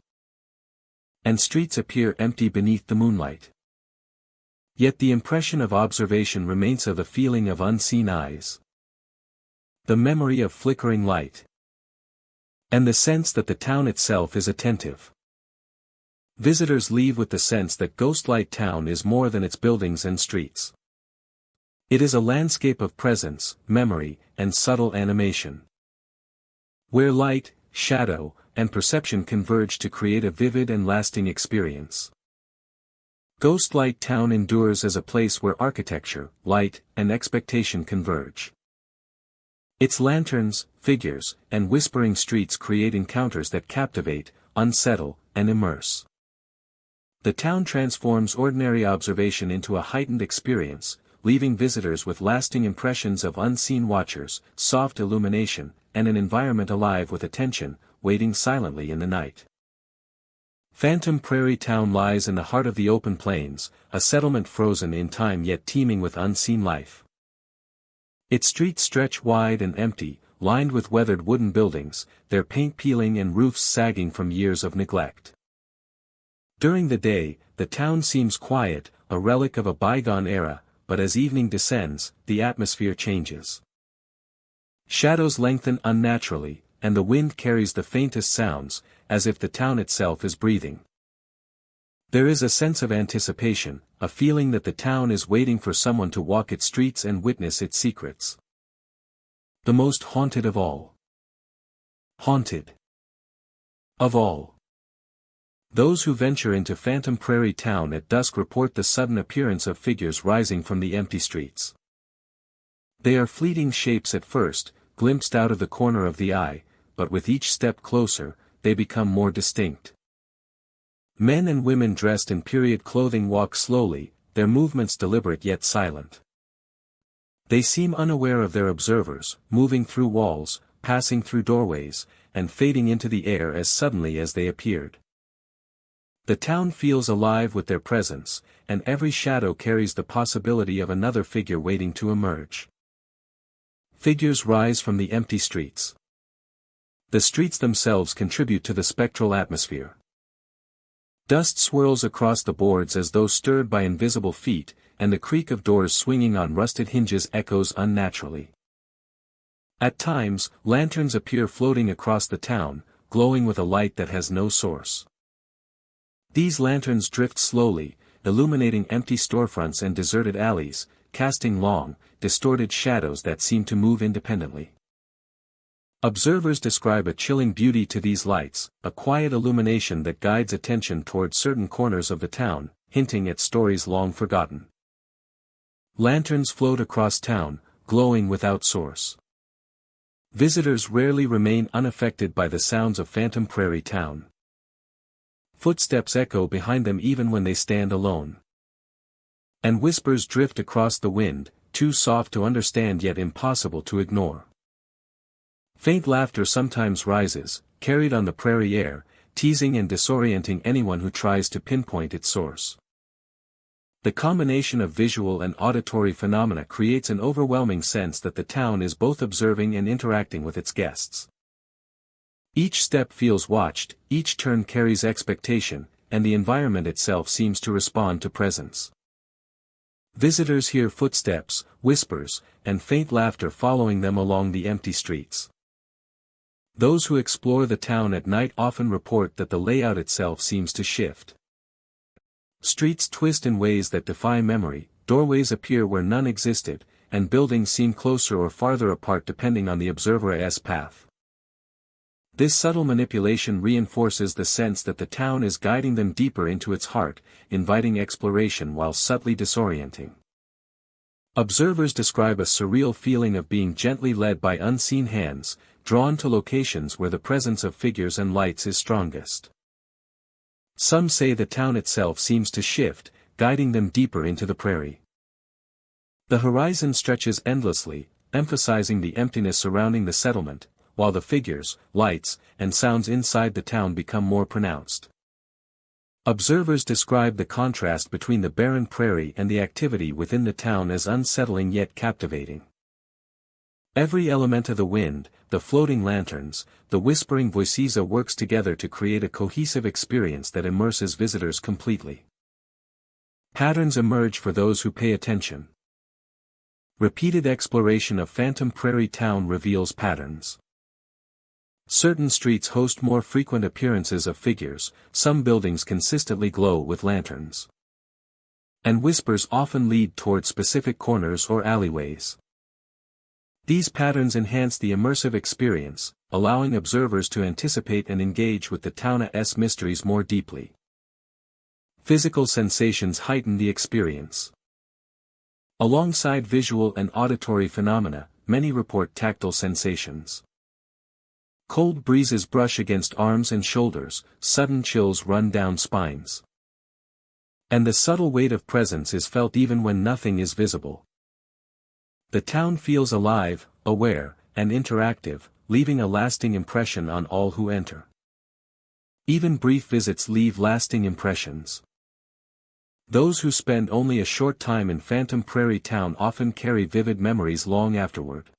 And streets appear empty beneath the moonlight. Yet the impression of observation remains of the feeling of unseen eyes. The memory of flickering light. And the sense that the town itself is attentive. Visitors leave with the sense that Ghostlight Town is more than its buildings and streets. It is a landscape of presence, memory, and subtle animation. Where light, shadow, and perception converge to create a vivid and lasting experience. Ghostlight Town endures as a place where architecture, light, and expectation converge. Its lanterns, figures, and whispering streets create encounters that captivate, unsettle, and immerse. The town transforms ordinary observation into a heightened experience, leaving visitors with lasting impressions of unseen watchers, soft illumination, and an environment alive with attention, waiting silently in the night. Phantom Prairie Town lies in the heart of the open plains, a settlement frozen in time yet teeming with unseen life. Its streets stretch wide and empty, lined with weathered wooden buildings, their paint peeling and roofs sagging from years of neglect. During the day, the town seems quiet, a relic of a bygone era, but as evening descends, the atmosphere changes. Shadows lengthen unnaturally, and the wind carries the faintest sounds, as if the town itself is breathing. There is a sense of anticipation, a feeling that the town is waiting for someone to walk its streets and witness its secrets. The most haunted of all. Haunted. Of all. Those who venture into Phantom Prairie town at dusk report the sudden appearance of figures rising from the empty streets. They are fleeting shapes at first, glimpsed out of the corner of the eye, but with each step closer, they become more distinct. Men and women dressed in period clothing walk slowly, their movements deliberate yet silent. They seem unaware of their observers, moving through walls, passing through doorways, and fading into the air as suddenly as they appeared. The town feels alive with their presence, and every shadow carries the possibility of another figure waiting to emerge. Figures rise from the empty streets. The streets themselves contribute to the spectral atmosphere. Dust swirls across the boards as though stirred by invisible feet, and the creak of doors swinging on rusted hinges echoes unnaturally. At times, lanterns appear floating across the town, glowing with a light that has no source. These lanterns drift slowly, illuminating empty storefronts and deserted alleys, casting long, distorted shadows that seem to move independently. Observers describe a chilling beauty to these lights, a quiet illumination that guides attention toward certain corners of the town, hinting at stories long forgotten. Lanterns float across town, glowing without source. Visitors rarely remain unaffected by the sounds of Phantom Prairie town. Footsteps echo behind them even when they stand alone. And whispers drift across the wind, too soft to understand yet impossible to ignore. Faint laughter sometimes rises, carried on the prairie air, teasing and disorienting anyone who tries to pinpoint its source. The combination of visual and auditory phenomena creates an overwhelming sense that the town is both observing and interacting with its guests. Each step feels watched, each turn carries expectation, and the environment itself seems to respond to presence. Visitors hear footsteps, whispers, and faint laughter following them along the empty streets. Those who explore the town at night often report that the layout itself seems to shift. Streets twist in ways that defy memory, doorways appear where none existed, and buildings seem closer or farther apart depending on the observer's path. This subtle manipulation reinforces the sense that the town is guiding them deeper into its heart, inviting exploration while subtly disorienting. Observers describe a surreal feeling of being gently led by unseen hands, drawn to locations where the presence of figures and lights is strongest. Some say the town itself seems to shift, guiding them deeper into the prairie. The horizon stretches endlessly, emphasizing the emptiness surrounding the settlement, while the figures, lights, and sounds inside the town become more pronounced. Observers describe the contrast between the barren prairie and the activity within the town as unsettling yet captivating. Every element of the wind, the floating lanterns, the whispering voices works together to create a cohesive experience that immerses visitors completely. Patterns emerge for those who pay attention. Repeated exploration of Phantom Prairie town reveals patterns. Certain streets host more frequent appearances of figures, some buildings consistently glow with lanterns. And whispers often lead toward specific corners or alleyways. These patterns enhance the immersive experience, allowing observers to anticipate and engage with the town's mysteries more deeply. Physical sensations heighten the experience. Alongside visual and auditory phenomena, many report tactile sensations. Cold breezes brush against arms and shoulders, sudden chills run down spines. And the subtle weight of presence is felt even when nothing is visible. The town feels alive, aware, and interactive, leaving a lasting impression on all who enter. Even brief visits leave lasting impressions. Those who spend only a short time in Phantom Prairie town often carry vivid memories long afterward.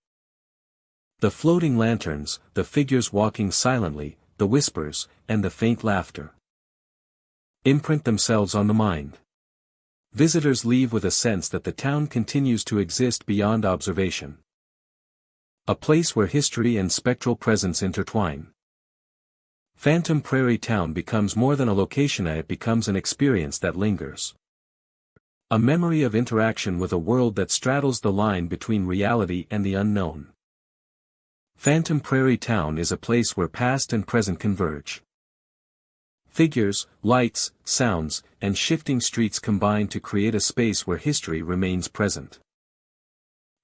The floating lanterns, the figures walking silently, the whispers, and the faint laughter imprint themselves on the mind. Visitors leave with a sense that the town continues to exist beyond observation. A place where history and spectral presence intertwine. Phantom Prairie Town becomes more than a location, it becomes an experience that lingers. A memory of interaction with a world that straddles the line between reality and the unknown. Phantom Prairie Town is a place where past and present converge. Figures, lights, sounds, and shifting streets combine to create a space where history remains present.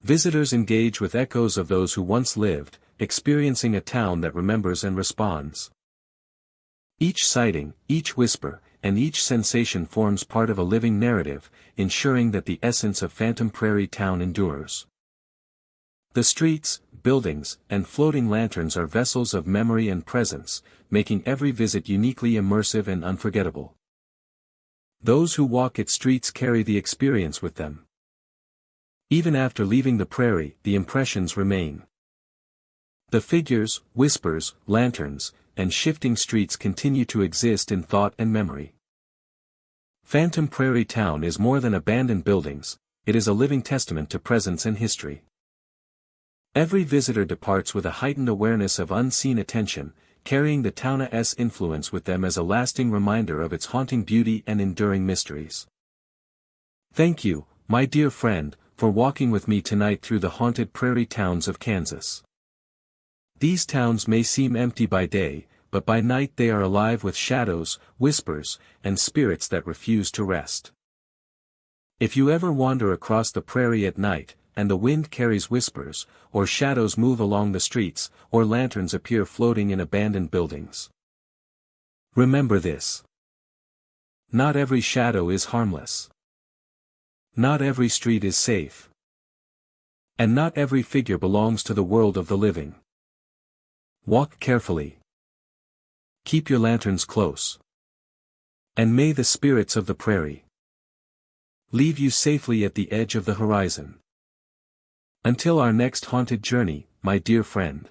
Visitors engage with echoes of those who once lived, experiencing a town that remembers and responds. Each sighting, each whisper, and each sensation forms part of a living narrative, ensuring that the essence of Phantom Prairie Town endures. The streets, buildings, and floating lanterns are vessels of memory and presence, making every visit uniquely immersive and unforgettable. Those who walk its streets carry the experience with them. Even after leaving the prairie, the impressions remain. The figures, whispers, lanterns, and shifting streets continue to exist in thought and memory. Phantom Prairie Town is more than abandoned buildings, it is a living testament to presence and history. Every visitor departs with a heightened awareness of unseen attention, carrying the town's influence with them as a lasting reminder of its haunting beauty and enduring mysteries. Thank you, my dear friend, for walking with me tonight through the haunted prairie towns of Kansas. These towns may seem empty by day, but by night they are alive with shadows, whispers, and spirits that refuse to rest. If you ever wander across the prairie at night, and the wind carries whispers, or shadows move along the streets, or lanterns appear floating in abandoned buildings, remember this. Not every shadow is harmless. Not every street is safe. And not every figure belongs to the world of the living. Walk carefully. Keep your lanterns close. And may the spirits of the prairie leave you safely at the edge of the horizon. Until our next haunted journey, my dear friend.